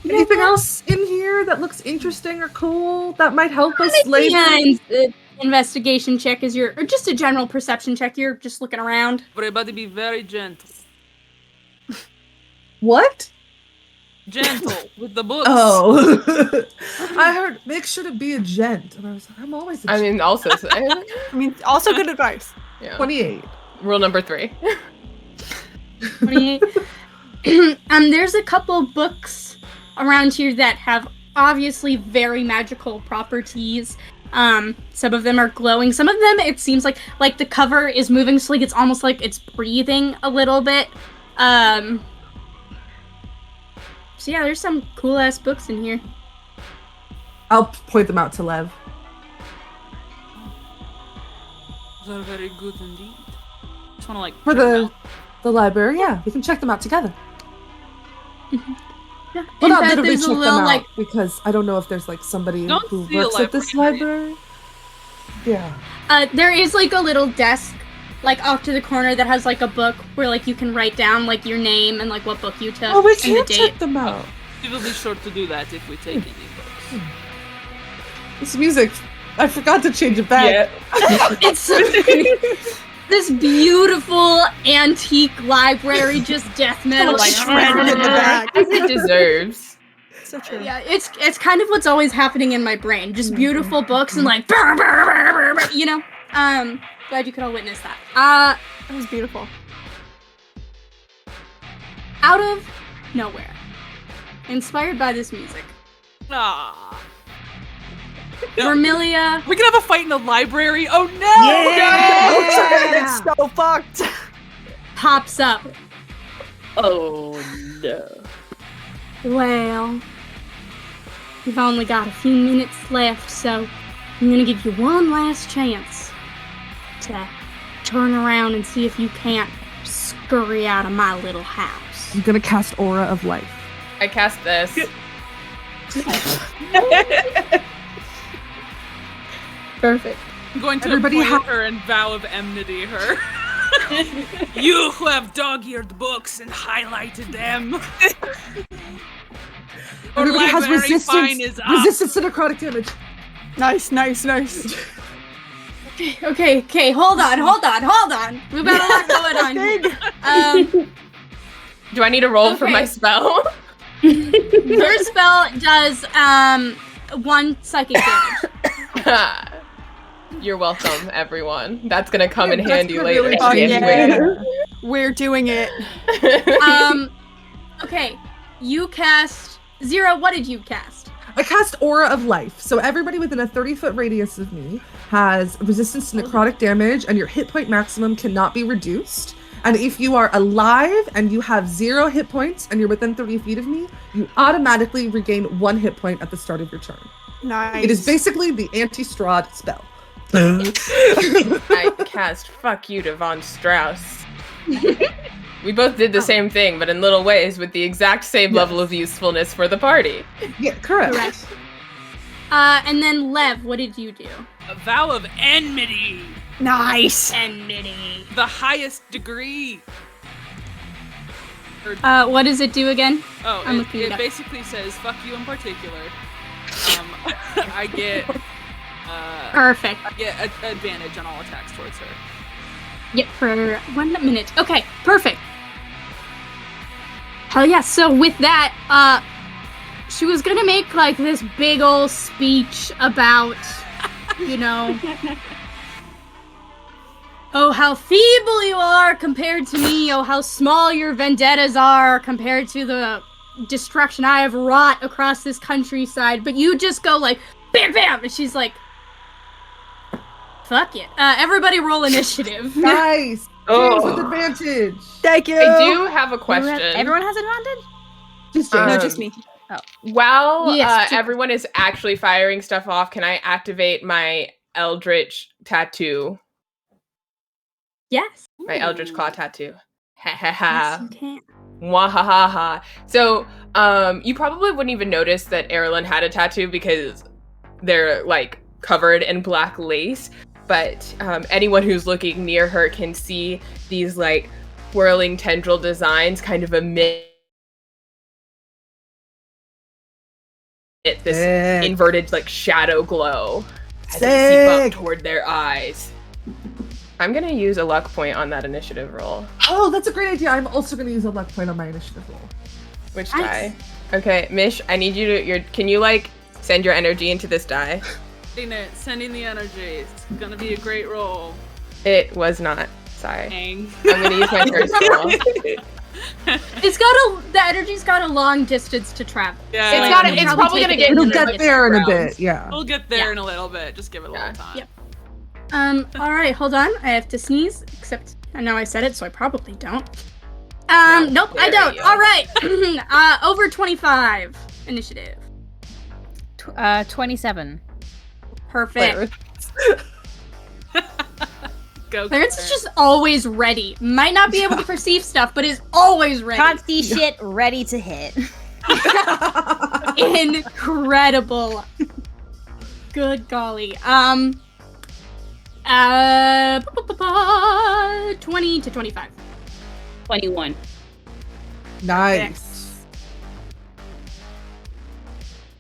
[SPEAKER 5] Anything else in here that looks interesting or cool that might help us later?
[SPEAKER 1] Investigation check is or just a general perception check. You're just looking around.
[SPEAKER 2] Everybody be very gentle.
[SPEAKER 5] What?
[SPEAKER 2] Gentle with the books.
[SPEAKER 5] Oh. I heard make sure to be a gent. And I was like, I'm always a
[SPEAKER 3] I
[SPEAKER 5] gent.
[SPEAKER 3] mean, also,
[SPEAKER 7] I mean, also good advice.
[SPEAKER 3] yeah.
[SPEAKER 5] 28.
[SPEAKER 3] Rule number 3.
[SPEAKER 1] 28. There's a couple books around here that have obviously very magical properties. Some of them are glowing. Some of them, it seems like the cover is moving, so like it's almost like it's breathing a little bit. So yeah, there's some cool ass books in here.
[SPEAKER 5] I'll point them out to Lev.
[SPEAKER 2] Those are very good indeed. Just want to
[SPEAKER 5] For
[SPEAKER 2] check them out.
[SPEAKER 5] the library, yeah, we can check them out together.
[SPEAKER 1] Yeah.
[SPEAKER 5] Well,
[SPEAKER 1] In
[SPEAKER 5] not
[SPEAKER 1] fact,
[SPEAKER 5] literally
[SPEAKER 1] there's
[SPEAKER 5] check
[SPEAKER 1] a
[SPEAKER 5] them
[SPEAKER 1] little
[SPEAKER 5] out because I don't know if there's like somebody
[SPEAKER 2] Don't
[SPEAKER 5] who
[SPEAKER 2] see a
[SPEAKER 5] works at this
[SPEAKER 2] librarian.
[SPEAKER 5] library. Yeah.
[SPEAKER 1] There is like a little desk like off to the corner that has like a book where like you can write down like your name and like what book you took
[SPEAKER 5] Oh, we
[SPEAKER 1] and the
[SPEAKER 5] can
[SPEAKER 1] date.
[SPEAKER 5] check them out.
[SPEAKER 2] We will be sure to do that if we take any books.
[SPEAKER 5] This music, I forgot to change it back.
[SPEAKER 1] It's this beautiful antique library, just death metal, like
[SPEAKER 7] shredded in the back.
[SPEAKER 3] As it deserves.
[SPEAKER 7] So true.
[SPEAKER 1] Yeah, it's kind of what's always happening in my brain. Just beautiful books and like, you know. Glad you could all witness that.
[SPEAKER 7] That was beautiful.
[SPEAKER 1] Out of nowhere, inspired by this music,
[SPEAKER 2] Ah.
[SPEAKER 1] Vermilia
[SPEAKER 2] We can have a fight in the library. Oh no!
[SPEAKER 7] It's so fucked.
[SPEAKER 1] pops up.
[SPEAKER 6] Oh no.
[SPEAKER 1] Well, we've only got a few minutes left, so I'm gonna give you one last chance to turn around and see if you can't scurry out of my little house.
[SPEAKER 5] I'm gonna cast Aura of Life.
[SPEAKER 3] I cast this.
[SPEAKER 1] Perfect.
[SPEAKER 2] I'm going to
[SPEAKER 5] Everybody
[SPEAKER 2] appoint
[SPEAKER 5] ha-
[SPEAKER 2] her and vow of enmity her. You who have dog-eared books and highlighted them. Your
[SPEAKER 5] Everybody has
[SPEAKER 2] library fine is up.
[SPEAKER 5] resistance to necrotic damage.
[SPEAKER 7] Nice.
[SPEAKER 1] Okay, hold on. We've got a lot going on.
[SPEAKER 3] Do I need to roll for
[SPEAKER 1] Okay.
[SPEAKER 3] my spell?
[SPEAKER 1] Your spell does 1 psychic damage.
[SPEAKER 3] You're welcome, everyone. That's gonna come in
[SPEAKER 7] That's
[SPEAKER 3] handy
[SPEAKER 7] gonna
[SPEAKER 3] later.
[SPEAKER 7] really
[SPEAKER 3] in
[SPEAKER 7] fun,
[SPEAKER 3] January.
[SPEAKER 7] We're doing it.
[SPEAKER 1] Okay, you cast Zero. What did you cast?
[SPEAKER 5] I cast Aura of Life. So everybody within a 30-foot radius of me has resistance to necrotic damage, and your hit point maximum cannot be reduced. And if you are alive and you have 0 hit points and you're within 30 feet of me, you automatically regain 1 hit point at the start of your turn.
[SPEAKER 7] Nice.
[SPEAKER 5] It is basically the anti-Strahd spell.
[SPEAKER 3] I cast Fuck You to Von Strauss. We both did the same thing, but in little ways with the exact same level of usefulness for the party.
[SPEAKER 5] Yeah, correct.
[SPEAKER 1] Correct. And then Lev, what did you do?
[SPEAKER 2] A vow of enmity.
[SPEAKER 7] Nice.
[SPEAKER 1] Enmity.
[SPEAKER 2] The highest degree.
[SPEAKER 1] What does it do again?
[SPEAKER 2] Oh,
[SPEAKER 1] I'm looking it
[SPEAKER 2] it
[SPEAKER 1] up.
[SPEAKER 2] basically says fuck you in particular. I get
[SPEAKER 1] Perfect.
[SPEAKER 2] advantage on all attacks towards her.
[SPEAKER 1] Yep, for 1 minute. Okay, perfect. Hell yeah. So with that, she was gonna make like this big old speech about, you know, oh, how feeble you are compared to me. Oh, how small your vendettas are compared to the destruction I have wrought across this countryside. But you just go like, bam, bam. And she's like, fuck it. Everybody roll initiative.
[SPEAKER 5] Nice. James with advantage.
[SPEAKER 7] Thank you.
[SPEAKER 3] I do have a question.
[SPEAKER 8] Everyone has advantage?
[SPEAKER 5] Just
[SPEAKER 3] No,
[SPEAKER 5] James.
[SPEAKER 7] just me.
[SPEAKER 3] While
[SPEAKER 1] Yes,
[SPEAKER 3] everyone is actually firing stuff off, can I activate my Eldritch tattoo?
[SPEAKER 1] Yes.
[SPEAKER 3] My Eldritch Claw tattoo. Ha ha
[SPEAKER 1] Yes,
[SPEAKER 3] ha.
[SPEAKER 1] you can.
[SPEAKER 3] Wahahaha. So, you probably wouldn't even notice that Erilyn had a tattoo because they're like covered in black lace. But anyone who's looking near her can see these like whirling tendril designs kind of emit this
[SPEAKER 5] Sick.
[SPEAKER 3] inverted like shadow glow as they seep up
[SPEAKER 5] Sick.
[SPEAKER 3] toward their eyes. I'm gonna use a luck point on that initiative roll.
[SPEAKER 5] Oh, that's a great idea. I'm also going to use a luck point on my initiative roll.
[SPEAKER 3] Which
[SPEAKER 1] Nice.
[SPEAKER 3] die? Okay, Mish, I need you to can you like send your energy into this die?
[SPEAKER 2] Sending the energy. It's gonna be a great roll.
[SPEAKER 3] It was not. Sorry.
[SPEAKER 2] Dang.
[SPEAKER 3] I'm gonna use my first roll.
[SPEAKER 1] The energy's got a long distance to travel.
[SPEAKER 2] Yeah.
[SPEAKER 3] It's probably gonna get.
[SPEAKER 5] It'll
[SPEAKER 3] in
[SPEAKER 5] get there in a bit. Yeah.
[SPEAKER 2] We'll get there in a little bit. Just give it a little time.
[SPEAKER 1] Yep. All right, hold on. I have to sneeze. Except I know I said it, so I probably don't. Nope, I don't. All right. Over 25 initiative.
[SPEAKER 4] 27.
[SPEAKER 1] Perfect.
[SPEAKER 2] Go.
[SPEAKER 1] Clarence is just always ready. Might not be able to perceive stuff, but is always ready.
[SPEAKER 4] Can't see shit, ready to hit.
[SPEAKER 1] Incredible. Good golly. 20 to 25.
[SPEAKER 6] 21.
[SPEAKER 5] Nice.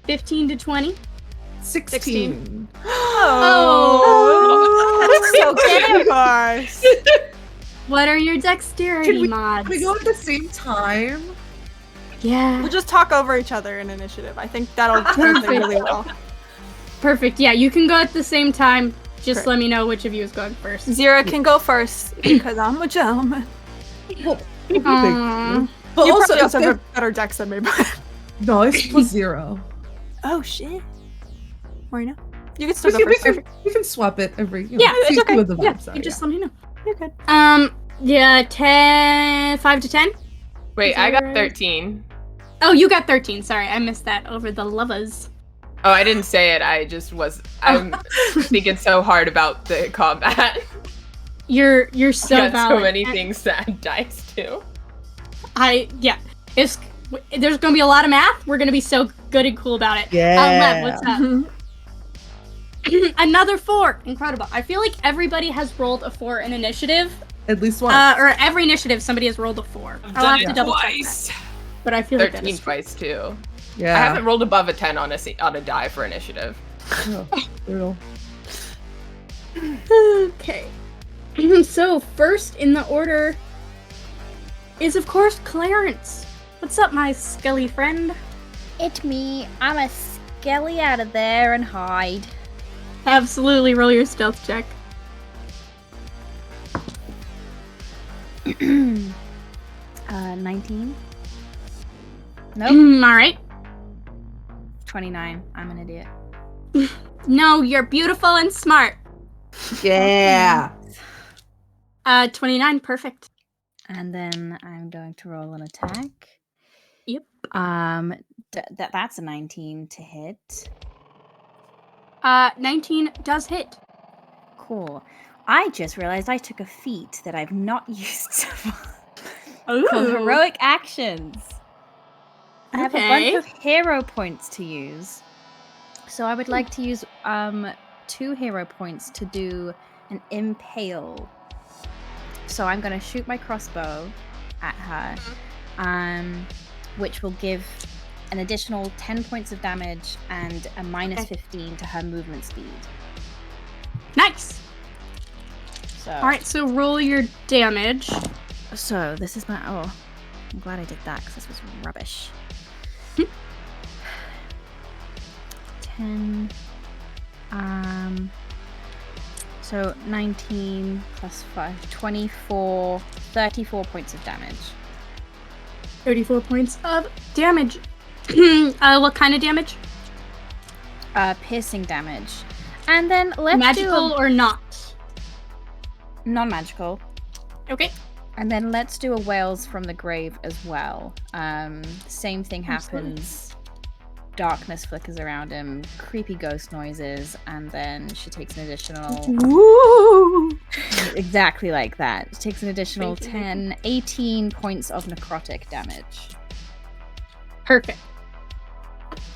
[SPEAKER 1] 15 to 20.
[SPEAKER 5] 16.
[SPEAKER 7] Oh, so good, guys.
[SPEAKER 1] What are your dexterity
[SPEAKER 5] Can we
[SPEAKER 1] mods?
[SPEAKER 5] go at the same time?
[SPEAKER 1] Yeah.
[SPEAKER 7] We'll just talk over each other in initiative. I think that'll translate really well.
[SPEAKER 1] Perfect. Yeah, you can go at the same time. Just
[SPEAKER 7] Great.
[SPEAKER 1] let me know which of you is going first.
[SPEAKER 7] Zira can go first because I'm a gentleman.
[SPEAKER 5] Thank
[SPEAKER 1] Aw.
[SPEAKER 5] you. But
[SPEAKER 7] You
[SPEAKER 5] also,
[SPEAKER 7] probably also
[SPEAKER 5] if
[SPEAKER 7] have a better dex than me, but
[SPEAKER 5] no, it's +0.
[SPEAKER 7] oh shit, Marina, you can still go
[SPEAKER 5] We
[SPEAKER 7] first.
[SPEAKER 5] can swap it every.
[SPEAKER 1] Yeah,
[SPEAKER 5] see
[SPEAKER 7] it's okay.
[SPEAKER 5] what the
[SPEAKER 1] Yeah,
[SPEAKER 5] vibes are,
[SPEAKER 1] you just let me know.
[SPEAKER 7] You're good.
[SPEAKER 1] Yeah, 5 to 10?
[SPEAKER 3] Wait,
[SPEAKER 1] Is
[SPEAKER 3] I
[SPEAKER 1] that
[SPEAKER 3] got
[SPEAKER 1] right?
[SPEAKER 3] 13.
[SPEAKER 1] Oh, you got 13. Sorry, I missed that over the lovers.
[SPEAKER 3] Oh, I didn't say it. I'm thinking so hard about the combat.
[SPEAKER 1] You're so
[SPEAKER 3] I got
[SPEAKER 1] valid.
[SPEAKER 3] so many
[SPEAKER 1] And
[SPEAKER 3] things to add dice to.
[SPEAKER 1] There's gonna be a lot of math. We're gonna be so good and cool about it. Lev, what's up? Another 4. Incredible. I feel like everybody has rolled a 4 in initiative.
[SPEAKER 5] At least once.
[SPEAKER 1] Or every initiative, somebody has rolled a 4. I'll have to double check that. But I feel like that
[SPEAKER 3] 13
[SPEAKER 1] is
[SPEAKER 3] twice too.
[SPEAKER 5] yeah.
[SPEAKER 3] I haven't rolled above a 10 on a die for initiative.
[SPEAKER 5] Oh, brutal.
[SPEAKER 1] Okay. So, first in the order is, of course, Clarence. What's up, my skelly friend?
[SPEAKER 4] It me. I'm a skelly out of there and hide.
[SPEAKER 1] Absolutely, roll your stealth check.
[SPEAKER 4] 19. Nope.
[SPEAKER 1] Alright.
[SPEAKER 4] 29. I'm an idiot.
[SPEAKER 1] No, you're beautiful and smart.
[SPEAKER 5] Yeah.
[SPEAKER 1] 29, perfect.
[SPEAKER 4] And then I'm going to roll an attack.
[SPEAKER 1] Yep.
[SPEAKER 4] That's a 19 to hit.
[SPEAKER 1] 19 does hit.
[SPEAKER 4] Cool. I just realized I took a feat that I've not used so far.
[SPEAKER 1] Ooh.
[SPEAKER 4] Called heroic actions. I have a
[SPEAKER 1] Okay.
[SPEAKER 4] bunch of hero points to use. So I would like to use 2 hero points to do an impale. So I'm going to shoot my crossbow at her, which will give an additional 10 points of damage and a minus 15 to her movement speed.
[SPEAKER 1] Nice.
[SPEAKER 4] So,
[SPEAKER 1] Alright, so roll your damage.
[SPEAKER 4] So this is my. Oh, I'm glad I did that because this was rubbish. 10. So 19 plus 5, 24, 34 points of damage.
[SPEAKER 1] 34 points of damage. What kind of damage?
[SPEAKER 4] Piercing damage. And then let's
[SPEAKER 1] Magical
[SPEAKER 4] do
[SPEAKER 1] or not?
[SPEAKER 4] non-magical.
[SPEAKER 1] Okay.
[SPEAKER 4] And then let's do a Whales from the Grave as well. Same thing happens. Darkness flickers around him, creepy ghost noises, and then she takes an additional...
[SPEAKER 1] Woo!
[SPEAKER 4] Exactly like that. She takes an additional
[SPEAKER 1] Thank you.
[SPEAKER 4] 18 points of necrotic damage.
[SPEAKER 1] Perfect.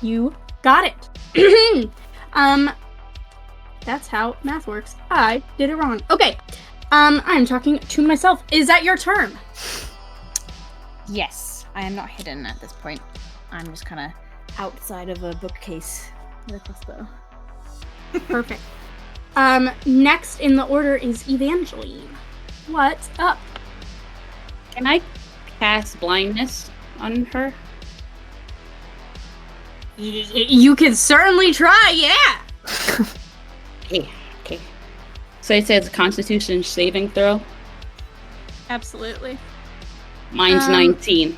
[SPEAKER 1] You got it. That's how math works. I did it wrong. Okay. I'm talking to myself. Is that your turn?
[SPEAKER 4] Yes, I am not hidden at this point. I'm just kind of outside of a bookcase with a crossbow.
[SPEAKER 1] Perfect. Next in the order is Evangeline. What's up?
[SPEAKER 6] Can I cast blindness on her?
[SPEAKER 1] You can certainly try, yeah.
[SPEAKER 6] Okay. So it says Constitution saving throw.
[SPEAKER 1] Absolutely.
[SPEAKER 6] Mine's 19.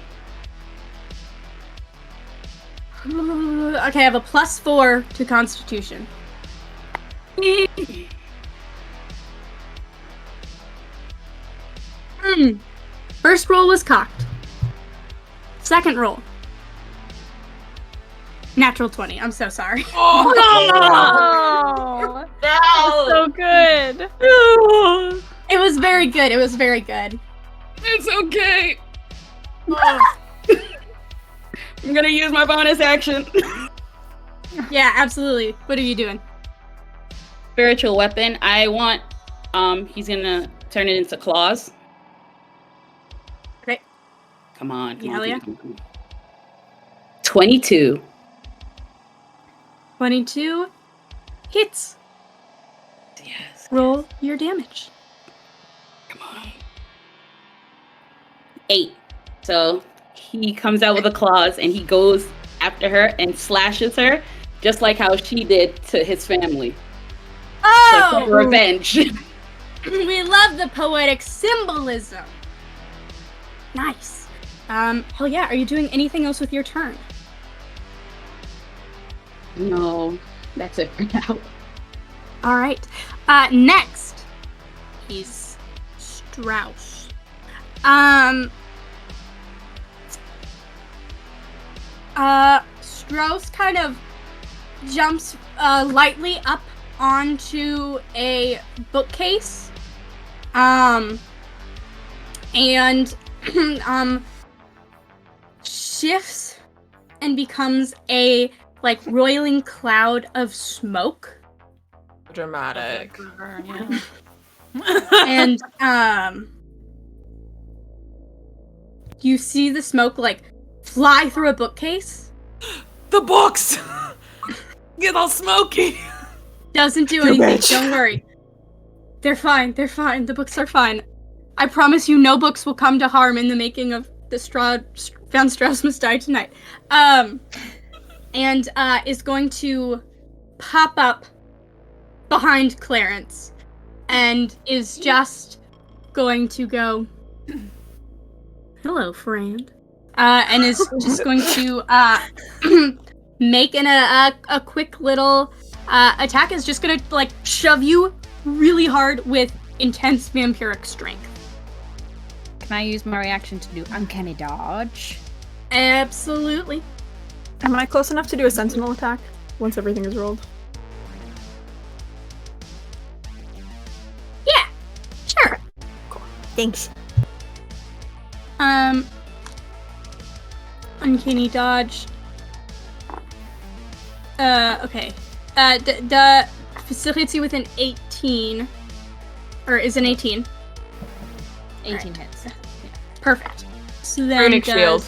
[SPEAKER 1] Okay, I have a +4 to Constitution. First roll was cocked. Second roll. Natural 20. I'm so sorry.
[SPEAKER 7] Oh,
[SPEAKER 2] No!
[SPEAKER 7] so good.
[SPEAKER 1] It was very good. It was very good.
[SPEAKER 6] It's okay. I'm gonna use my bonus action.
[SPEAKER 1] Yeah, absolutely. What are you doing?
[SPEAKER 6] Spiritual weapon. I want. He's gonna turn it into claws.
[SPEAKER 1] Okay.
[SPEAKER 6] Come on. Come
[SPEAKER 1] Hell
[SPEAKER 6] on,
[SPEAKER 1] yeah.
[SPEAKER 6] come on. 22.
[SPEAKER 1] 22 hits.
[SPEAKER 6] Yes.
[SPEAKER 1] Roll your damage.
[SPEAKER 6] Come on. 8. So he comes out with the claws and he goes after her and slashes her, just like how she did to his family. So
[SPEAKER 1] Oh!
[SPEAKER 6] for revenge.
[SPEAKER 1] We love the poetic symbolism. Nice. Hell yeah, are you doing anything else with your turn?
[SPEAKER 6] No, that's it for now.
[SPEAKER 1] All right. Next is Strauss. Strauss kind of jumps lightly up onto a bookcase. And shifts and becomes a like roiling cloud of smoke.
[SPEAKER 3] Dramatic.
[SPEAKER 2] Yeah.
[SPEAKER 1] And you see the smoke like fly through a bookcase.
[SPEAKER 2] The books get all smoky.
[SPEAKER 1] Doesn't do
[SPEAKER 7] You
[SPEAKER 1] anything.
[SPEAKER 7] bitch.
[SPEAKER 1] Don't worry. They're fine. They're fine. The books are fine. I promise you, no books will come to harm in the making of the Von Strauss Must Die Tonight. And is going to pop up behind Clarence and is just going to go, hello, friend. And is just going to make a quick little attack. Is just going to like shove you really hard with intense vampiric strength.
[SPEAKER 8] Can I use my reaction to do uncanny dodge?
[SPEAKER 1] Absolutely.
[SPEAKER 7] Am I close enough to do a sentinel attack once everything is rolled?
[SPEAKER 1] Yeah, sure.
[SPEAKER 7] Thanks.
[SPEAKER 1] Uncanny dodge. Okay. The facility with an 18, or is an 18.
[SPEAKER 8] 18 hits.
[SPEAKER 1] Perfect. So then
[SPEAKER 3] Runic
[SPEAKER 1] does...
[SPEAKER 3] shield.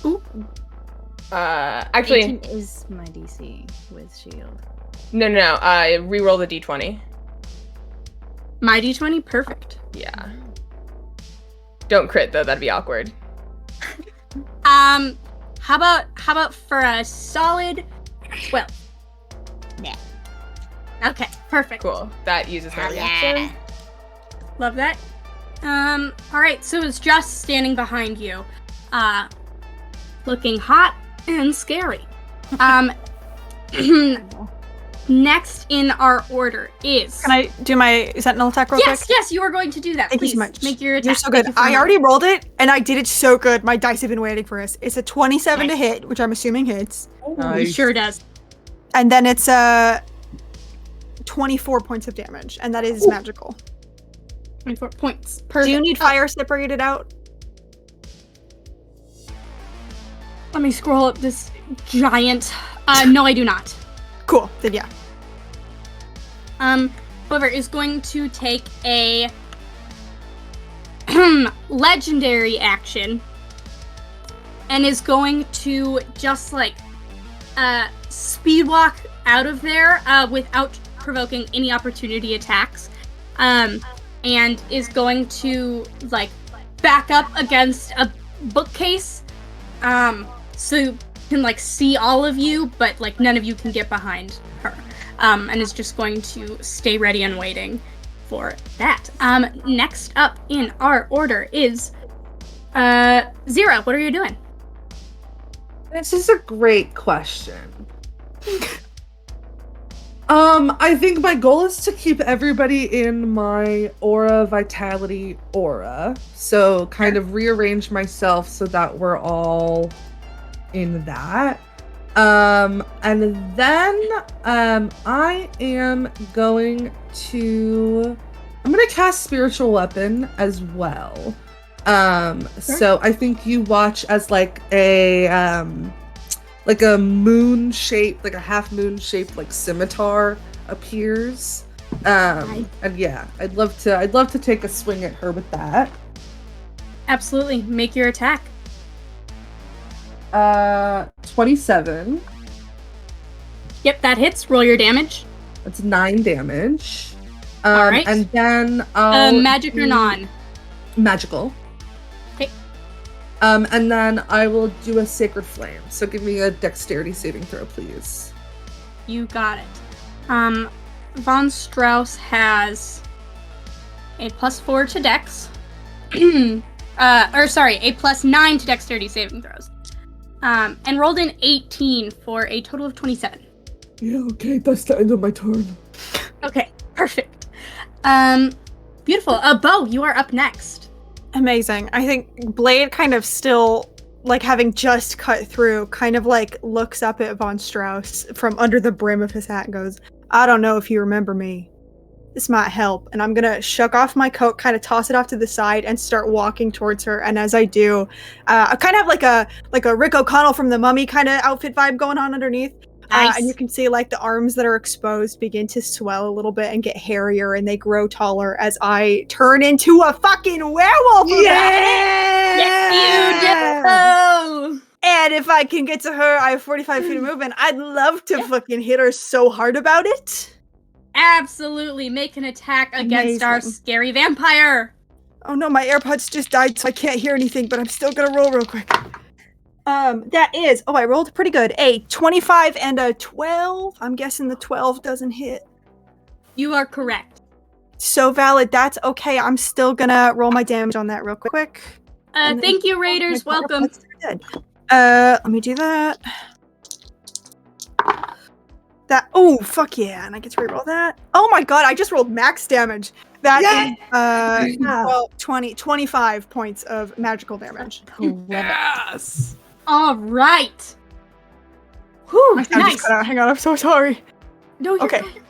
[SPEAKER 1] Ooh.
[SPEAKER 3] Actually,
[SPEAKER 8] 18 is my DC with shield.
[SPEAKER 3] no. Reroll the d20.
[SPEAKER 1] My d20? Perfect.
[SPEAKER 3] Yeah. Don't crit though. That'd be awkward.
[SPEAKER 1] How about for a solid 12?
[SPEAKER 8] Yeah.
[SPEAKER 1] Okay, perfect.
[SPEAKER 3] Cool. That uses my reaction.
[SPEAKER 1] Love that. Alright, so it's just standing behind you. Looking hot and scary. Next in our order is...
[SPEAKER 7] Can I do my sentinel attack real quick?
[SPEAKER 1] Yes, you are going to do that.
[SPEAKER 7] Thank you
[SPEAKER 1] Please,
[SPEAKER 7] so much.
[SPEAKER 1] make your attack.
[SPEAKER 7] You're so
[SPEAKER 1] Thank
[SPEAKER 7] good.
[SPEAKER 1] you for
[SPEAKER 7] I
[SPEAKER 1] that.
[SPEAKER 7] already rolled it, and I did it so good. My dice have been waiting for us. It's a 27 to hit, which I'm assuming hits.
[SPEAKER 1] It sure does.
[SPEAKER 7] And then it's 24 points of damage, and that is magical.
[SPEAKER 1] 24 points. Perfect.
[SPEAKER 7] Do you need fire separated out?
[SPEAKER 1] Let me scroll up this giant... no, I do not.
[SPEAKER 7] Cool. Then yeah.
[SPEAKER 1] However, is going to take a legendary action and is going to just like speed walk out of there without provoking any opportunity attacks, and is going to like back up against a bookcase, so you can like see all of you, but like none of you can get behind her. And is just going to stay ready and waiting for that. Next up in our order is Zira. What are you doing?
[SPEAKER 5] This is a great question. I think my goal is to keep everybody in my aura vitality aura. So kind of rearrange myself so that we're all in that. And then I am going to cast Spiritual Weapon as well. So I think you watch as like a moon shaped, like a half moon shaped like scimitar appears. And yeah, I'd love to take a swing at her with that.
[SPEAKER 1] Absolutely. Make your attack.
[SPEAKER 5] 27.
[SPEAKER 1] Yep, that hits. Roll your damage.
[SPEAKER 5] That's 9 damage.
[SPEAKER 1] All right.
[SPEAKER 5] And then
[SPEAKER 1] magic or non?
[SPEAKER 5] Magical.
[SPEAKER 1] Okay.
[SPEAKER 5] And then I will do a Sacred Flame. So give me a Dexterity saving throw, please.
[SPEAKER 1] You got it. Von Strauss has a +4 to Dex. a +9 to Dexterity saving throws. And rolled an 18 for a total of 27.
[SPEAKER 5] Yeah, okay, that's the end of my turn.
[SPEAKER 1] Okay, perfect. Beautiful. Bo, you are up next.
[SPEAKER 7] Amazing. I think Blade kind of still, like having just cut through, kind of like looks up at Von Strauss from under the brim of his hat and goes, I don't know if you remember me. This might help. And I'm gonna shuck off my coat, kind of toss it off to the side and start walking towards her. And as I do, I kind of have like a Rick O'Connell from The Mummy kind of outfit vibe going on underneath.
[SPEAKER 1] Nice.
[SPEAKER 7] And you can see like the arms that are exposed begin to swell a little bit and get hairier, and they grow taller as I turn into a fucking werewolf.
[SPEAKER 1] Yes, you do.
[SPEAKER 7] And if I can get to her, I have 45 feet of movement. I'd love to fucking hit her so hard about it.
[SPEAKER 1] Absolutely. Make an attack against our
[SPEAKER 7] Amazing.
[SPEAKER 1] scary vampire.
[SPEAKER 7] Oh no, my AirPods just died, so I can't hear anything, but I'm still gonna roll real quick. That is, I rolled pretty good. A 25 and a 12. I'm guessing the 12 doesn't hit.
[SPEAKER 1] You are correct.
[SPEAKER 7] So valid, that's okay. I'm still gonna roll my damage on that real quick.
[SPEAKER 1] Thank you, Raiders. Welcome.
[SPEAKER 7] Good. Let me do that. Oh, fuck yeah, and I get to reroll that. Oh my god, I just rolled max damage. That is, 25 points of magical damage.
[SPEAKER 2] Yes.
[SPEAKER 1] All right. Whew,
[SPEAKER 7] My sound
[SPEAKER 1] nice.
[SPEAKER 7] just cut out. Hang on, I'm so sorry.
[SPEAKER 1] No, you're
[SPEAKER 7] Okay.
[SPEAKER 1] fine.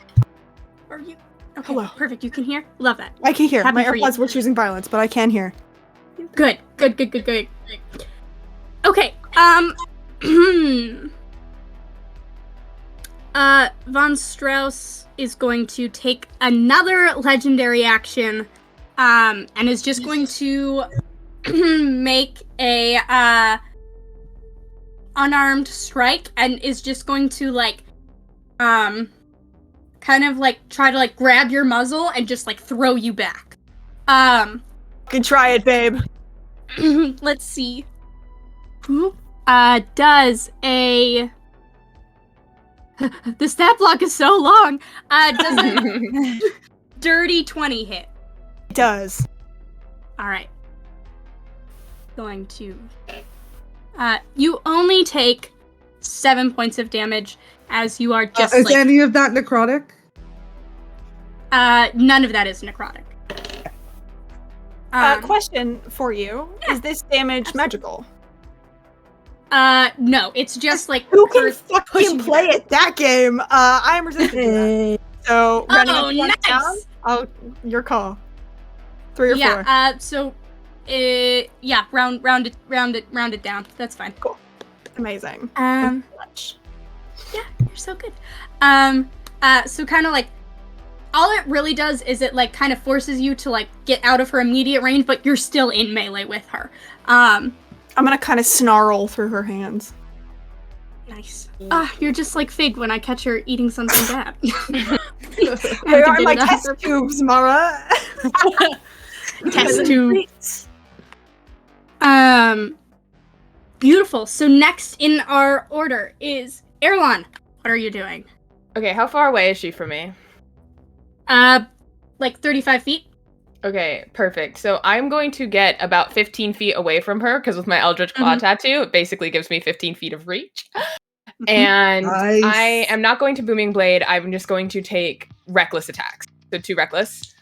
[SPEAKER 1] Are you? Okay,
[SPEAKER 7] Hello.
[SPEAKER 1] perfect. You can hear? Love that.
[SPEAKER 7] I can hear.
[SPEAKER 1] Happy
[SPEAKER 7] My
[SPEAKER 1] for you.
[SPEAKER 7] AirPods were choosing violence, but I can hear.
[SPEAKER 1] Good. Okay, Von Strauss is going to take another legendary action, and is just going to make a, unarmed strike, and is just going to, like, kind of, like, try to, like, grab your muzzle and just, like, throw you back.
[SPEAKER 7] You can try it, babe.
[SPEAKER 1] Let's see. Who does a... The stat block is so long. Does a dirty 20 hit?
[SPEAKER 7] It does.
[SPEAKER 1] Alright. Going to... you only take 7 points of damage as you are just,
[SPEAKER 5] is
[SPEAKER 1] like...
[SPEAKER 5] any of that necrotic?
[SPEAKER 1] None of that is necrotic.
[SPEAKER 7] Question for you.
[SPEAKER 1] Yeah.
[SPEAKER 7] Is this damage magical?
[SPEAKER 1] No, it's just like...
[SPEAKER 7] Who can
[SPEAKER 1] her
[SPEAKER 7] fucking
[SPEAKER 1] pushing you
[SPEAKER 7] play
[SPEAKER 1] back.
[SPEAKER 7] at that game? I am resistant to that. So, running
[SPEAKER 1] Oh,
[SPEAKER 7] up and down,
[SPEAKER 1] nice!
[SPEAKER 7] your call. 3 or 4.
[SPEAKER 1] Yeah, yeah, round it down. That's fine.
[SPEAKER 7] Amazing. Thank you so much.
[SPEAKER 1] Yeah, you're so good. So kind of like, all it really does is it like kind of forces you to like get out of her immediate range, but you're still in melee with her.
[SPEAKER 7] I'm gonna kind of snarl through her hands.
[SPEAKER 1] Nice. You're just like Fig when I catch her eating something bad.
[SPEAKER 7] Where are my test tubes, Mara?
[SPEAKER 1] Test tubes. Beautiful. So next in our order is Erlon. What are you doing?
[SPEAKER 3] Okay, how far away is she from me?
[SPEAKER 1] like 35 feet.
[SPEAKER 3] Okay, perfect. So I'm going to get about 15 feet away from her because with my Eldritch Claw tattoo, it basically gives me 15 feet of reach. And
[SPEAKER 5] Nice.
[SPEAKER 3] I am not going to Booming Blade. I'm just going to take reckless attacks. So 2 reckless.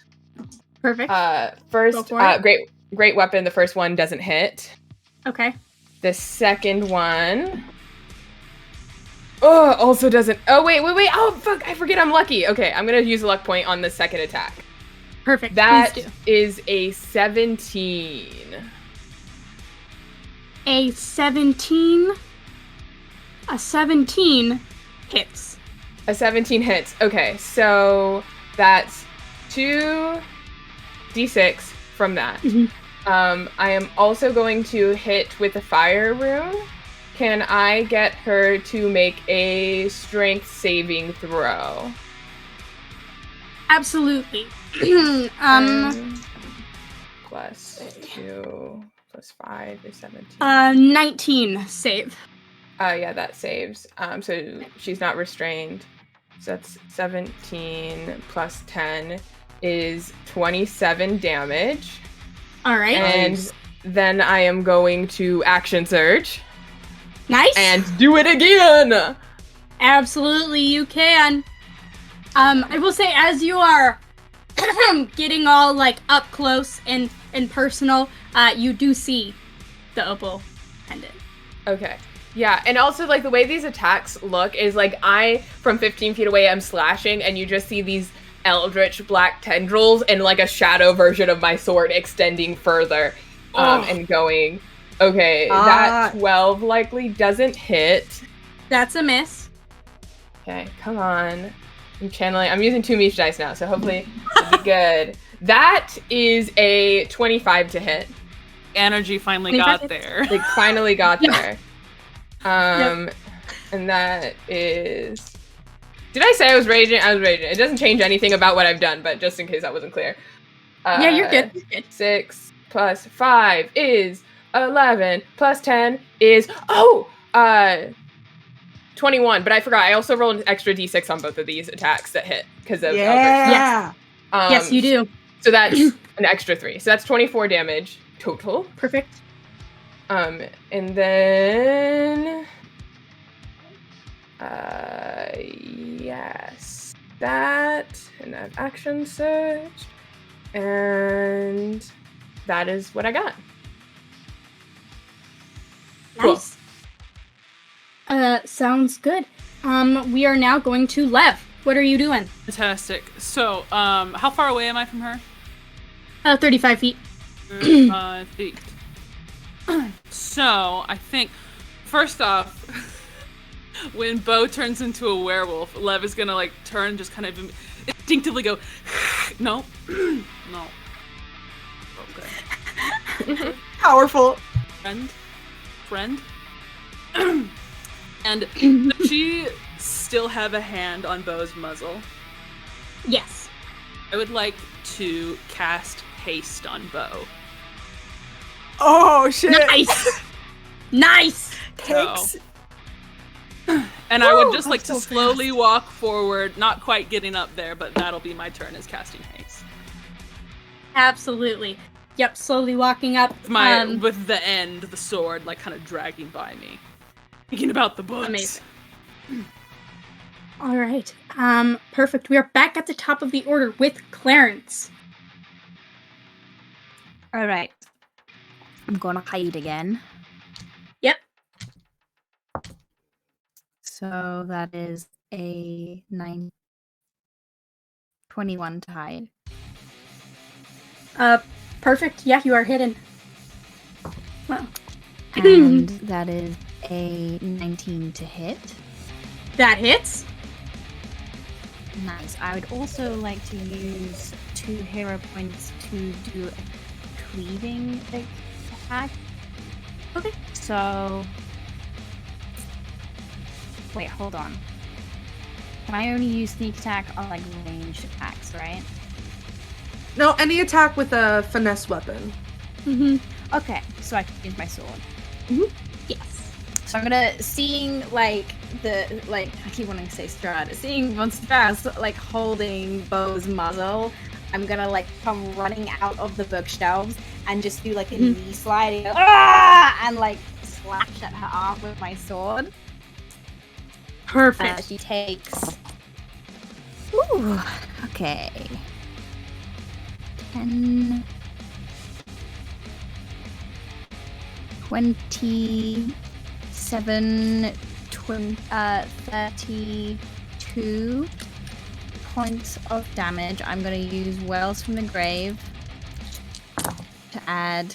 [SPEAKER 1] Perfect.
[SPEAKER 3] First,
[SPEAKER 1] Go for it.
[SPEAKER 3] great weapon. The first one doesn't hit.
[SPEAKER 1] Okay.
[SPEAKER 3] The second one. Oh, also doesn't. Oh, wait. Oh, fuck. I forget I'm lucky. Okay, I'm going to use a luck point on the second attack.
[SPEAKER 1] Perfect.
[SPEAKER 3] That
[SPEAKER 1] Please do.
[SPEAKER 3] is a 17.
[SPEAKER 1] A 17. A 17 hits.
[SPEAKER 3] A 17 hits. Okay, so that's 2d6 from that. I am also going to hit with the fire rune. Can I get her to make a strength saving throw?
[SPEAKER 1] Absolutely.
[SPEAKER 3] Plus 2 plus 5 is 17.
[SPEAKER 1] 19 save.
[SPEAKER 3] Yeah, that saves. So she's not restrained. So that's 17 plus 10 is 27 damage.
[SPEAKER 1] All right.
[SPEAKER 3] And then I am going to action surge.
[SPEAKER 1] Nice.
[SPEAKER 3] And do it again.
[SPEAKER 1] Absolutely, you can. I will say, as you are getting all like up close and personal, you do see the opal pendant.
[SPEAKER 3] Okay. Yeah, and also like the way these attacks look is like I from 15 feet away am slashing, and you just see these eldritch black tendrils and like a shadow version of my sword extending further and going. Okay, that 12 likely doesn't hit.
[SPEAKER 1] That's a miss.
[SPEAKER 3] Okay, come on. I'm using 2 Mish dice now, so hopefully it'll be good. That is a 25 to hit.
[SPEAKER 2] Energy finally got there.
[SPEAKER 3] Like finally got there. And that is... Did I say I was raging? I was raging. It doesn't change anything about what I've done, but just in case that wasn't clear.
[SPEAKER 1] Yeah, you're good.
[SPEAKER 3] 6 plus 5 is 11 plus 10 is 21, but I forgot. I also rolled an extra d6 on both of these attacks that hit because of Eldritch.
[SPEAKER 1] Yes. Yes, you do.
[SPEAKER 3] So that's an extra 3. So that's 24 damage total.
[SPEAKER 1] Perfect.
[SPEAKER 3] And then yes, that, and I've action searched, and that is what I got.
[SPEAKER 1] Nice. Sounds good. We are now going to Lev. What are you doing?
[SPEAKER 2] Fantastic. So, how far away am I from her?
[SPEAKER 1] 35 feet.
[SPEAKER 2] 35 feet. So, I think, first off, when Bo turns into a werewolf, Lev is gonna, like, turn and just kind of instinctively go, no, no. Okay.
[SPEAKER 7] Powerful.
[SPEAKER 2] Friend. And does she still have a hand on Bo's muzzle?
[SPEAKER 1] Yes.
[SPEAKER 2] I would like to cast haste on Bo.
[SPEAKER 7] Oh, shit.
[SPEAKER 1] Nice. Nice.
[SPEAKER 7] Thanks.
[SPEAKER 2] And I would just like to slowly walk forward, not quite getting up there, but that'll be my turn as casting haste.
[SPEAKER 1] Absolutely. Yep, slowly walking up.
[SPEAKER 2] With the end, the sword, like kind of dragging by me. Thinking about the books.
[SPEAKER 1] Amazing. All right. Perfect. We are back at the top of the order with Clarence.
[SPEAKER 8] All right. I'm gonna hide again.
[SPEAKER 1] Yep.
[SPEAKER 8] So that is a 21 to hide.
[SPEAKER 1] Perfect. Yeah, you are hidden. Well.
[SPEAKER 8] And that is a 19 to hit.
[SPEAKER 1] That hits.
[SPEAKER 8] Nice. I would also like to use 2 hero points to do a cleaving attack.
[SPEAKER 1] Okay.
[SPEAKER 8] So... Wait, hold on. Can I only use sneak attack on, like, ranged attacks, right?
[SPEAKER 5] No, any attack with a finesse weapon.
[SPEAKER 8] Okay, so I can use my sword.
[SPEAKER 1] Yes.
[SPEAKER 8] So I'm gonna, seeing, like, I keep wanting to say Strauss, seeing Von Strauss, like, holding Bo's muzzle, I'm gonna like come running out of the bookshelves and just do like a knee slide and go, ah! And like slash at her arm with my sword.
[SPEAKER 1] Perfect.
[SPEAKER 8] She takes. Ooh, okay. 10, 27, 32 points of damage. I'm going to use Wells from the Grave to add.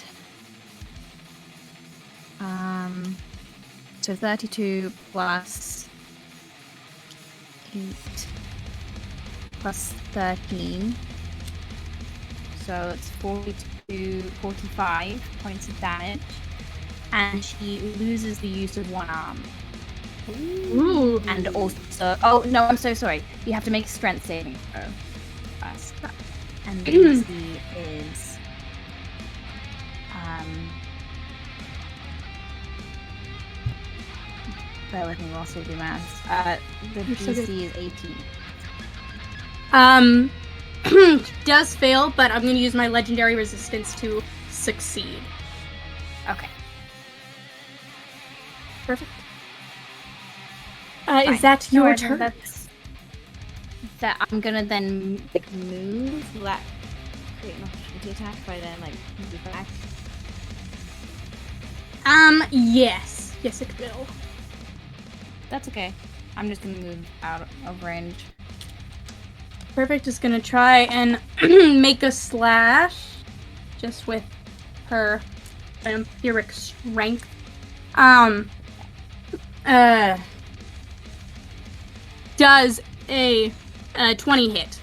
[SPEAKER 8] So 32 plus 8 plus 13. So it's 45 points of damage. And she loses the use of one arm.
[SPEAKER 1] Ooh.
[SPEAKER 8] And also, oh no, I'm so sorry. You have to make a strength saving throw first. And the DC is bear with me whilst we do maths. The DC is 18.
[SPEAKER 1] Does fail, but I'm going to use my legendary resistance to succeed.
[SPEAKER 8] Okay.
[SPEAKER 1] Perfect. Is that your turn?
[SPEAKER 8] That I'm gonna then like move. Will that create an opportunity attack if I then like move back?
[SPEAKER 1] Yes. Yes, it will.
[SPEAKER 8] That's okay. I'm just gonna move out of range.
[SPEAKER 1] Perfect is gonna try and make a slash just with her vampiric strength. Does a 20 hit?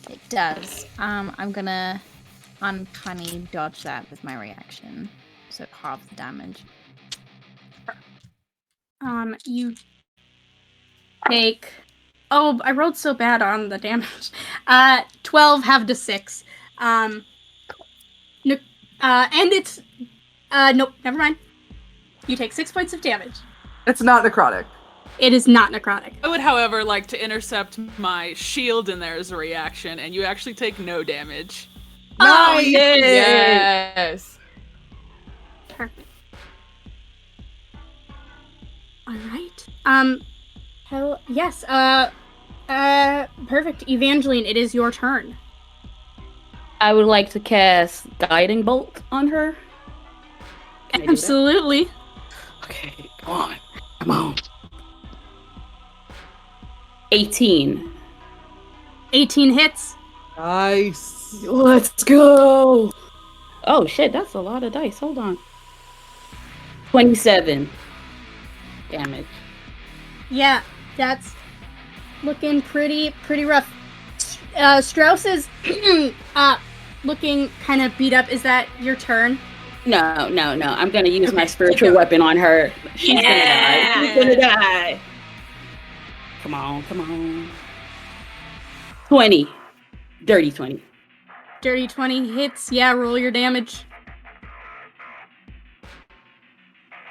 [SPEAKER 8] It does. I'm gonna uncanny dodge that with my reaction, so half the damage.
[SPEAKER 1] You take. Oh, I rolled so bad on the damage. 12 halved to 6. And it's nope, never mind. You take 6 points of damage.
[SPEAKER 5] It's not necrotic.
[SPEAKER 1] It is not necrotic.
[SPEAKER 2] I would, however, like to intercept my shield in there as a reaction, and you actually take no damage.
[SPEAKER 1] Oh,
[SPEAKER 3] Yes.
[SPEAKER 1] Perfect. All right. Hell yes. Perfect. Evangeline, it is your turn.
[SPEAKER 6] I would like to cast Guiding Bolt on her. Can I do that?
[SPEAKER 1] Absolutely.
[SPEAKER 6] Okay, come on. Come on. 18.
[SPEAKER 1] 18 hits.
[SPEAKER 5] Nice.
[SPEAKER 6] Let's go. Oh shit, that's a lot of dice. Hold on. 27 damage.
[SPEAKER 1] Yeah, that's looking pretty rough. Strauss is looking kind of beat up. Is that your turn?
[SPEAKER 6] No. I'm gonna use my
[SPEAKER 1] Okay,
[SPEAKER 6] spiritual
[SPEAKER 1] keep going.
[SPEAKER 6] weapon on her. She's
[SPEAKER 1] Yeah.
[SPEAKER 6] gonna die. She's gonna die. Come on. 20. Dirty 20.
[SPEAKER 1] Dirty 20 hits. Yeah, roll your damage.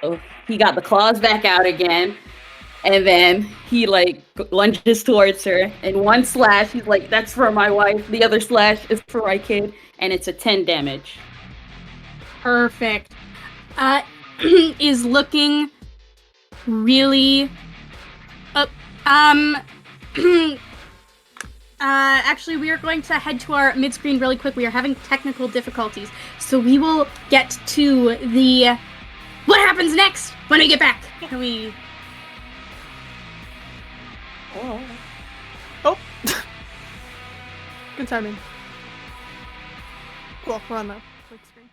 [SPEAKER 6] Oh, he got the claws back out again. And then he like lunges towards her. And one slash, he's like, that's for my wife. The other slash is for my kid. And it's a 10 damage.
[SPEAKER 1] Perfect. Is looking really actually we are going to head to our mid-screen really quick. We are having technical difficulties. So we will get to the what happens next when we get back. Can we
[SPEAKER 7] Oh. Good timing. Cool, we're on the quick screen.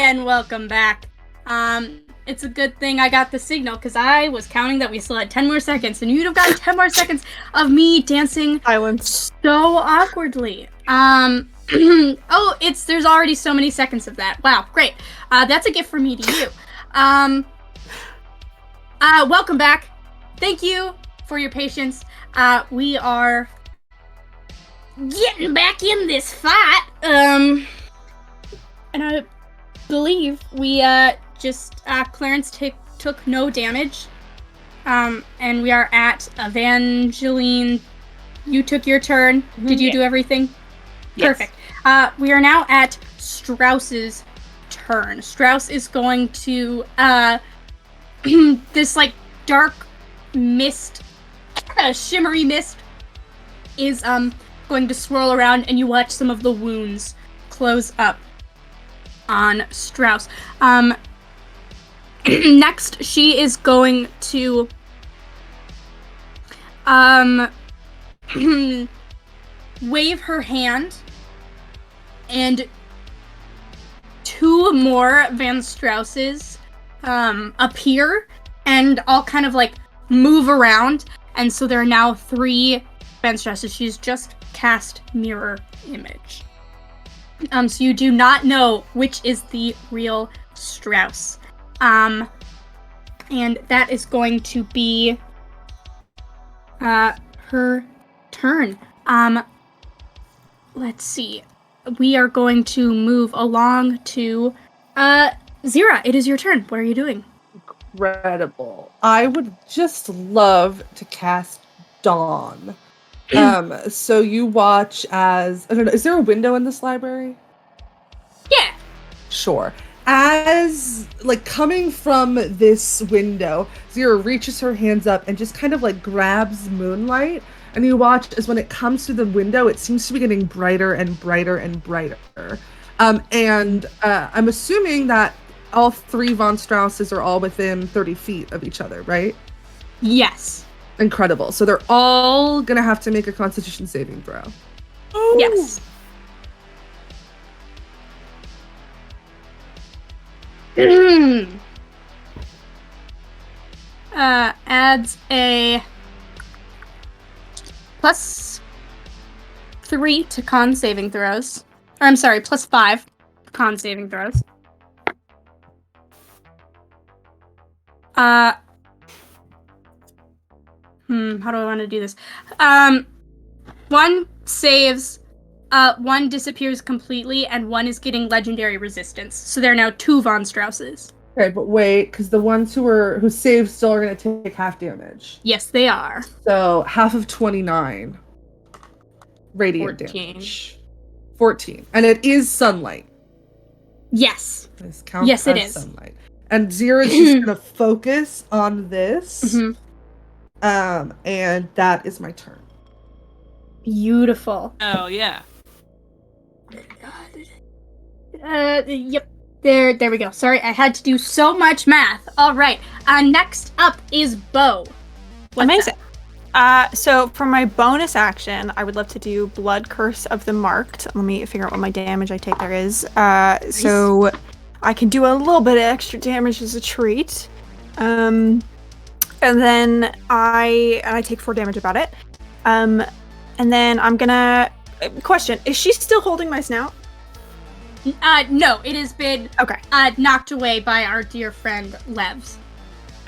[SPEAKER 1] and welcome back. It's a good thing I got the signal because I was counting that we still had 10 more seconds, and you'd have gotten 10 more seconds of me dancing
[SPEAKER 7] Silence.
[SPEAKER 1] so awkwardly. There's already so many seconds of that. Wow, great. That's a gift from me to you. Welcome back. Thank you for your patience. We are getting back in this fight. And I believe we Clarence took no damage. And we are at Evangeline. You took your turn. Did you do everything?
[SPEAKER 6] Yes.
[SPEAKER 1] Perfect. We are now at Strauss's turn. Strauss is going to this like dark mist, shimmery mist is going to swirl around, and you watch some of the wounds close up on Strauss. Next, she is going to wave her hand, and two more Van Strausses appear and all kind of like move around, and so there are now 3 Van Strausses. She's just cast mirror image. So you do not know which is the real Strauss. And that is going to be her turn. Let's see. We are going to move along to Zira. It is your turn. What are you doing?
[SPEAKER 5] Incredible. I would just love to cast Dawn. So you watch as, I don't know, is there a window in this library?
[SPEAKER 1] Yeah.
[SPEAKER 5] Sure. As, like, coming from this window, Zira reaches her hands up and just kind of, like, grabs moonlight. And you watch as when it comes to the window, it seems to be getting brighter and brighter and brighter. And I'm assuming that all 3 Von Strausses are all within 30 feet of each other, right?
[SPEAKER 1] Yes.
[SPEAKER 5] Incredible. So they're all going to have to make a Constitution saving throw.
[SPEAKER 1] Yes. Adds a +3 to con saving throws. Or I'm sorry, +5 con saving throws. How do I want to do this? 1 saves, 1 disappears completely, and 1 is getting legendary resistance. So there are now 2 Von Strausses.
[SPEAKER 5] Okay, but wait, because the ones who saved still are going to take half damage.
[SPEAKER 1] Yes, they are.
[SPEAKER 5] So half of 29 radiant
[SPEAKER 1] 14.
[SPEAKER 5] damage. 14. And it is sunlight.
[SPEAKER 1] Yes.
[SPEAKER 5] This counts
[SPEAKER 1] Yes, it
[SPEAKER 5] as
[SPEAKER 1] is.
[SPEAKER 5] sunlight. And Zira's just going to focus on this. And that is my turn.
[SPEAKER 1] Beautiful.
[SPEAKER 2] Oh, yeah.
[SPEAKER 1] Yep. There we go. Sorry, I had to do so much math. All right. Next up is Bo. What's
[SPEAKER 7] Amazing.
[SPEAKER 1] up?
[SPEAKER 7] So for my bonus action, I would love to do Blood Curse of the Marked. Let me figure out what my damage I take there is. So I can do a little bit of extra damage as a treat. And then I take 4 damage about it. And then I'm gonna question, is she still holding my snout?
[SPEAKER 1] No, it has been knocked away by our dear friend Levs.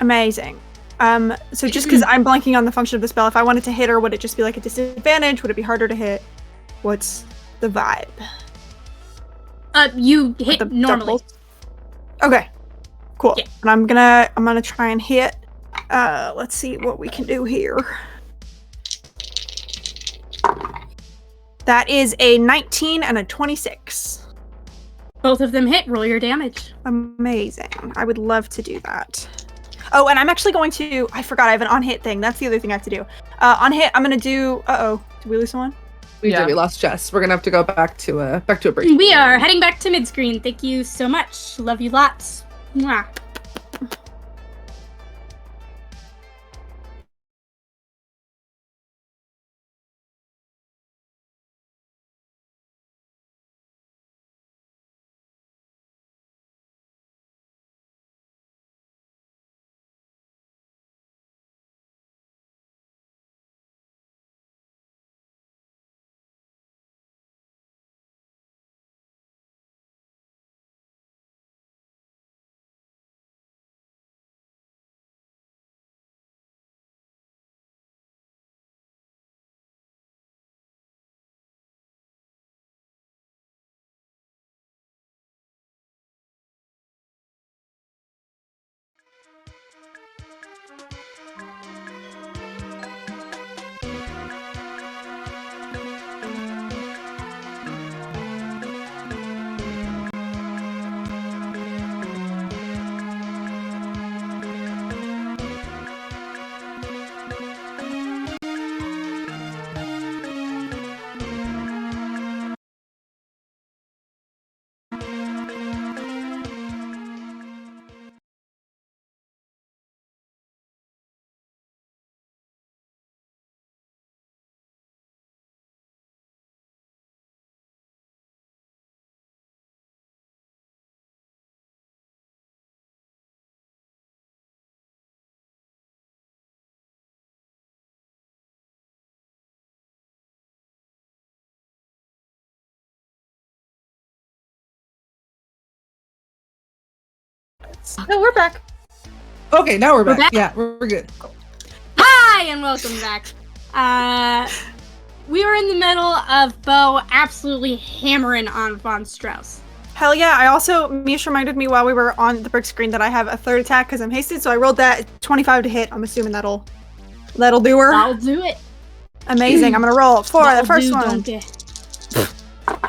[SPEAKER 7] Amazing. So just because I'm blanking on the function of the spell, if I wanted to hit her, would it just be like a disadvantage? Would it be harder to hit? What's the vibe?
[SPEAKER 1] You hit normally.
[SPEAKER 7] Okay, cool.
[SPEAKER 1] Yeah.
[SPEAKER 7] And I'm gonna try and hit. Let's see what we can do here. That is a 19 and a 26.
[SPEAKER 1] Both of them hit. Roll your damage.
[SPEAKER 7] Amazing. I would love to do that. Oh, and I'm actually going to... I forgot I have an on-hit thing. That's the other thing I have to do. On hit, I'm going to do... Uh-oh. Did we lose someone?
[SPEAKER 5] We did. We lost Jess. We're going to have to go back to a break.
[SPEAKER 1] We are heading back to mid-screen. Thank you so much. Love you lots. Mwah.
[SPEAKER 7] No, we're back.
[SPEAKER 5] Okay, now we're back.
[SPEAKER 1] back?
[SPEAKER 5] Yeah, we're good.
[SPEAKER 1] Hi, and welcome back. We were in the middle of Bo absolutely hammering on von Strauss.
[SPEAKER 7] Hell yeah. I also, Mish reminded me while we were on the brick screen that I have a third attack because I'm hasted, so I rolled that 25 to hit. I'm assuming that'll do her.
[SPEAKER 1] I'll do it.
[SPEAKER 7] Amazing. I'm gonna roll for the
[SPEAKER 1] That'll
[SPEAKER 7] first
[SPEAKER 1] do,
[SPEAKER 7] one.
[SPEAKER 1] don't it?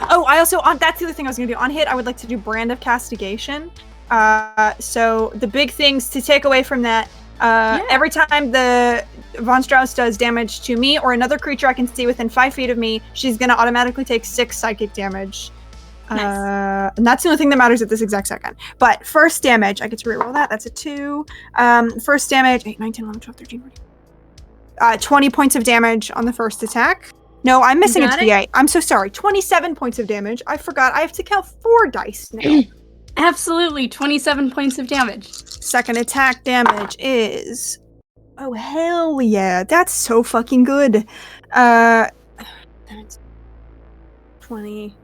[SPEAKER 7] Oh, I also, that's the other thing I was gonna do. On hit, I would like to do Brand of Castigation. So the big things to take away from that, every time the Von Strauss does damage to me or another creature I can see within 5 feet of me, she's gonna automatically take 6 psychic damage.
[SPEAKER 1] Nice.
[SPEAKER 7] And that's the only thing that matters at this exact second. But first damage, I get to reroll that. That's a 2. First damage, 8, 9, 10, 11, 12, 13, 14. 20 points of damage on the first attack. No, I'm missing a
[SPEAKER 1] Got it?
[SPEAKER 7] D8. I'm so sorry. 27 points of damage. I forgot. I have to count 4 dice now.
[SPEAKER 1] Absolutely, 27 points of damage.
[SPEAKER 7] Second attack damage is... Oh, hell yeah. That's so fucking good. That's 20...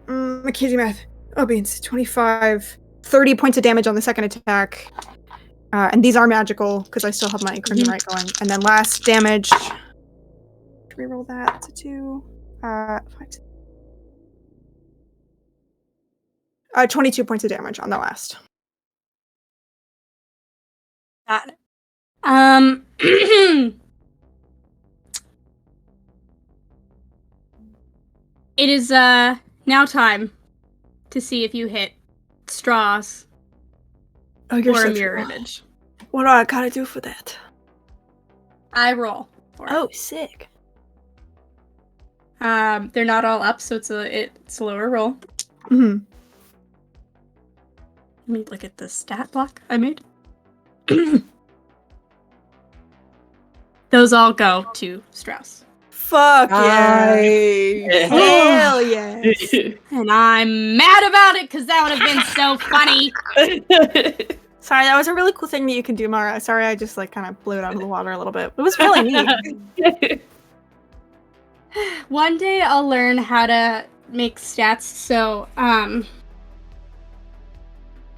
[SPEAKER 7] Mackenzie math. Oh, beans. 25... 30 points of damage on the second attack. And these are magical, because I still have my Crimson Right going. And then last damage... Reroll that. That's a 2. 5... 22 points of damage on the last.
[SPEAKER 1] Got it. It is now time to see if you hit Strauss
[SPEAKER 7] Oh, you're
[SPEAKER 1] or
[SPEAKER 7] so
[SPEAKER 1] a mirror
[SPEAKER 7] true.
[SPEAKER 1] image.
[SPEAKER 7] What do I gotta do for that?
[SPEAKER 1] I roll. For it.
[SPEAKER 7] Oh, sick.
[SPEAKER 1] They're not all up, so it's a lower roll.
[SPEAKER 7] Mm-hmm.
[SPEAKER 1] Let me look at the stat block I made. Those all go to Strauss.
[SPEAKER 7] Fuck yeah. Hell yes.
[SPEAKER 1] And I'm mad about it because that would have been so funny.
[SPEAKER 7] Sorry, that was a really cool thing that you can do, Mara. Sorry, I just kind of blew it out of the water a little bit. It was really neat.
[SPEAKER 1] One day I'll learn how to make stats so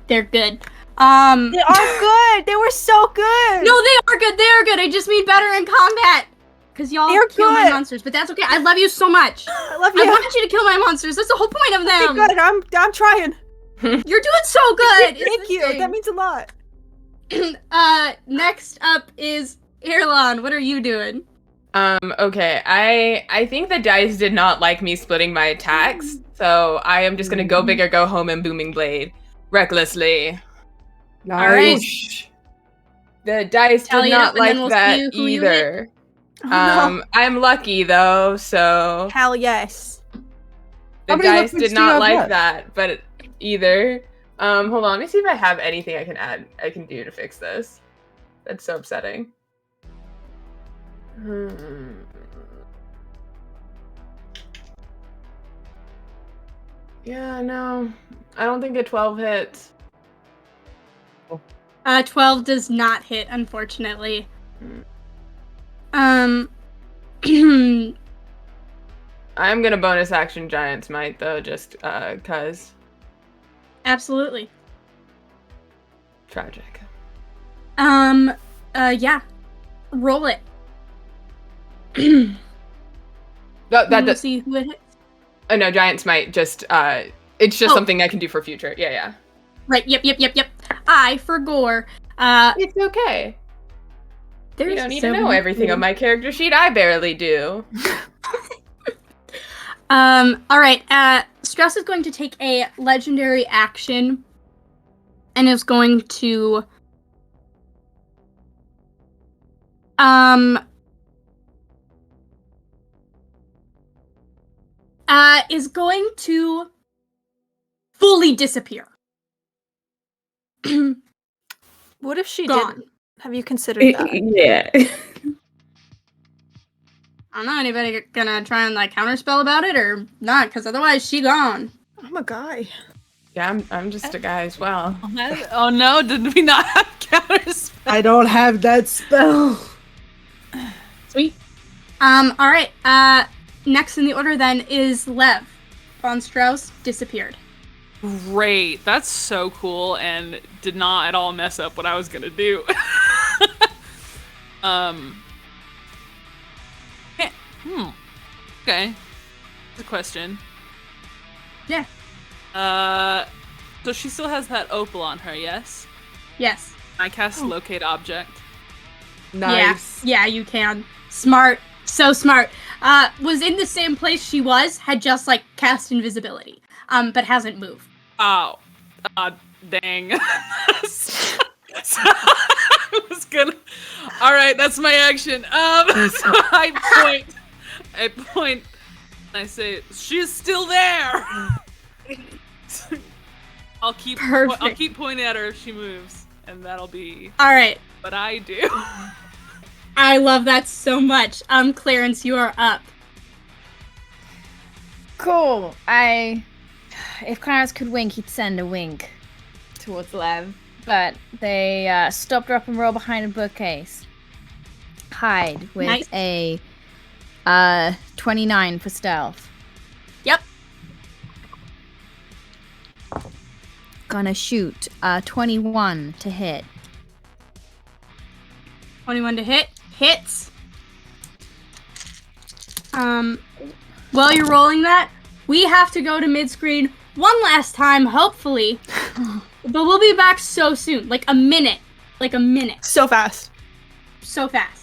[SPEAKER 1] they're good.
[SPEAKER 7] They are good. They were so good.
[SPEAKER 1] No, they are good. They are good. I just mean better in combat. Because y'all
[SPEAKER 7] They're
[SPEAKER 1] kill my
[SPEAKER 7] good.
[SPEAKER 1] monsters, but that's okay. I love you so much.
[SPEAKER 7] I love
[SPEAKER 1] I
[SPEAKER 7] you.
[SPEAKER 1] wanted you to kill my monsters. That's the whole point of
[SPEAKER 7] Okay,
[SPEAKER 1] them.
[SPEAKER 7] good. I'm trying.
[SPEAKER 1] You're doing so good.
[SPEAKER 7] Thank you. That means a lot.
[SPEAKER 1] Next up is Irlon. What are you doing?
[SPEAKER 3] Okay. I think the dice did not like me splitting my attacks, so I am just gonna go big or go home and booming blade recklessly.
[SPEAKER 5] Nice.
[SPEAKER 1] All right.
[SPEAKER 3] The dice
[SPEAKER 1] Tally
[SPEAKER 3] did
[SPEAKER 1] it
[SPEAKER 3] not
[SPEAKER 1] up, and
[SPEAKER 3] like
[SPEAKER 1] then we'll
[SPEAKER 3] that
[SPEAKER 1] see who you hit.
[SPEAKER 3] either.
[SPEAKER 7] Oh, no.
[SPEAKER 3] I'm lucky though, so
[SPEAKER 7] Hell yes.
[SPEAKER 3] the
[SPEAKER 5] How many
[SPEAKER 3] dice
[SPEAKER 5] luck points
[SPEAKER 3] did
[SPEAKER 5] do you
[SPEAKER 3] not
[SPEAKER 5] have
[SPEAKER 3] like
[SPEAKER 5] left?
[SPEAKER 3] that, but either. Hold on, let me see if I have anything I can do to fix this. That's so upsetting. Yeah, no. I don't think a 12 hits.
[SPEAKER 1] 12 does not hit, unfortunately.
[SPEAKER 3] I'm gonna bonus action Giant's Might though, just cause.
[SPEAKER 1] Absolutely.
[SPEAKER 3] Tragic.
[SPEAKER 1] Yeah. Roll it.
[SPEAKER 3] That
[SPEAKER 1] We'll
[SPEAKER 3] does.
[SPEAKER 1] see who it hits.
[SPEAKER 3] Oh no, Giant's Might just it's just
[SPEAKER 1] Oh.
[SPEAKER 3] something I can do for future. Yeah.
[SPEAKER 1] Right, yep. I for Gore.
[SPEAKER 3] It's okay.
[SPEAKER 1] There's
[SPEAKER 3] You don't need
[SPEAKER 1] so
[SPEAKER 3] to know
[SPEAKER 1] many
[SPEAKER 3] everything on
[SPEAKER 1] things.
[SPEAKER 3] my character sheet. I barely do.
[SPEAKER 1] Alright, Strauss is going to take a legendary action and is going to is going to fully disappear.
[SPEAKER 7] What if she
[SPEAKER 1] Gone.
[SPEAKER 7] didn't? Have you considered that?
[SPEAKER 6] Yeah.
[SPEAKER 1] I don't know, anybody gonna try and counterspell about it or not, because otherwise she gone.
[SPEAKER 7] I'm a guy.
[SPEAKER 3] Yeah, I'm just a guy as well.
[SPEAKER 2] Oh no, did we not have counters?
[SPEAKER 5] I don't have that spell.
[SPEAKER 1] Sweet. Alright, next in the order then is Lev. Von Strauss disappeared.
[SPEAKER 2] Great. That's so cool and did not at all mess up what I was gonna do. Okay. That's a question.
[SPEAKER 1] Yeah.
[SPEAKER 2] So she still has that opal on her, yes?
[SPEAKER 1] Yes.
[SPEAKER 2] I cast locate object.
[SPEAKER 5] Nice.
[SPEAKER 1] Yeah, you can. Smart. So smart. Was in the same place she was, had just, like, cast invisibility. But hasn't moved.
[SPEAKER 2] Oh. Dang. So I was gonna... Alright, that's my action. So I point, and I say, she's still there! I'll keep pointing at her if she moves, and that'll be
[SPEAKER 1] Alright.
[SPEAKER 2] what I do.
[SPEAKER 1] I love that so much. Clarence, you are up.
[SPEAKER 8] Cool. If Clarence could wink, he'd send a wink towards Lev. But they stop, drop, and roll behind a bookcase. Hide with
[SPEAKER 1] Nice.
[SPEAKER 8] a 29 for stealth.
[SPEAKER 1] Yep.
[SPEAKER 8] Gonna shoot 21 to hit.
[SPEAKER 1] 21 to hit. Hits. While you're rolling that, we have to go to mid-screen one last time, hopefully. But we'll be back so soon. Like a minute.
[SPEAKER 7] So fast.
[SPEAKER 1] So fast.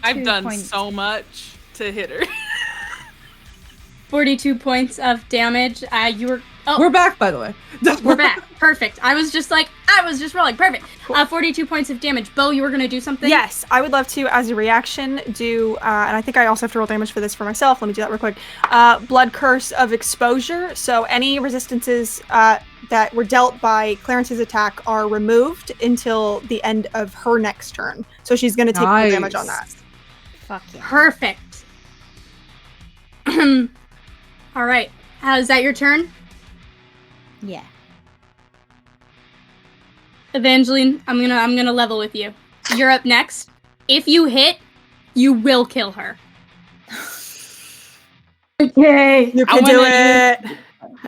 [SPEAKER 2] I've done so much to hit her.
[SPEAKER 1] 42 points of damage. You were... Oh,
[SPEAKER 5] We're back, by the way.
[SPEAKER 1] we're back. Perfect. I was just rolling. Perfect. 42 points of damage. Bo, you were going to do something?
[SPEAKER 7] Yes, I would love to, as a reaction, do, and I think I also have to roll damage for this for myself. Let me do that real quick. Blood Curse of Exposure. So any resistances that were dealt by Clarence's attack are removed until the end of her next turn. So she's going to take the damage on that.
[SPEAKER 8] Fuck yeah.
[SPEAKER 1] Perfect. All right. Is that your turn?
[SPEAKER 8] Yeah.
[SPEAKER 1] Evangeline, I'm gonna level with you. You're up next. If you hit, you will kill her.
[SPEAKER 8] Okay.
[SPEAKER 7] You can do it.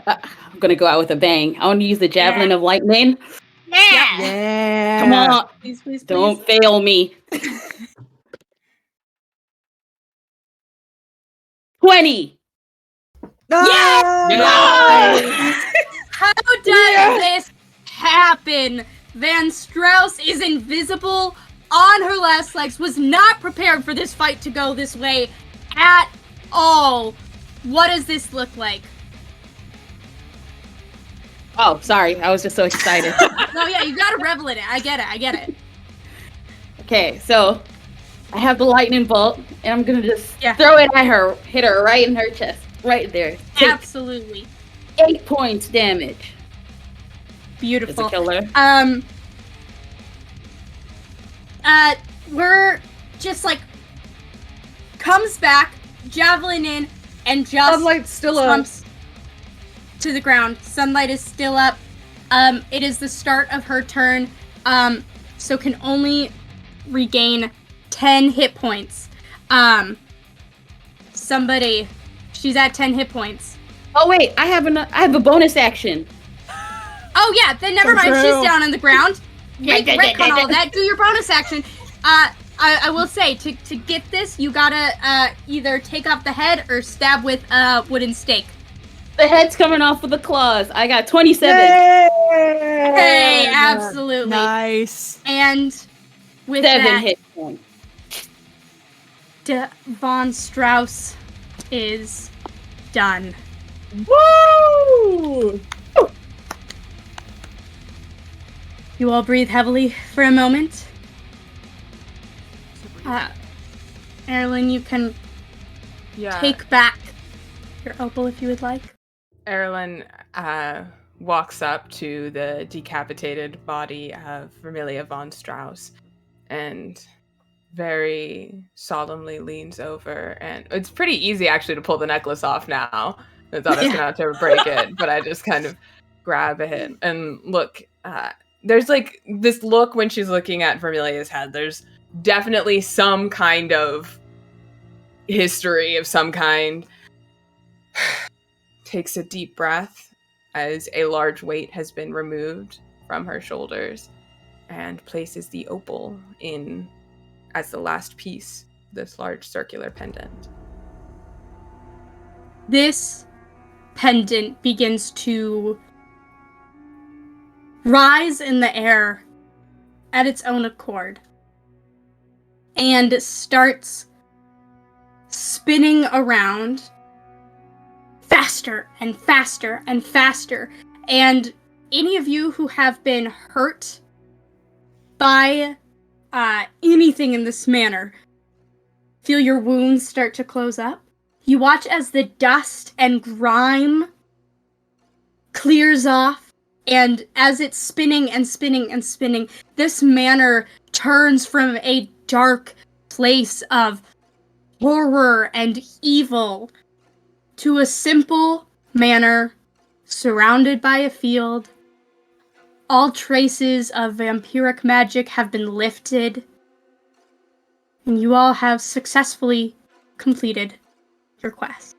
[SPEAKER 6] I'm gonna go out with a bang. I want to use the Javelin of Lightning.
[SPEAKER 1] Yeah.
[SPEAKER 5] Yeah.
[SPEAKER 6] Come on.
[SPEAKER 1] Please.
[SPEAKER 6] Don't fail me. 20.
[SPEAKER 5] Ah!
[SPEAKER 1] Yes! How does this happen? Van Strauss is invisible on her last legs, was not prepared for this fight to go this way at all. What does this look like?
[SPEAKER 6] Oh, sorry. I was just so excited.
[SPEAKER 1] No, yeah, you gotta revel in it. I get it.
[SPEAKER 6] Okay, so I have the lightning bolt, and I'm gonna just
[SPEAKER 1] Yeah.
[SPEAKER 6] throw it at her, hit her right in her chest, right there. Take
[SPEAKER 1] Absolutely.
[SPEAKER 6] 8 points damage.
[SPEAKER 1] Beautiful.
[SPEAKER 6] It's a killer.
[SPEAKER 1] We're just like comes back, javelin in, and just
[SPEAKER 5] Sunlight's still up.
[SPEAKER 1] slumps to the ground. Sunlight is still up. It is the start of her turn. So can only regain 10 hit points. She's at 10 hit points.
[SPEAKER 6] Oh wait, I have a bonus action.
[SPEAKER 1] Oh yeah, then never mind. She's down on the ground. Retcon all that. Do your bonus action. I will say to get this, you gotta either take off the head or stab with a wooden stake.
[SPEAKER 6] The head's coming off with the claws. I got 27.
[SPEAKER 5] Yay!
[SPEAKER 1] Hey, absolutely.
[SPEAKER 7] Nice.
[SPEAKER 1] And with
[SPEAKER 6] 7
[SPEAKER 1] that,
[SPEAKER 6] hit points.
[SPEAKER 1] Von Strauss is done.
[SPEAKER 5] Woo!
[SPEAKER 1] You all breathe heavily for a moment. Erlyn, you can
[SPEAKER 3] Yeah.
[SPEAKER 1] take back your opal if you would like.
[SPEAKER 3] Erlyn walks up to the decapitated body of Vermilia von Strauss and very solemnly leans over. And it's pretty easy, actually, to pull the necklace off now. I thought I was going to have to break it, but I just kind of grab it and look. There's like this look when she's looking at Vermilia's head. There's definitely some kind of history of some kind. Takes a deep breath as a large weight has been removed from her shoulders and places the opal in as the last piece, this large circular pendant.
[SPEAKER 1] This pendant begins to rise in the air at its own accord and starts spinning around faster and faster and faster. And any of you who have been hurt by anything in this manner, feel your wounds start to close up. You watch as the dust and grime clears off, and as it's spinning and spinning and spinning, this manor turns from a dark place of horror and evil to a simple manor surrounded by a field. All traces of vampiric magic have been lifted, and you all have successfully completed your quest.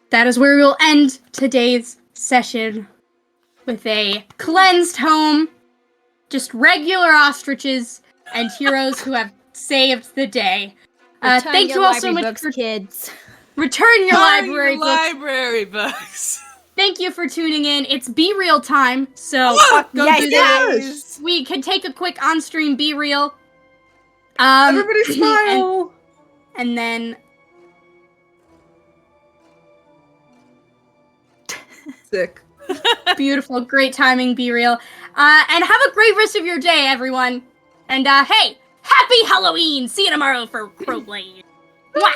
[SPEAKER 1] That is where we will end today's session, with a cleansed home, just regular ostriches, and heroes who have saved the day.
[SPEAKER 4] Return
[SPEAKER 1] Thank
[SPEAKER 4] your
[SPEAKER 1] you all so
[SPEAKER 4] library
[SPEAKER 1] much
[SPEAKER 4] books,
[SPEAKER 1] for
[SPEAKER 4] kids.
[SPEAKER 1] return your library books.
[SPEAKER 2] Library books.
[SPEAKER 1] Thank you for tuning in. It's Be Real time, so go
[SPEAKER 7] Yes,
[SPEAKER 1] do that.
[SPEAKER 7] yes.
[SPEAKER 1] We could take a quick on-stream Be Real.
[SPEAKER 5] Everybody smile!
[SPEAKER 1] And then
[SPEAKER 5] Sick.
[SPEAKER 1] beautiful, great timing, Be Real. And have a great rest of your day, everyone. And hey, happy Halloween! See you tomorrow for Crowblade. Mwah!